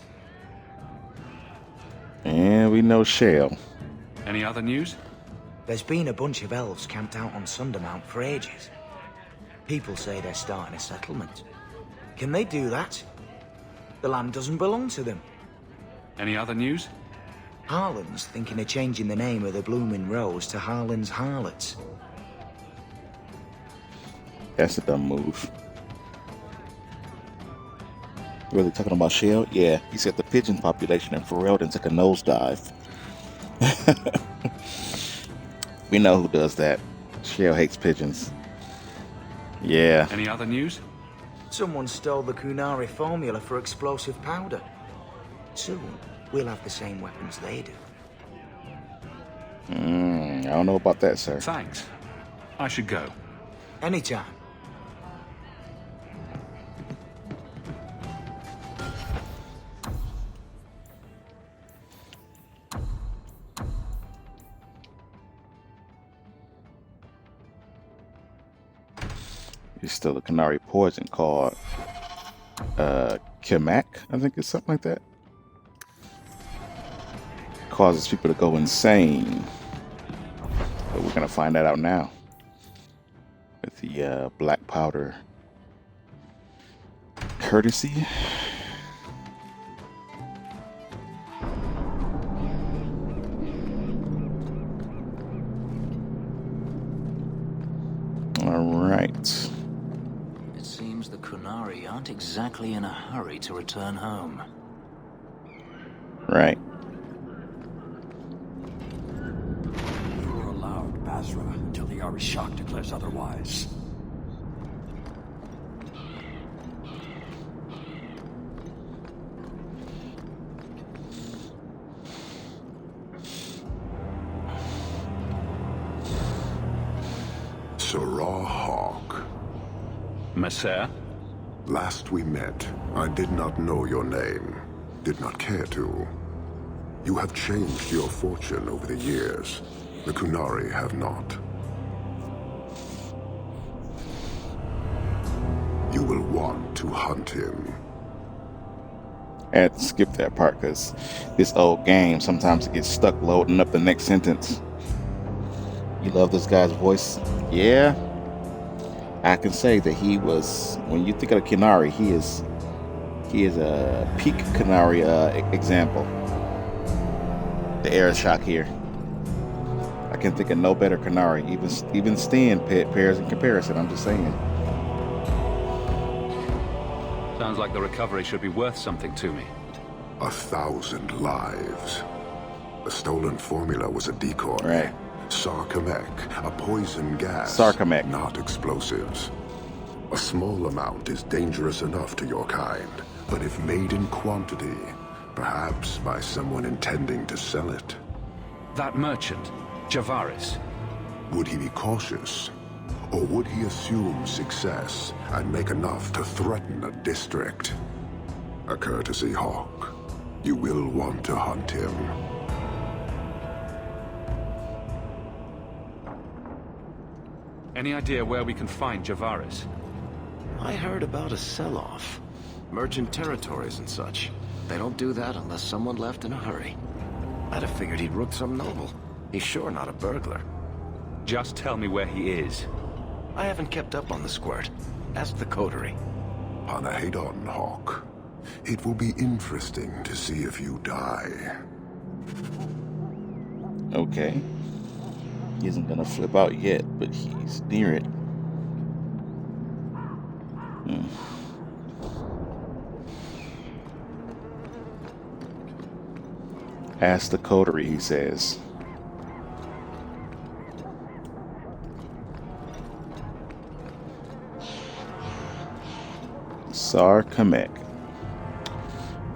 And we know Shale. Any other news? There's been a bunch of elves camped out on Sundermount for ages. People say they're starting a settlement. Can they do that? The land doesn't belong to them. Any other news? Harlan's thinking of changing the name of the Blooming Rose to Harlan's Harlots. That's a dumb move. Really talking about Shale? Yeah, he said the pigeon population in Ferelden took a nosedive. We know who does that. Shale hates pigeons. Yeah. Any other news? Someone stole the Kunari formula for explosive powder. Soon, we'll have the same weapons they do. I don't know about that, sir. Thanks. I should go. Anytime. He's still a Kunari poison called Kimak, I think it's something like that. Causes people to go insane. But we're gonna find that out now. With the black powder courtesy. All right. It seems the Kunari aren't exactly in a hurry to return home. Right. You are allowed, Basra, until the Arishok declares otherwise. Sirrah Hawk. Messer? Last we met, I did not know your name. Did not care to. You have changed your fortune over the years. The Kunari have not. You will want to hunt him. I had to skip that part because this old game sometimes it gets stuck loading up the next sentence. You love this guy's voice? Yeah. I can say that he was, when you think of the Kunari, he is a peak Kunari example. The Arishok here. I can think of no better Kunari. Even Sten pairs in comparison, I'm just saying. Sounds like the recovery should be worth something to me. 1,000 lives. The stolen formula was a decoy. Right. Sarkamek, a poison gas. Sarkamek. Not explosives. A small amount is dangerous enough to your kind, but if made in quantity, perhaps by someone intending to sell it. That merchant, Javaris. Would he be cautious? Or would he assume success and make enough to threaten a district? A courtesy, Hawk. You will want to hunt him. Any idea where we can find Javaris? I heard about a sell-off. Merchant territories and such. They don't do that unless someone left in a hurry. I'd have figured he'd rooked some noble. He's sure not a burglar. Just tell me where he is. I haven't kept up on the squirt. Ask the coterie. Panahedon, Hawk. It will be interesting to see if you die. Okay. He isn't gonna flip out yet, but he's near it. Ask the coterie, he says. Sarkamek.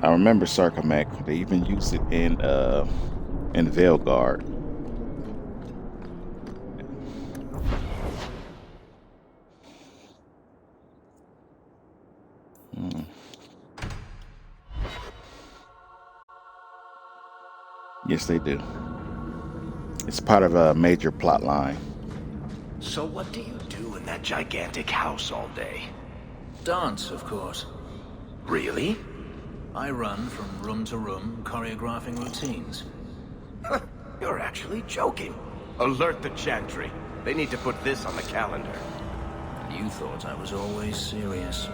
I remember Sarkamek. They even used it in Veilguard. Yes, they do. It's part of a major plot line. So what do you do in that gigantic house all day? Dance, of course. Really? I run from room to room, choreographing routines. You're actually joking. Alert the Chantry. They need to put this on the calendar. You thought I was always serious.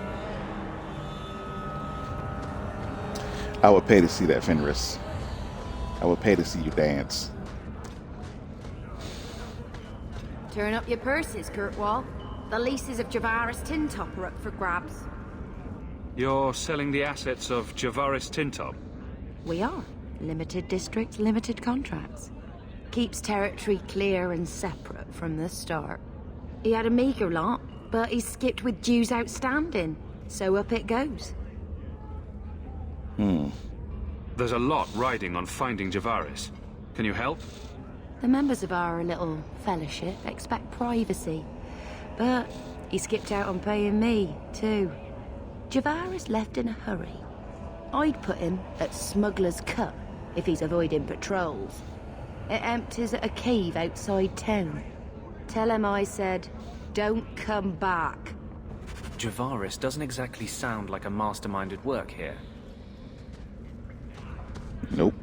I would pay to see that, Fenris. I would pay to see you dance. Turn up your purses, Kirkwall. The leases of Javaris Tintop are up for grabs. You're selling the assets of Javaris Tintop? We are. Limited districts, limited contracts. Keeps territory clear and separate from the start. He had a meager lot, but he skipped with dues outstanding. So up it goes. There's a lot riding on finding Javaris. Can you help? The members of our little fellowship expect privacy. But he skipped out on paying me, too. Javaris left in a hurry. I'd put him at Smuggler's Cut if he's avoiding patrols. It empties at a cave outside town. Tell him I said, don't come back. Javaris doesn't exactly sound like a mastermind at work here. Nope.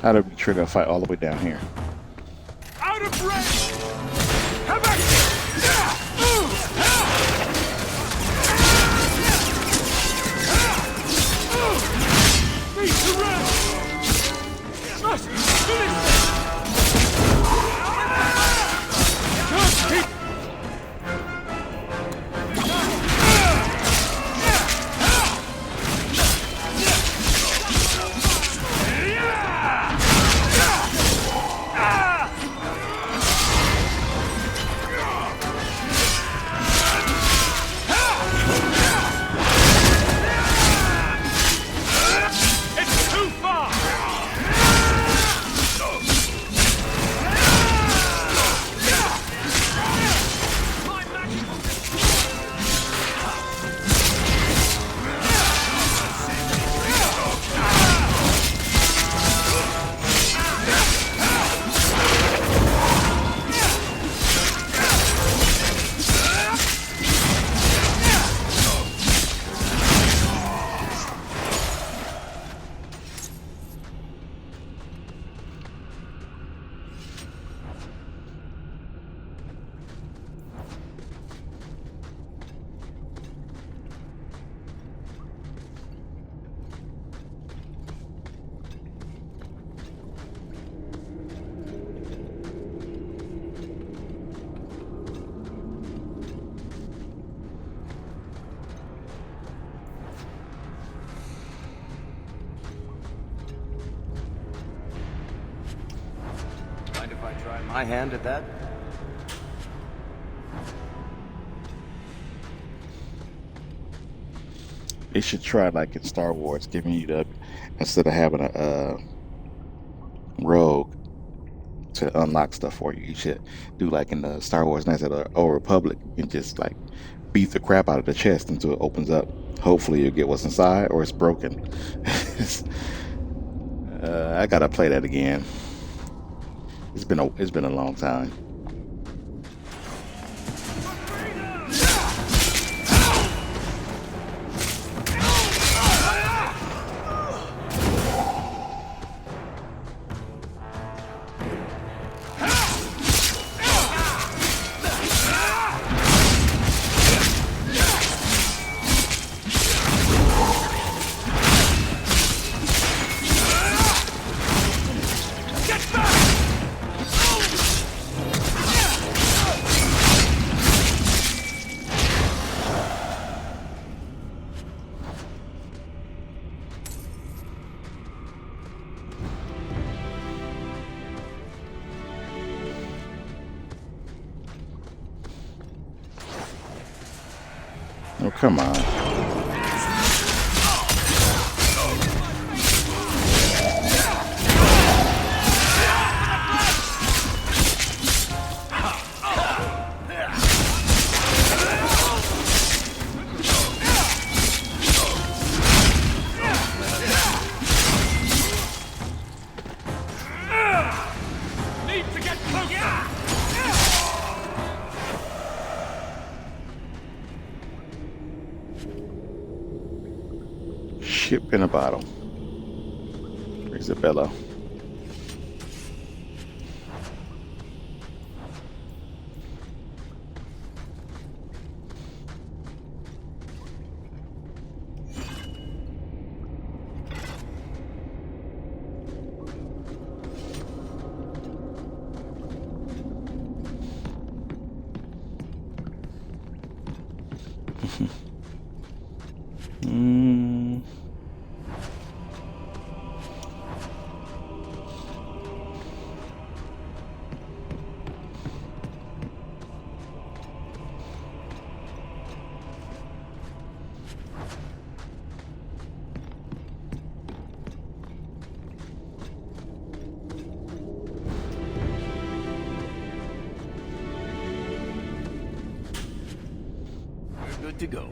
How did we trigger a fight all the way down here? Out of range! Come back! Need to run! Nice! Finish! Just keep... Mind if I try my hand at that? They should try like in Star Wars, giving you the, instead of having a rogue to unlock stuff for you, you should do like in the Star Wars Knights of the Old Republic and just like beat the crap out of the chest until it opens up. Hopefully you'll get what's inside, or it's broken. I gotta play that again. It's been a long time. Oh, come on. Need to get closer! Ship in a bottle. Isabella. Good to go.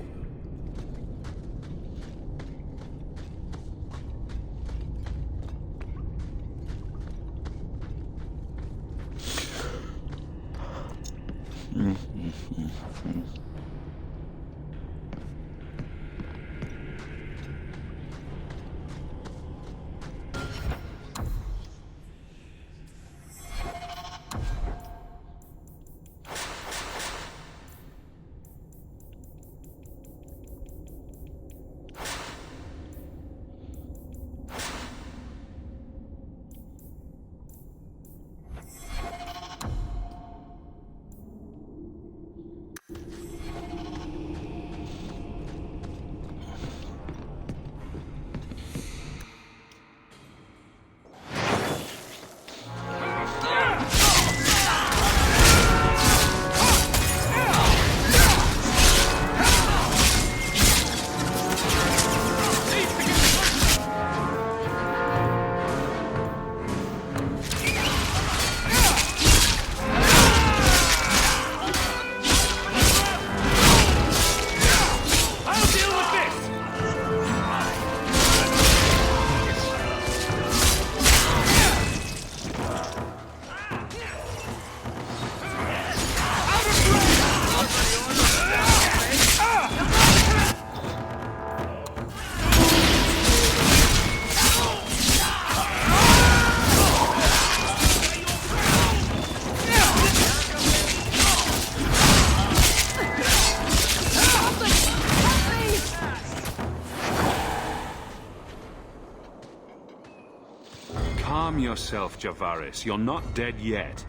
Calm yourself, Javaris. You're not dead yet.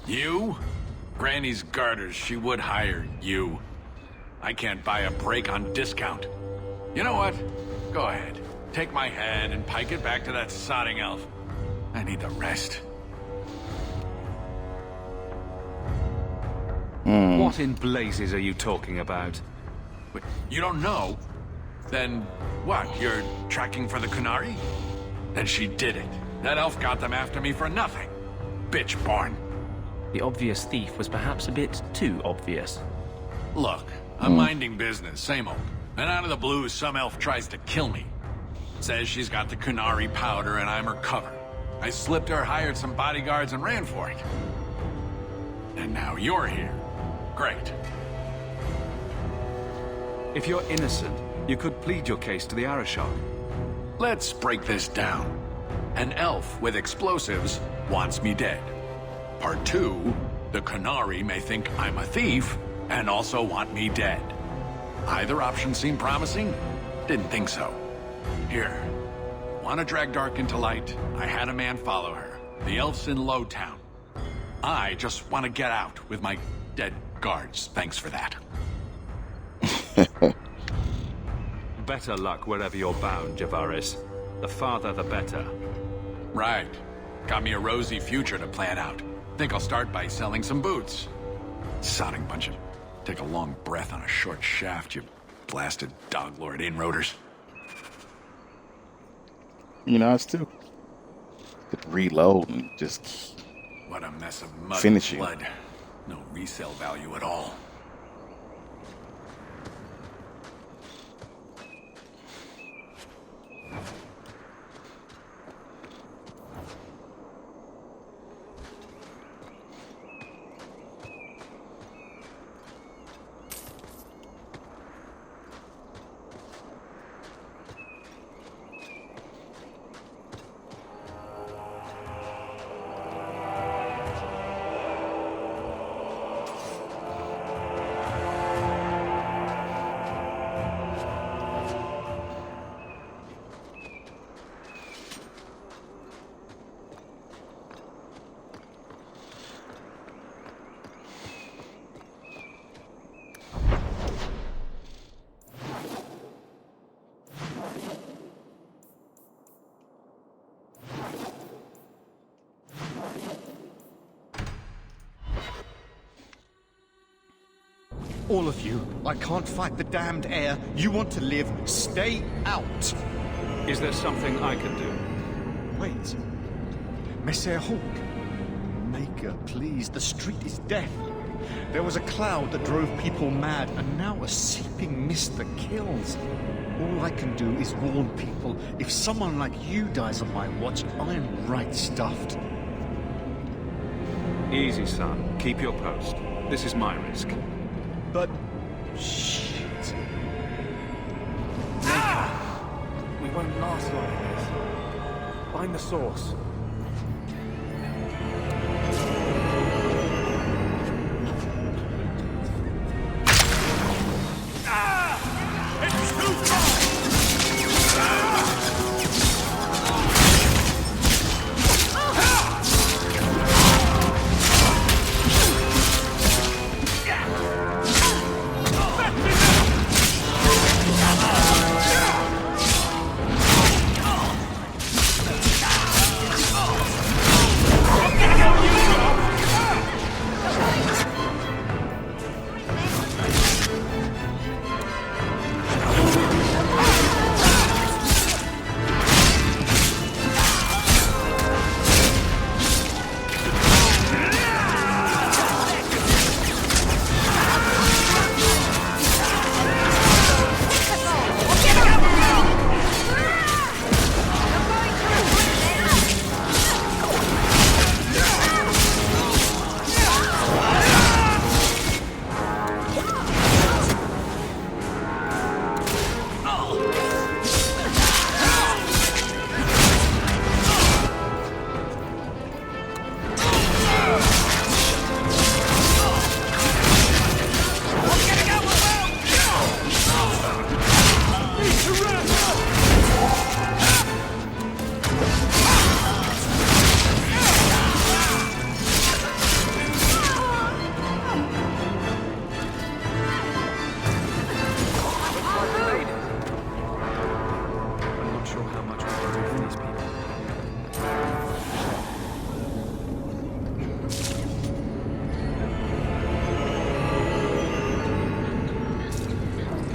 You? Granny's garters, she would hire you. I can't buy a break on discount. You know what? Go ahead. Take my head and pike it back to that sodding elf. I need the rest. What in blazes are you talking about? Wait, you don't know? Then what? You're tracking for the Qunari? Then she did it. That elf got them after me for nothing. Bitch born. The obvious thief was perhaps a bit too obvious. Look, I'm minding business, same old. And out of the blue, some elf tries to kill me. Says she's got the Qunari powder and I'm her cover. I slipped her, hired some bodyguards, and ran for it. And now you're here. Great. If you're innocent, you could plead your case to the Arishok. Let's break this down. An elf with explosives wants me dead. Part 2, the Qunari may think I'm a thief and also want me dead. Either option seemed promising? Didn't think so. Here. Want to drag Dark into light? I had a man follow her. The elf's in Lowtown. I just want to get out with my dead guards. Thanks for that. Better luck wherever you're bound, Javaris. The farther, the better. Right. Got me a rosy future to plan out. Think I'll start by selling some boots. Sodding bunch of... Take a long breath on a short shaft, you blasted dog-lord inroaders. You know, it's too. Could reload and just What a mess of mud finish and you. blood. No resale value at all. All of you, I can't fight the damned air. You want to live, stay out. Is there something I can do? Wait. Messer Hawk. Maker, please, the street is death. There was a cloud that drove people mad, and now a seeping mist that kills. All I can do is warn people. If someone like you dies on my watch, I'm right stuffed. Easy, son. Keep your post. This is my risk. But... shit. Maker, we won't last long in this. Find the source.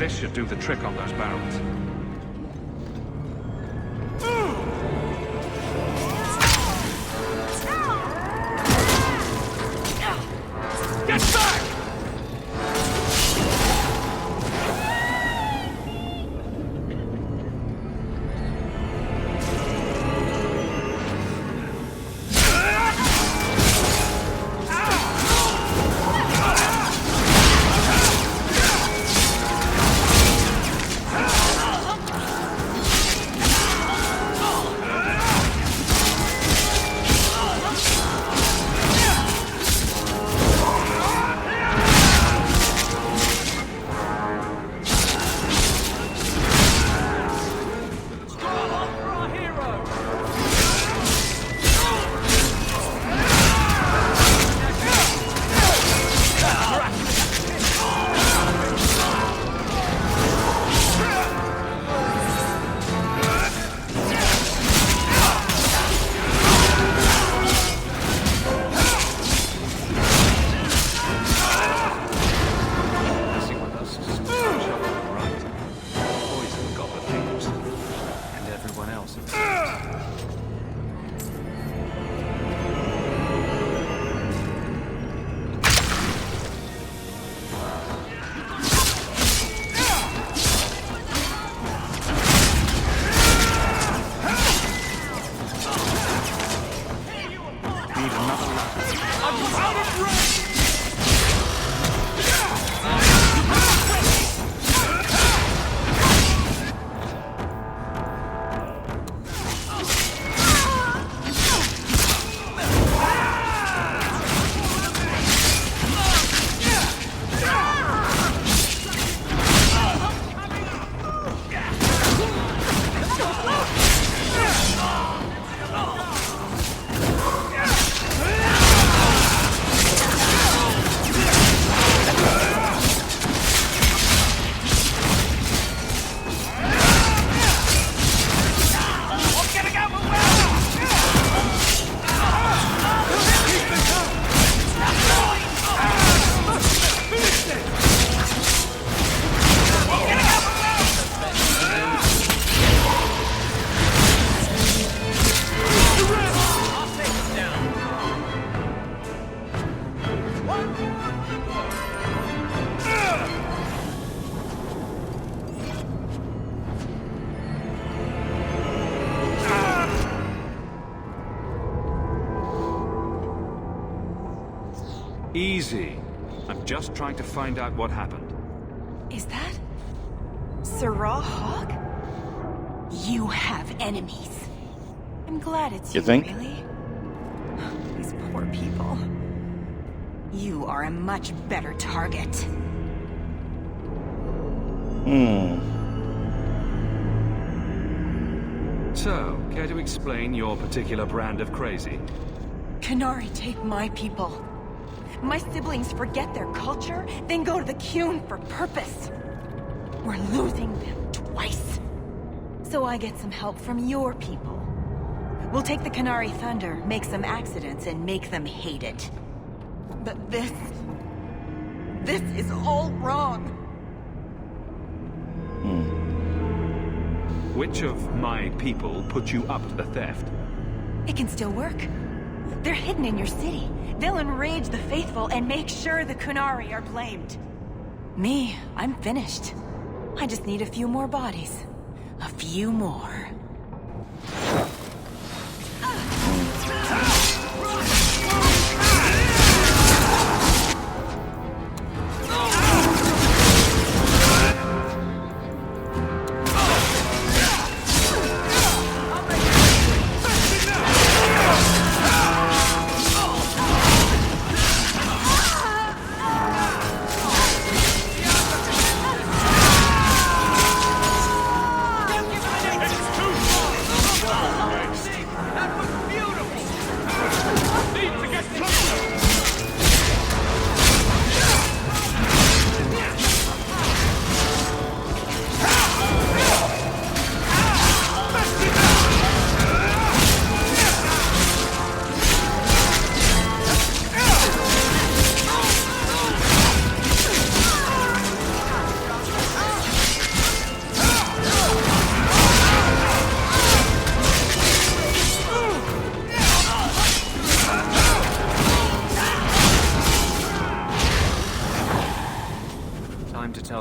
This should do the trick on those barrels. Get back! Easy. I'm just trying to find out what happened. Is that Sirrah Hawk? You have enemies. I'm glad it's You you, think? really. These poor people. You are a much better target. So, care to explain your particular brand of crazy? Qunari take my people. My siblings forget their culture, then go to the Qun for purpose. We're losing them twice. So I get some help from your people. We'll take the Qunari Thunder, make some accidents, and make them hate it. But this is all wrong. Which of my people put you up to the theft? It can still work. They're hidden in your city. They'll enrage the faithful and make sure the Qunari are blamed. Me, I'm finished. I just need a few more bodies. A few more. It's too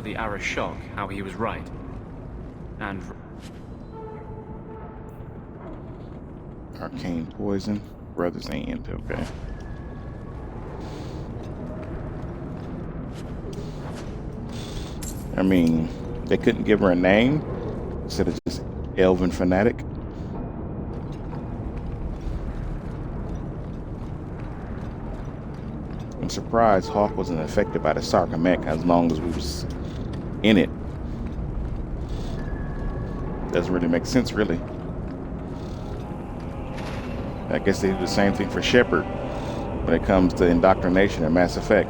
the Arishok, how he was right. And... Arcane poison. Brother's End. Okay. I mean, they couldn't give her a name instead of just Elven Fanatic. I'm surprised Hawk wasn't affected by the Sarcomech as long as we was in it. Doesn't really make sense, really. I guess they do the same thing for Shepard when it comes to indoctrination and Mass Effect.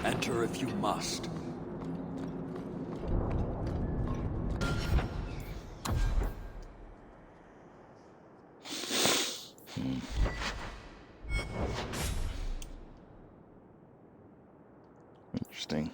Enter if you must. Interesting.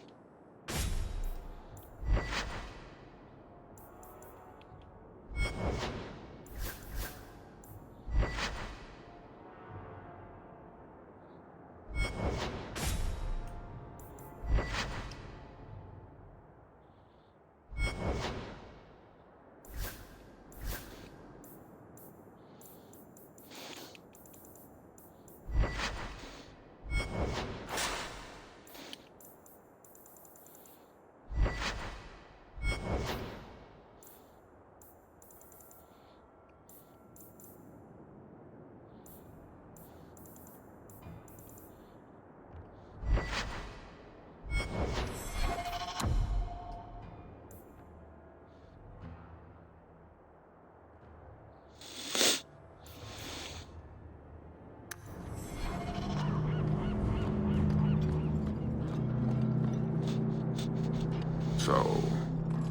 So,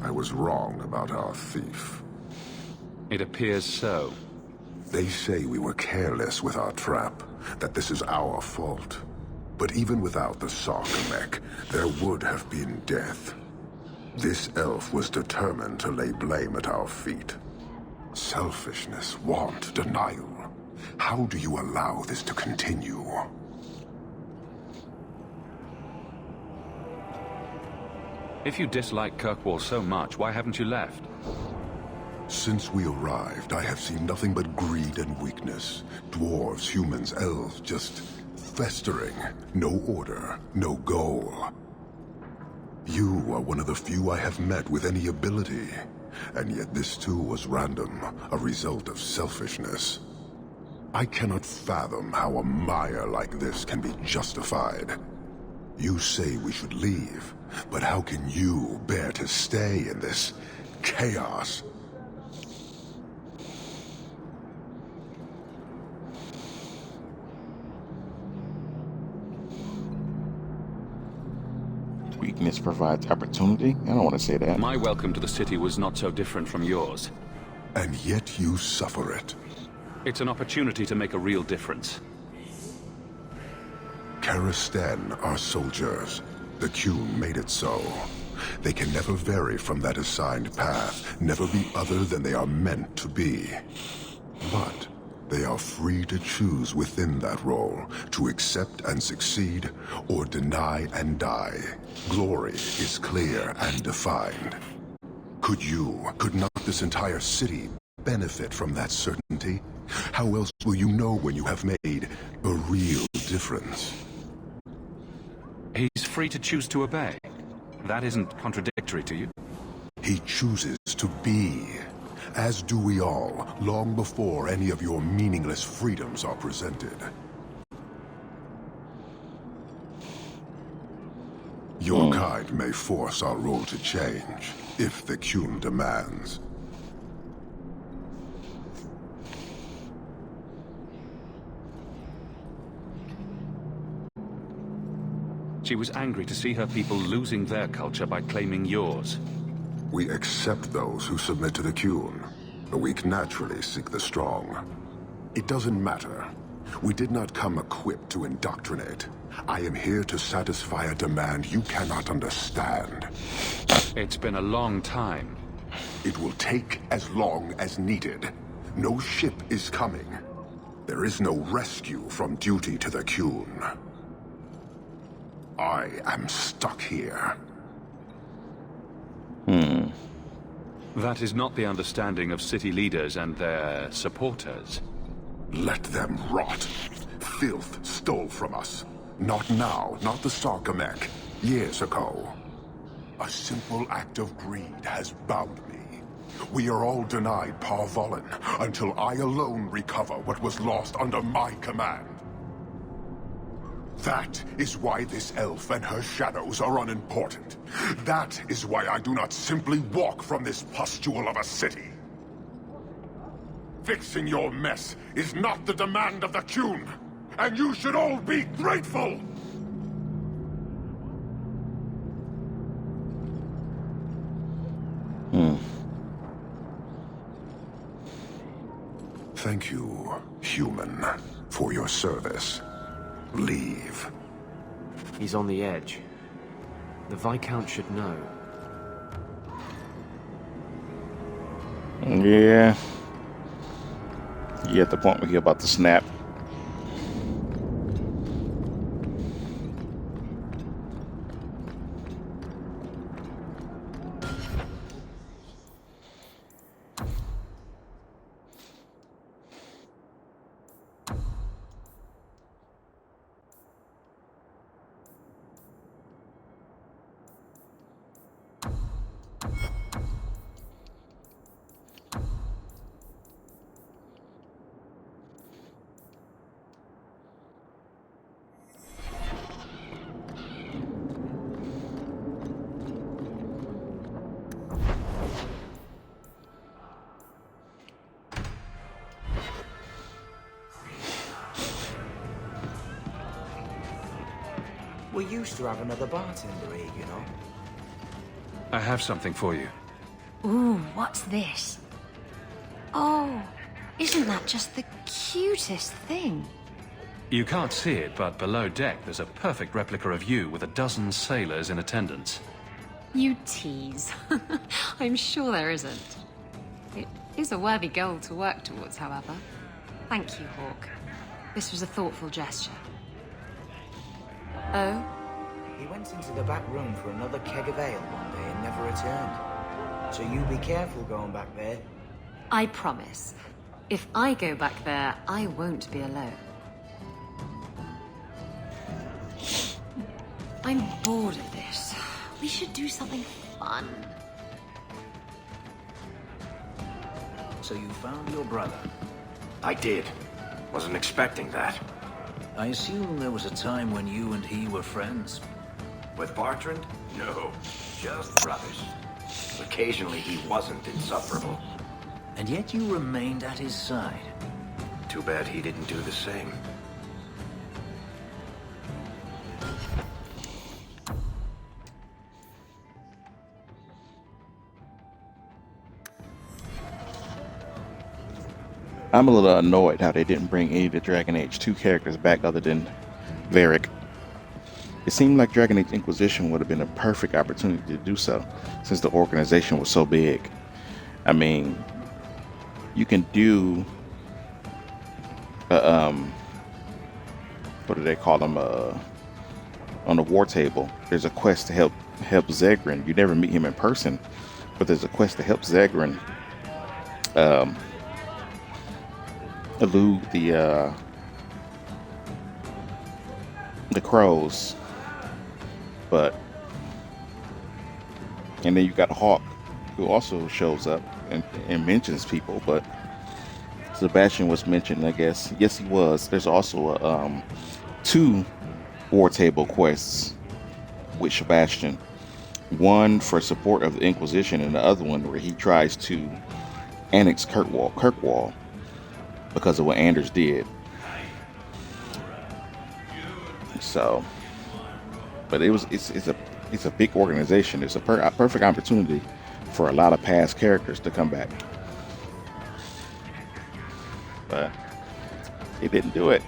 I was wrong about our thief. It appears so. They say we were careless with our trap, that this is our fault. But even without the Sarcomech, there would have been death. This elf was determined to lay blame at our feet. Selfishness, want, denial. How do you allow this to continue? If you dislike Kirkwall so much, why haven't you left? Since we arrived, I have seen nothing but greed and weakness. Dwarves, humans, elves, just festering. No order, no goal. You are one of the few I have met with any ability. And yet this too was random, a result of selfishness. I cannot fathom how a mire like this can be justified. You say we should leave, but how can you bear to stay in this chaos? Weakness provides opportunity? I don't want to say that. My welcome to the city was not so different from yours. And yet you suffer it. It's an opportunity to make a real difference. Karastan are soldiers. The Qun made it so. They can never vary from that assigned path, never be other than they are meant to be. But they are free to choose within that role, to accept and succeed, or deny and die. Glory is clear and defined. Could not this entire city benefit from that certainty? How else will you know when you have made a real difference? He's free to choose to obey. That isn't contradictory to you. He chooses to be. As do we all, long before any of your meaningless freedoms are presented. Your kind may force our role to change, if the Qun demands. She was angry to see her people losing their culture by claiming yours. We accept those who submit to the Qun. The weak naturally seek the strong. It doesn't matter. We did not come equipped to indoctrinate. I am here to satisfy a demand you cannot understand. It's been a long time. It will take as long as needed. No ship is coming. There is no rescue from duty to the Qun. I am stuck here. That is not the understanding of city leaders and their supporters. Let them rot. Filth stole from us. Not now, not the Sargamek. Years ago. A simple act of greed has bound me. We are all denied Parvolin until I alone recover what was lost under my command. That is why this elf and her shadows are unimportant. That is why I do not simply walk from this pustule of a city. Fixing your mess is not the demand of the Qun, and you should all be grateful! Thank you, human, for your service. Leave. He's on the edge. The Viscount should know. Yeah. You at the point where you're about to snap. We used to have another bartender here, you know. I have something for you. Ooh, what's this? Oh, isn't that just the cutest thing? You can't see it, but below deck there's a perfect replica of you with a dozen sailors in attendance. You tease. I'm sure there isn't. It is a worthy goal to work towards, however. Thank you, Hawk. This was a thoughtful gesture. Oh? He went into the back room for another keg of ale one day and never returned. So you be careful going back there. I promise. If I go back there, I won't be alone. I'm bored of this. We should do something fun. So you found your brother? I did. Wasn't expecting that. I assume there was a time when you and he were friends? With Bartrand? No, just brothers. Occasionally he wasn't insufferable. And yet you remained at his side. Too bad he didn't do the same. I'm a little annoyed how they didn't bring any of the Dragon Age 2 characters back other than Varric. It seemed like Dragon Age Inquisition would have been a perfect opportunity to do so, since the organization was so big. I mean, you can do what do they call them, on the war table. There's a quest to help Zegrin. You never meet him in person, but there's a quest to help Zegrin elude the crows. And then you got Hawk, who also shows up and mentions people, but Sebastian was mentioned, I guess. Yes, he was. There's also 2 war table quests with Sebastian. One for support of the Inquisition, and the other one where he tries to annex Kirkwall because of what Anders did. So But it's a big organization. It's a perfect opportunity for a lot of past characters to come back. But he didn't do it.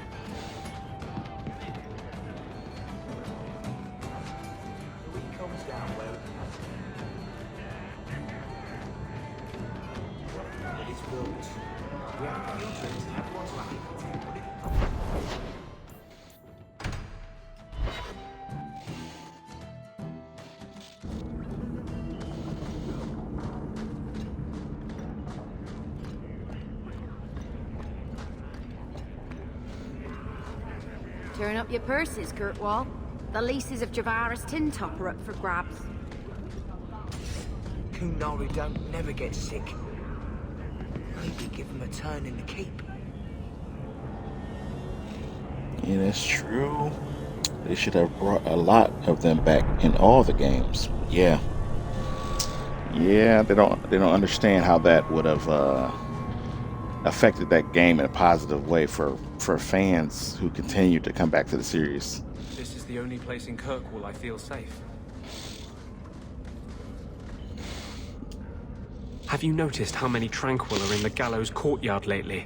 Turn up your purses, Kirkwall. The leases of Javaris Tintop are up for grabs. Kunari don't never get sick. Maybe give them a turn in the keep. Yeah, that's true. They should have brought a lot of them back in all the games. Yeah. Yeah, they don't understand how that would have affected that game in a positive way for fans who continue to come back to the series. This is the only place in Kirkwall I feel safe. Have you noticed how many Tranquil are in the gallows courtyard lately?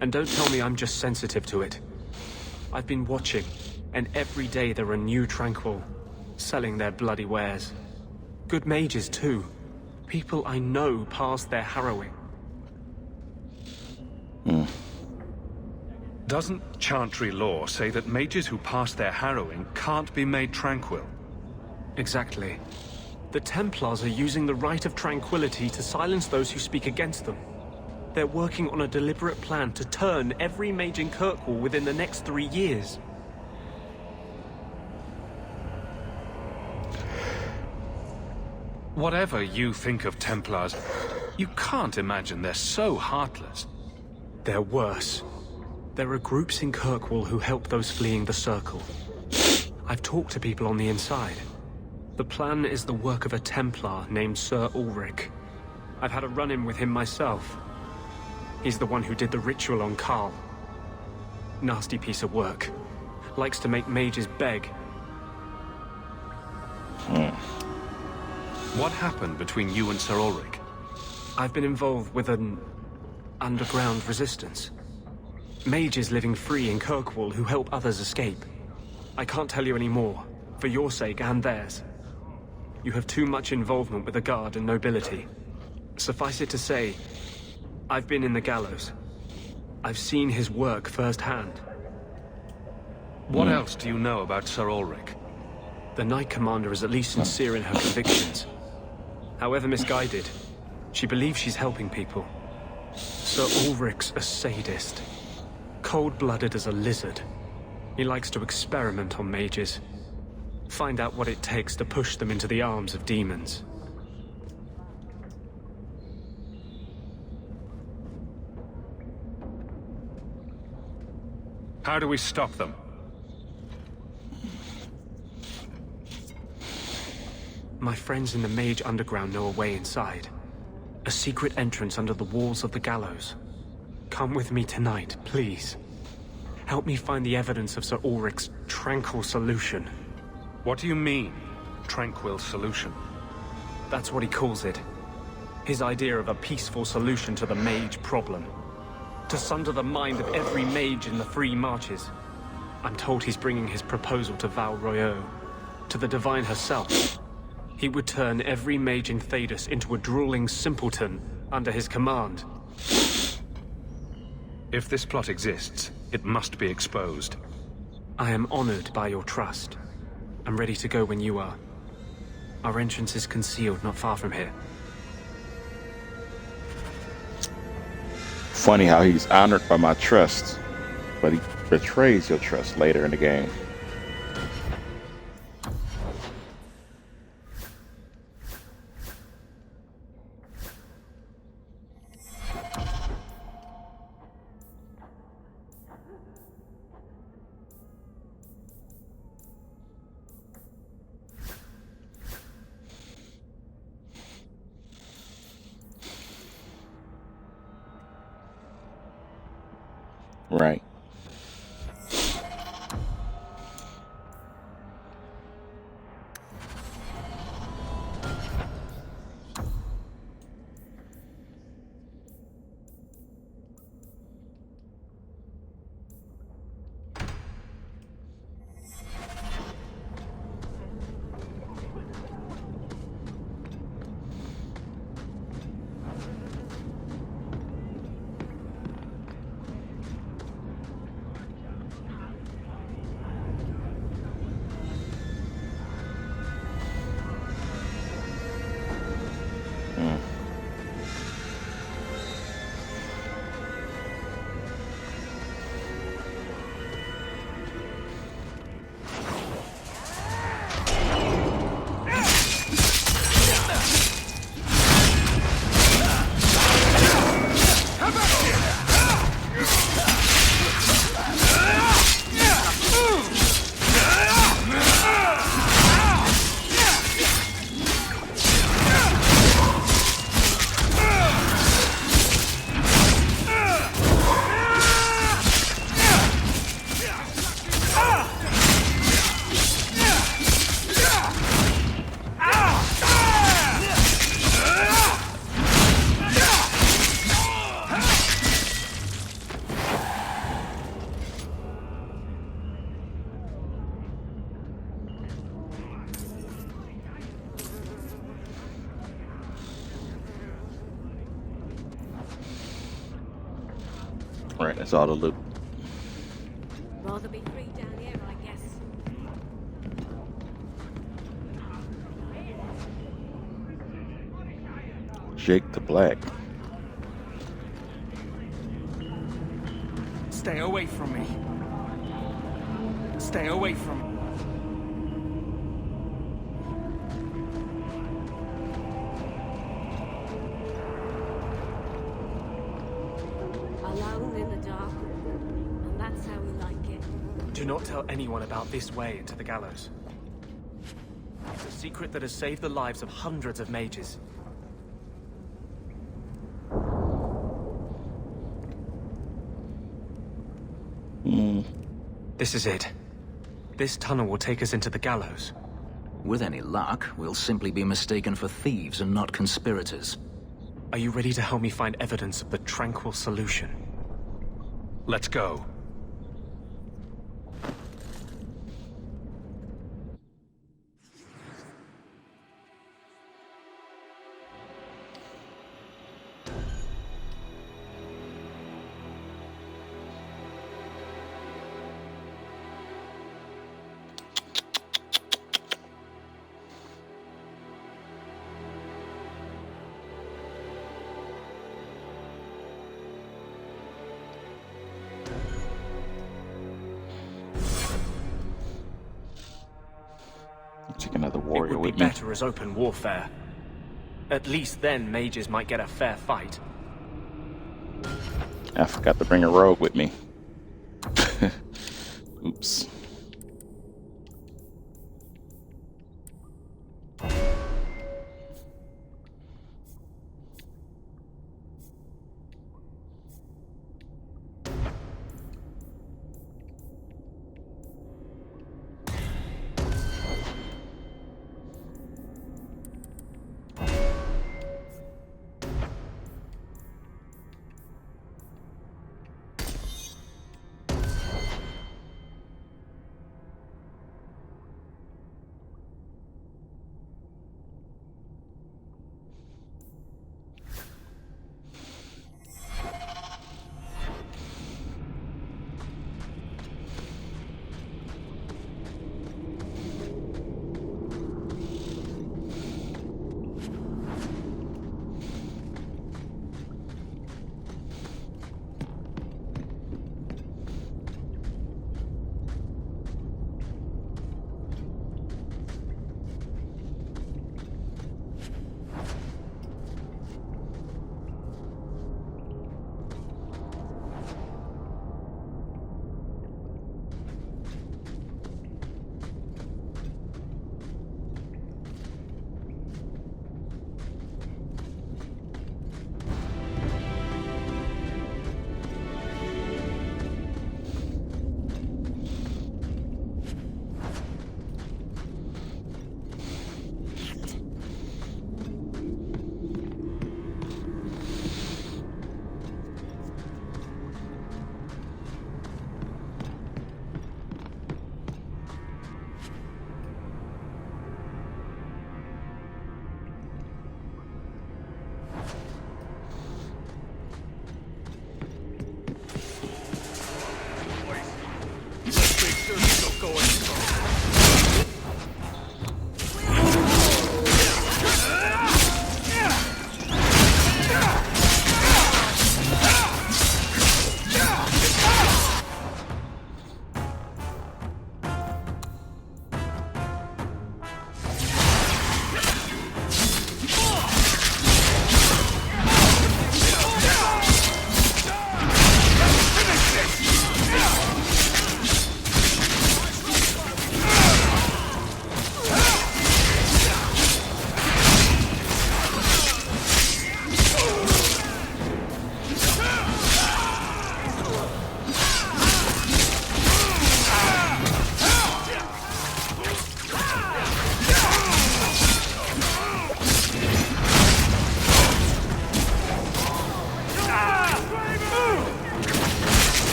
And don't tell me I'm just sensitive to it. I've been watching, and every day there are new Tranquil, selling their bloody wares. Good mages too. People I know past their harrowing. Doesn't Chantry law say that mages who pass their harrowing can't be made tranquil? Exactly. The Templars are using the right of tranquility to silence those who speak against them. They're working on a deliberate plan to turn every mage in Kirkwall within the next 3 years. Whatever you think of Templars, you can't imagine they're so heartless. They're worse. There are groups in Kirkwall who help those fleeing the Circle. I've talked to people on the inside. The plan is the work of a Templar named Sir Ulrich. I've had a run-in with him myself. He's the one who did the ritual on Karl. Nasty piece of work. Likes to make mages beg. What happened between you and Sir Ulrich? I've been involved with an underground resistance. Mages living free in Kirkwall who help others escape. I can't tell you any more, for your sake and theirs. You have too much involvement with the Guard and nobility. Suffice it to say, I've been in the gallows. I've seen his work firsthand. What else do you know about Sir Ulrich? The Knight Commander is at least sincere in her convictions. However misguided, she believes she's helping people. Sir Ulrich's a sadist. Cold-blooded as a lizard. He likes to experiment on mages. Find out what it takes to push them into the arms of demons. How do we stop them? My friends in the Mage Underground know a way inside. A secret entrance under the walls of the gallows. Come with me tonight, please. Help me find the evidence of Sir Ulrich's tranquil solution. What do you mean, tranquil solution? That's what he calls it. His idea of a peaceful solution to the mage problem. To sunder the mind of every mage in the Free Marches. I'm told he's bringing his proposal to Val Royeaux, to the Divine herself. He would turn every mage in Thedas into a drooling simpleton under his command. If this plot exists, it must be exposed. I am honored by your trust. I'm ready to go when you are. Our entrance is concealed not far from here. Funny how he's honored by my trust, but he betrays your trust later in the game. Right. Right, that's all the loot. Rather be free down here, I guess. Jake the Black. Stay away from me. Stay away from me. Alone in the dark. And that's how we like it. Do not tell anyone about this way into the gallows. It's a secret that has saved the lives of hundreds of mages. This is it. This tunnel will take us into the gallows. With any luck, we'll simply be mistaken for thieves and not conspirators. Are you ready to help me find evidence of the tranquil solution? Let's go. Take another It warrior would be with me. better as open warfare. At least then mages might get a fair fight. I forgot to bring a rogue with me. Oops.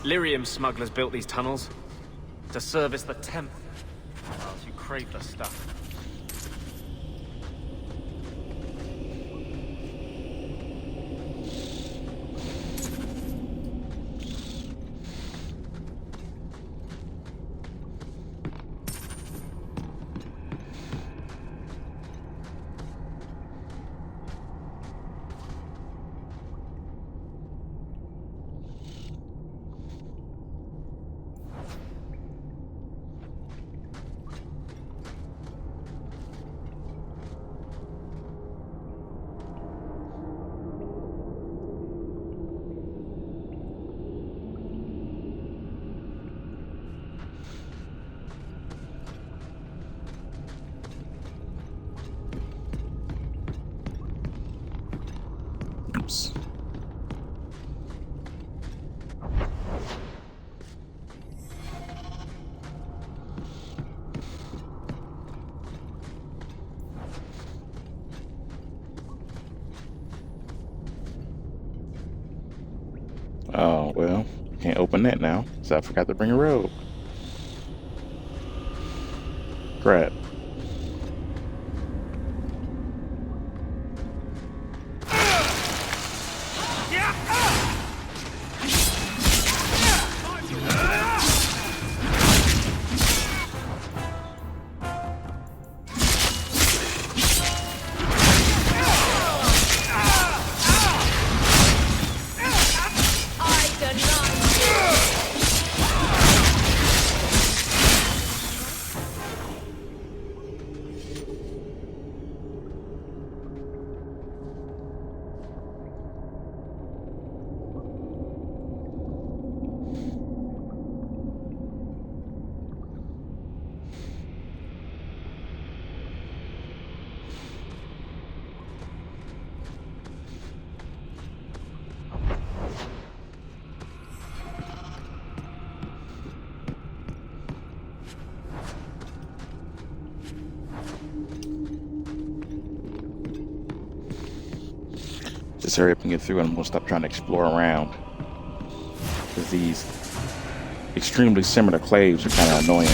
Lyrium smugglers built these tunnels to service the temple. Whilst you crave the stuff. Oh, well, can't open that now, so I forgot to bring a robe. Crap. Just hurry up and get through, and we'll stop trying to explore around. Because these extremely similar claves are kind of annoying.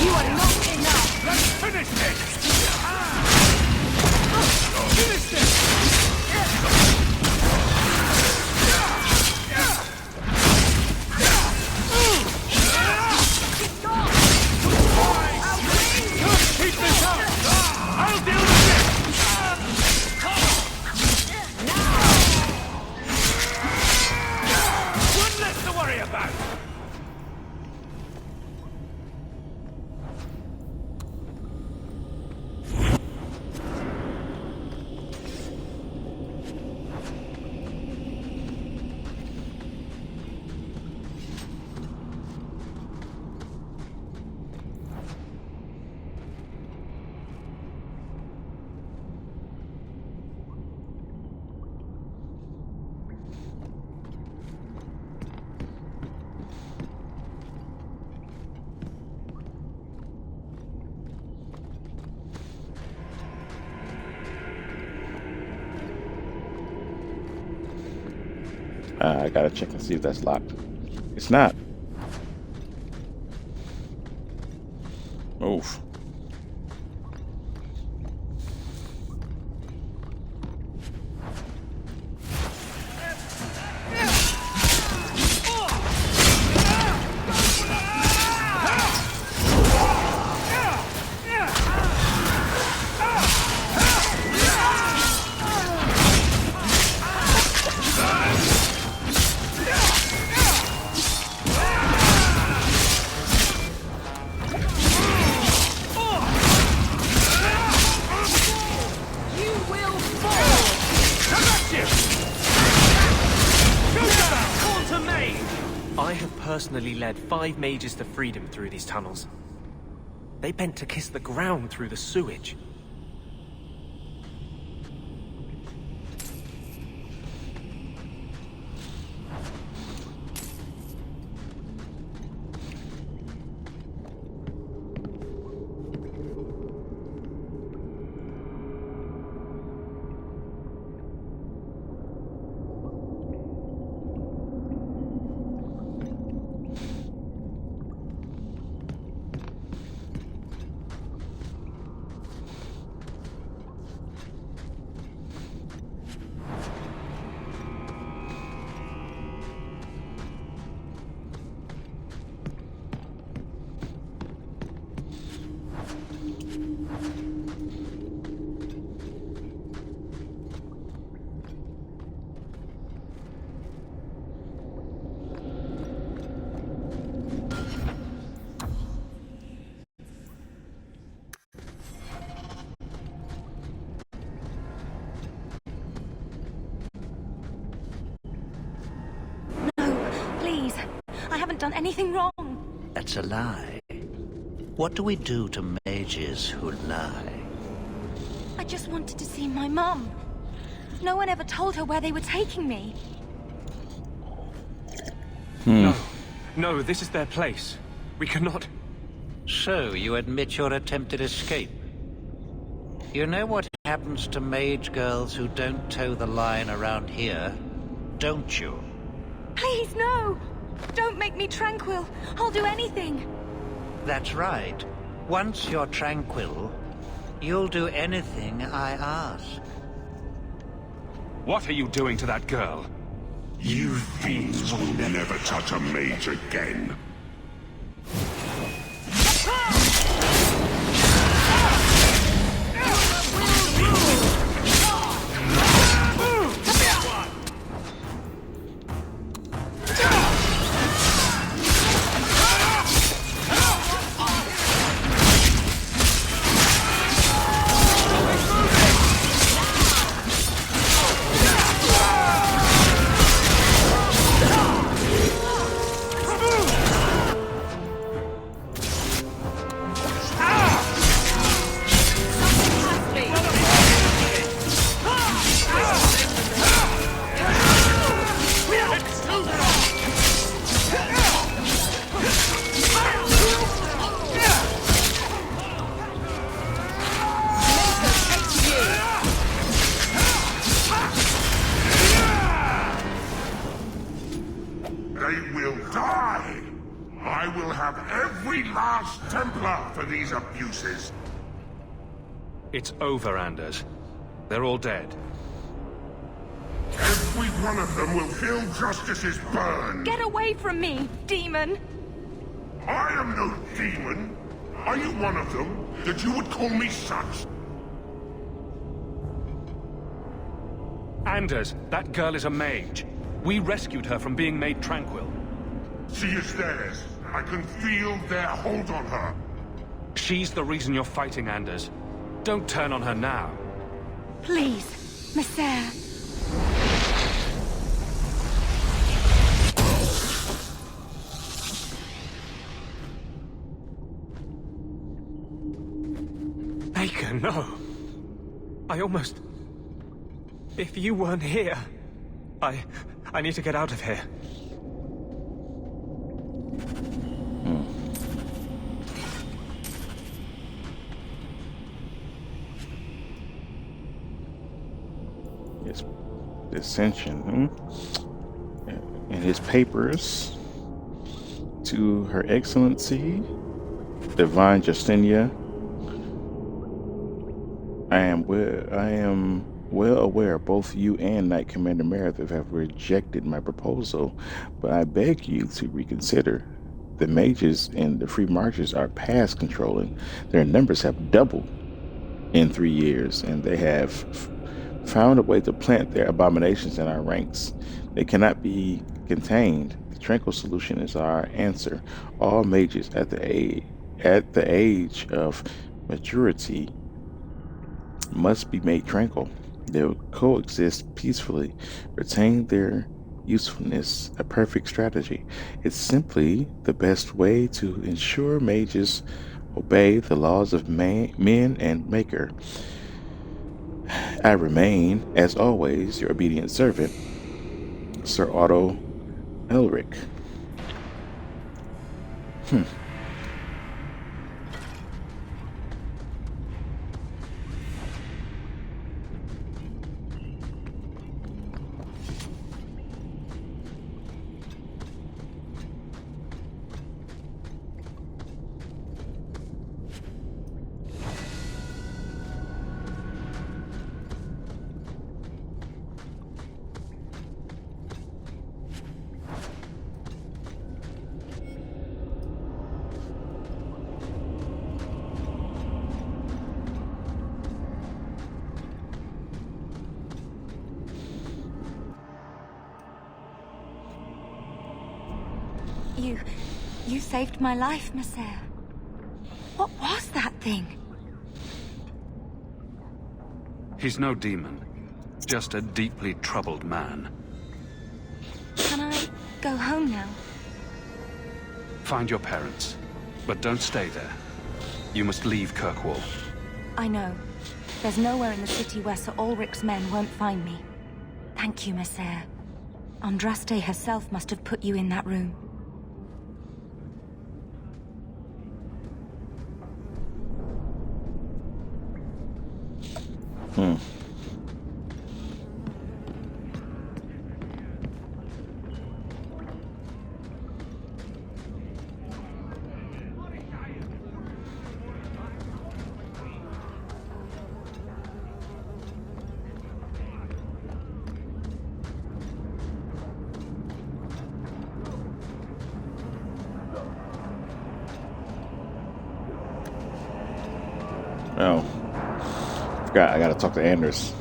You are not enough. Let's finish this. Finish this. Keep this up. I'll deal with it. One less to worry about. I gotta check and see if that's locked. It's not. Oof. I have personally led 5 mages to freedom through these tunnels. They bent to kiss the ground through the sewage. Done anything wrong. That's a lie. What do we do to mages who lie? I just wanted to see my mum. No one ever told her where they were taking me. No, this is their place. We cannot... So, you admit your attempted escape? You know what happens to mage girls who don't toe the line around here, don't you? Please, no! Don't make me tranquil. I'll do anything. That's right. Once you're tranquil, you'll do anything I ask. What are you doing to that girl? You fiends will never touch a mage again. They will die! I will have every last Templar for these abuses. It's over, Anders. They're all dead. Every one of them will feel justice's burn. Get away from me, demon! I am no demon. Are you one of them, that you would call me such? Anders, that girl is a mage. We rescued her from being made tranquil. She is theirs. I can feel their hold on her. She's the reason you're fighting, Anders. Don't turn on her now. Please, Messer. Baker, no. I almost... If you weren't here... I need to get out of here. His dissension, in his papers to Her Excellency, Divine Justinia, I am well aware both you and Knight Commander Meredith have rejected my proposal, but I beg you to reconsider. The mages in the Free Marches are past controlling. Their numbers have doubled in 3 years, and they have found a way to plant their abominations in our ranks. They cannot be contained. The tranquil solution is our answer. All mages at the age of maturity must be made tranquil. They will coexist peacefully, retain their usefulness, a perfect strategy. It's simply the best way to ensure mages obey the laws of men and Maker. I remain, as always, your obedient servant, Sir Otto Elric. You saved my life, Messer. What was that thing? He's no demon. Just a deeply troubled man. Can I go home now? Find your parents. But don't stay there. You must leave Kirkwall. I know. There's nowhere in the city where Sir Ulric's men won't find me. Thank you, Messer. Andraste herself must have put you in that room. Oh. Forgot, I gotta talk to Anders.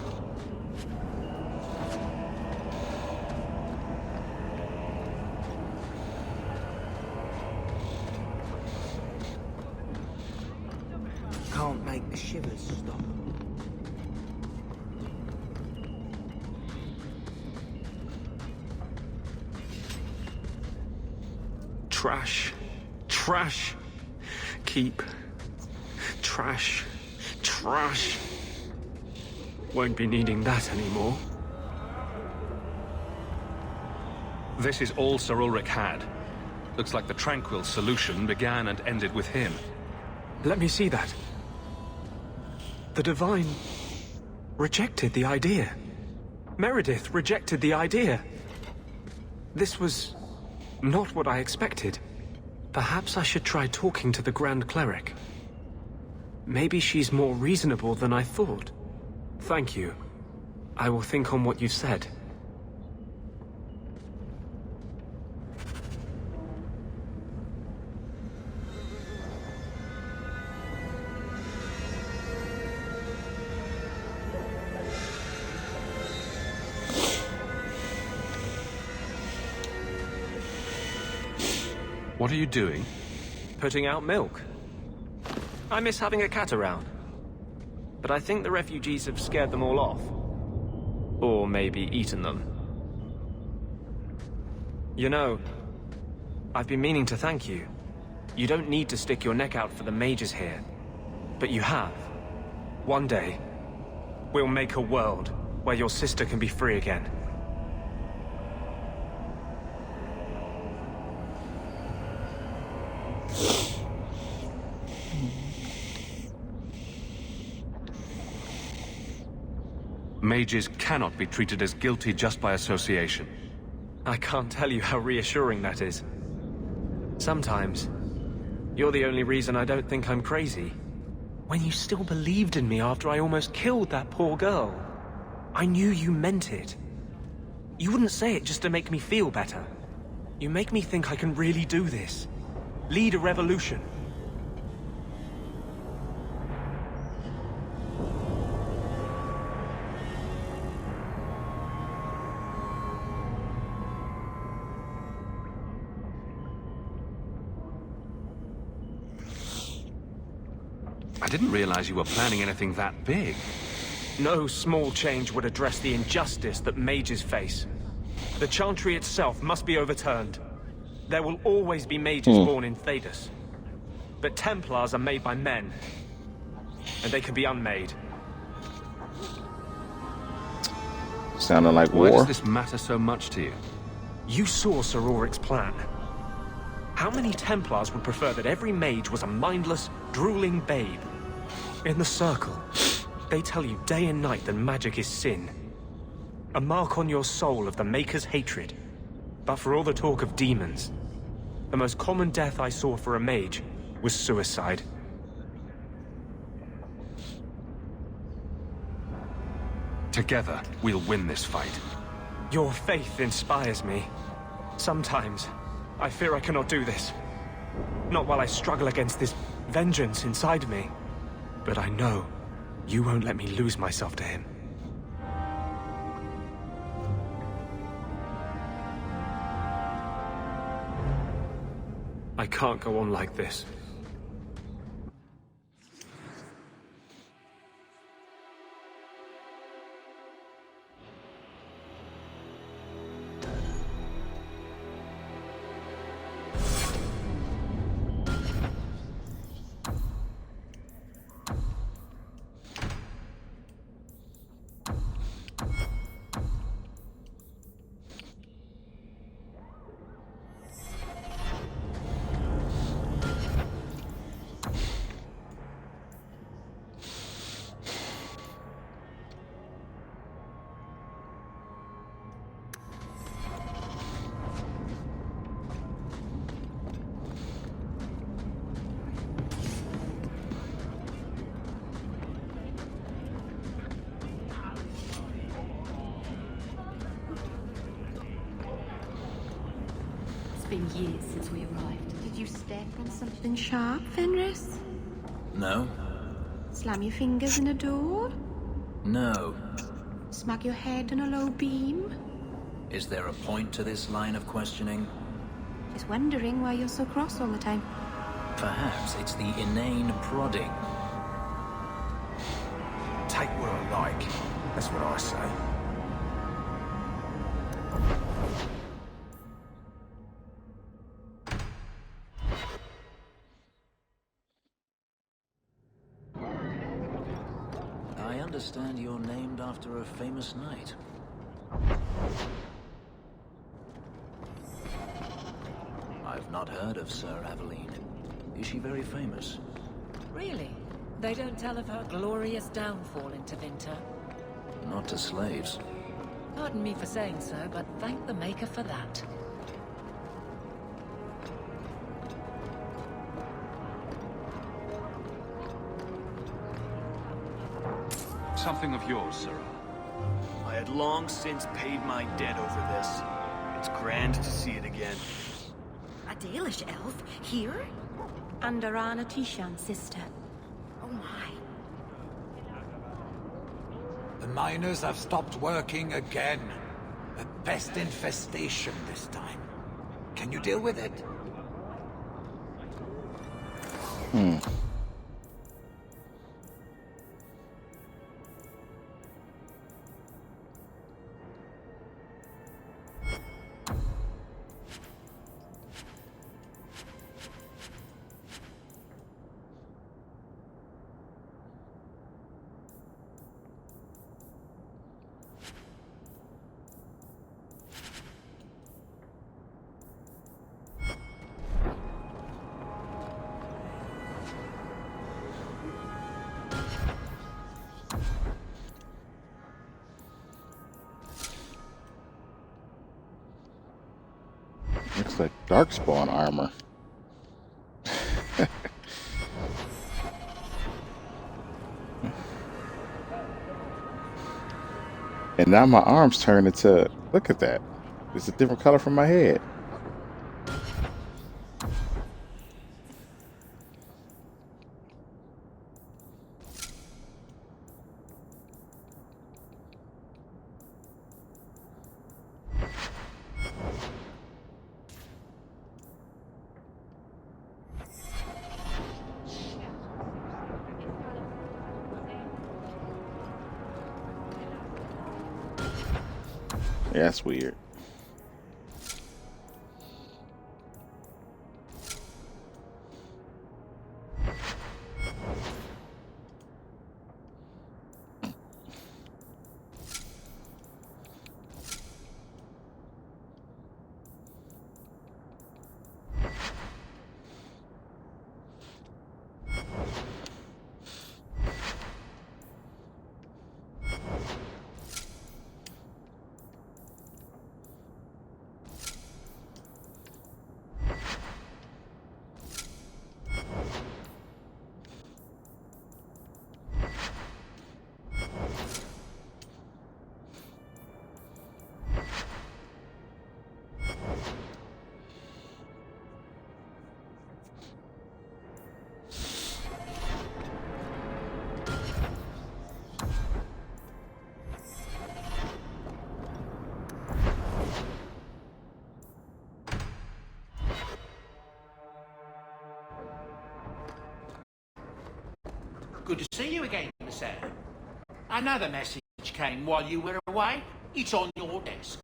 Can't make the shivers stop. Trash. Trash. Keep. Trash. Trash. Won't be needing that anymore. This is all Sir Ulrich had. Looks like the Tranquil solution began and ended with him. Let me see that. The Divine rejected the idea. Meredith rejected the idea. This was not what I expected. Perhaps I should try talking to the Grand Cleric. Maybe she's more reasonable than I thought. Thank you. I will think on what you've said. What are you doing? Putting out milk. I miss having a cat around. But I think the refugees have scared them all off. Or maybe eaten them. You know, I've been meaning to thank you. You don't need to stick your neck out for the mages here. But you have. One day, we'll make a world where your sister can be free again. Mages cannot be treated as guilty just by association. I can't tell you how reassuring that is. Sometimes, you're the only reason I don't think I'm crazy. When you still believed in me after I almost killed that poor girl, I knew you meant it. You wouldn't say it just to make me feel better. You make me think I can really do this. Lead a revolution. I didn't realize you were planning anything that big. No small change would address the injustice that mages face. The Chantry itself must be overturned. There will always be mages born in Thedas. But Templars are made by men. And they can be unmade. Sounding like war. Why does this matter so much to you? You saw Sir Ulrich's plan. How many Templars would prefer that every mage was a mindless, drooling babe? In the Circle, they tell you day and night that magic is sin. A mark on your soul of the Maker's hatred. But for all the talk of demons, the most common death I saw for a mage was suicide. Together, we'll win this fight. Your faith inspires me. Sometimes, I fear I cannot do this. Not while I struggle against this vengeance inside me. But I know you won't let me lose myself to him. I can't go on like this. It's been years since we arrived. Did you step on something sharp, Fenris? No. Slam your fingers in a door? No. Smack your head on a low beam? Is there a point to this line of questioning? Just wondering why you're so cross all the time. Perhaps it's the inane prodding. Take what I like. That's what I say. I understand you're named after a famous knight. I've not heard of Sir Aveline. Is she very famous? Really? They don't tell of her glorious downfall in Tevinter? Not to slaves. Pardon me for saying so, but thank the Maker for that. Something of yours, sir. I had long since paid my debt over this. It's grand to see it again. A Dalish elf? Here? Under Anna Tishan's sister. Oh my. The miners have stopped working again. A pest infestation this time. Can you deal with it? Looks like Darkspawn armor. And now my arms turn into, look at that. It's a different color from my head. Yeah, that's weird. Good to see you again, Miss Anne. Another message came while you were away. It's on your desk.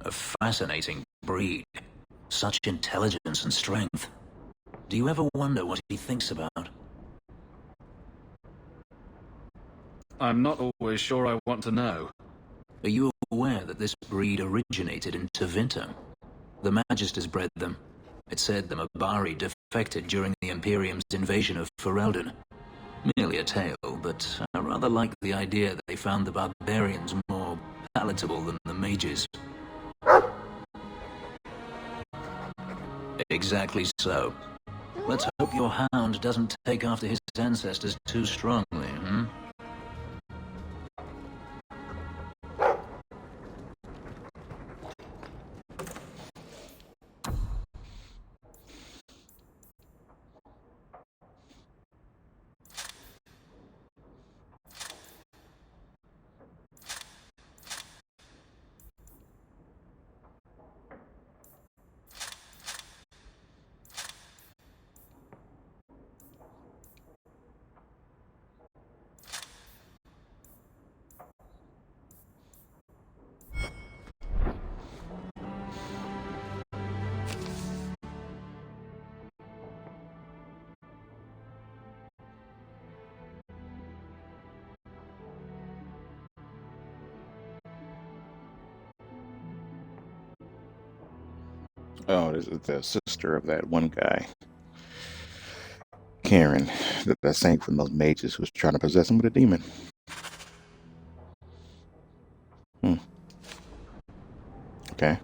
A fascinating breed. Such intelligence and strength. Do you ever wonder what he thinks about? I'm not always sure I want to know. Are you aware that this breed originated in Tevinter? The Magisters bred them. It said the Mabari defected during the Imperium's invasion of Ferelden. Merely a tale, but I rather like the idea that they found the barbarians more palatable than the mages. Exactly so. Let's hope your hound doesn't take after his ancestors too strongly, hmm? Oh, this is the sister of that one guy, Karen, that sang from those mages who was trying to possess him with a demon. Okay.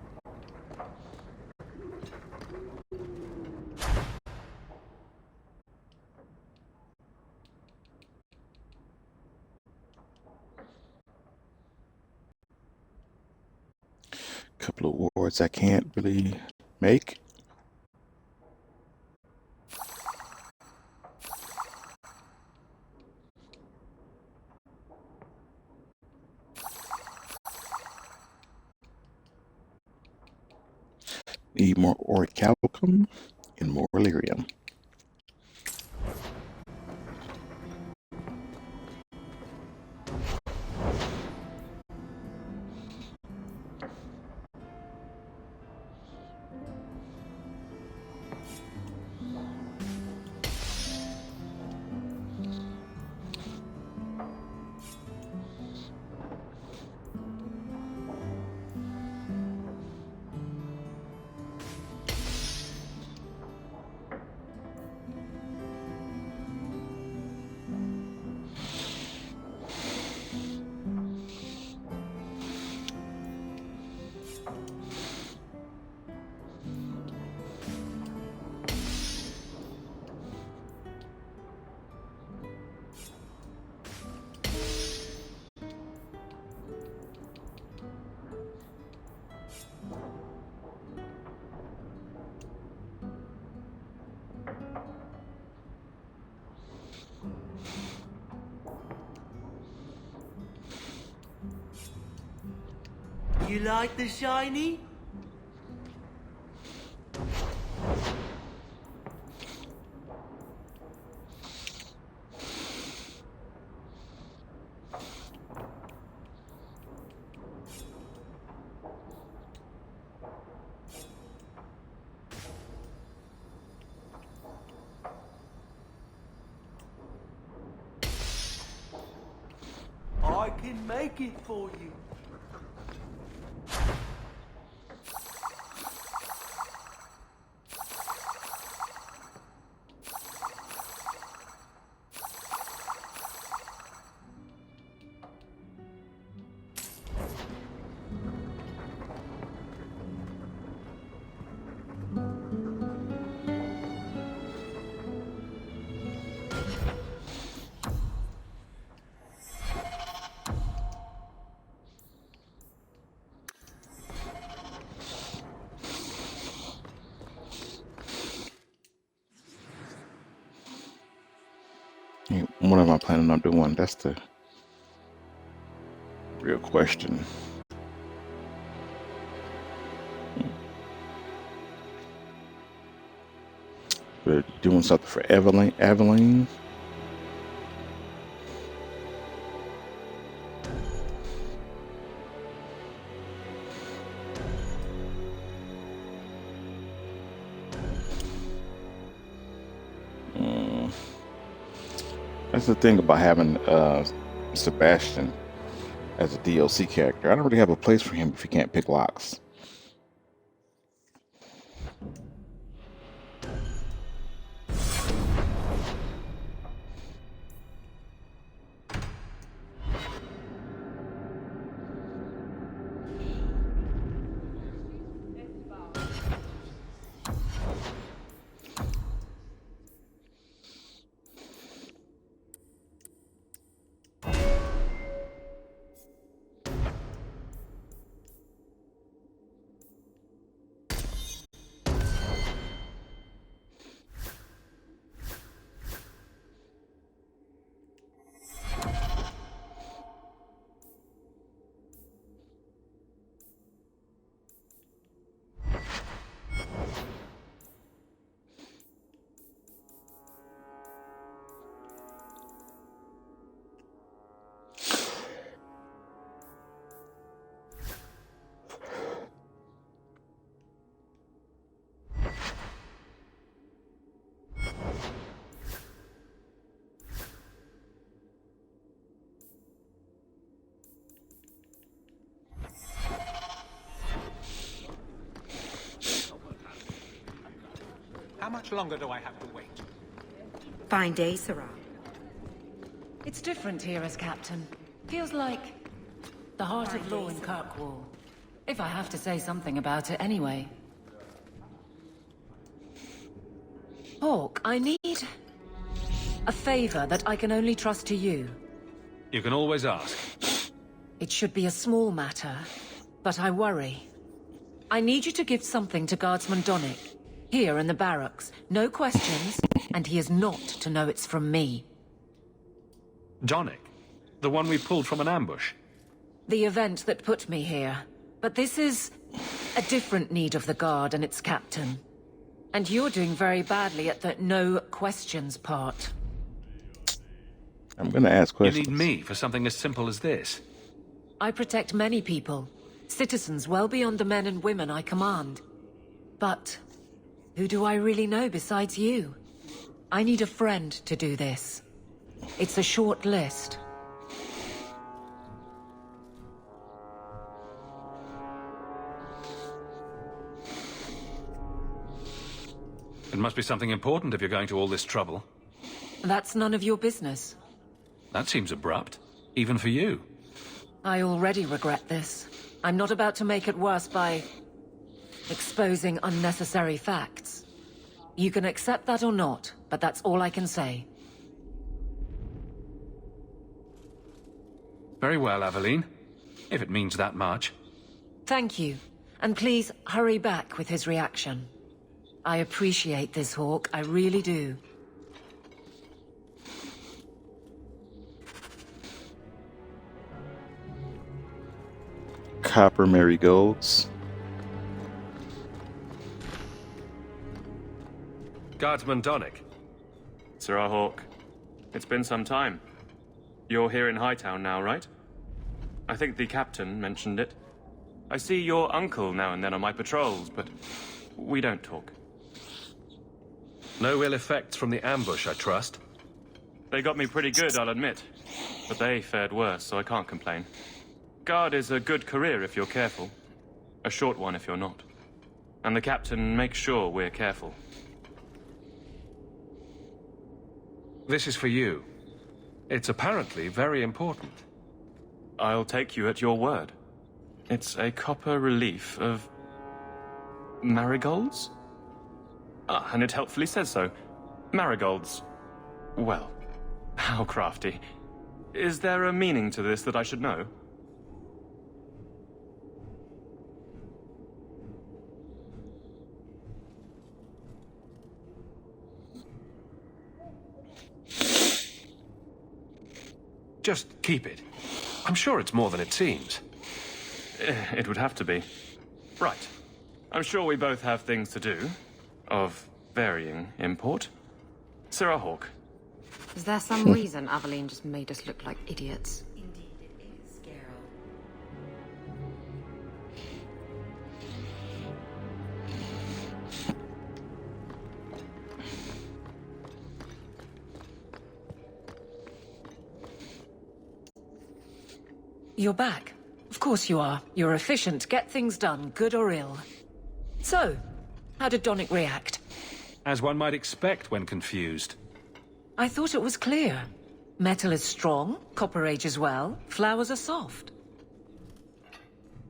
Couple of words I can't really make. Need more orichalcum and more lyrium. You like the shiny? I can make it for you. What am I planning on doing? That's the real question. We're doing something for Aveline. That's the thing about having Sebastian as a DLC character. I don't really have a place for him if he can't pick locks. much longer do I have to wait? Fine day, Sarah. It's different here as captain. Feels like the heart of law in Kirkwall. If I have to say something about it anyway. Hawk, I need a favor that I can only trust to you. You can always ask. It should be a small matter, but I worry. I need you to give something to Guardsman Donnic, here in the barracks. No questions, and he is not to know it's from me. Donnic? The one we pulled from an ambush? The event that put me here. But this is a different need of the Guard and its captain. And you're doing very badly at the no questions part. I'm gonna ask questions. You need me for something as simple as this? I protect many people. Citizens well beyond the men and women I command. But who do I really know besides you? I need a friend to do this. It's a short list. It must be something important if you're going to all this trouble. That's none of your business. That seems abrupt, even for you. I already regret this. I'm not about to make it worse by exposing unnecessary facts. You can accept that or not, but that's all I can say. Very well, Aveline. If it means that much. Thank you. And please, hurry back with his reaction. I appreciate this, Hawk. I really do. Copper marigolds. Guardsman Donnic. Sir Hawk. It's been some time. You're here in Hightown now, right? I think the captain mentioned it. I see your uncle now and then on my patrols, but we don't talk. No ill effects from the ambush, I trust? They got me pretty good, I'll admit. But they fared worse, so I can't complain. Guard is a good career if you're careful. A short one if you're not. And the captain makes sure we're careful. This is for you. It's apparently very important. I'll take you at your word. It's a copper relief of marigolds? Ah, and it helpfully says so. Marigolds. Well, how crafty. Is there a meaning to this that I should know? Just keep it. I'm sure it's more than it seems. It would have to be. Right. I'm sure we both have things to do. Of varying import. Sir Hawk. Is there some reason Aveline just made us look like idiots? Indeed it is, Geralt. You're back. Of course you are. You're efficient. Get things done, good or ill. So, how did Donnic react? As one might expect when confused. I thought it was clear. Metal is strong, copper ages well, flowers are soft.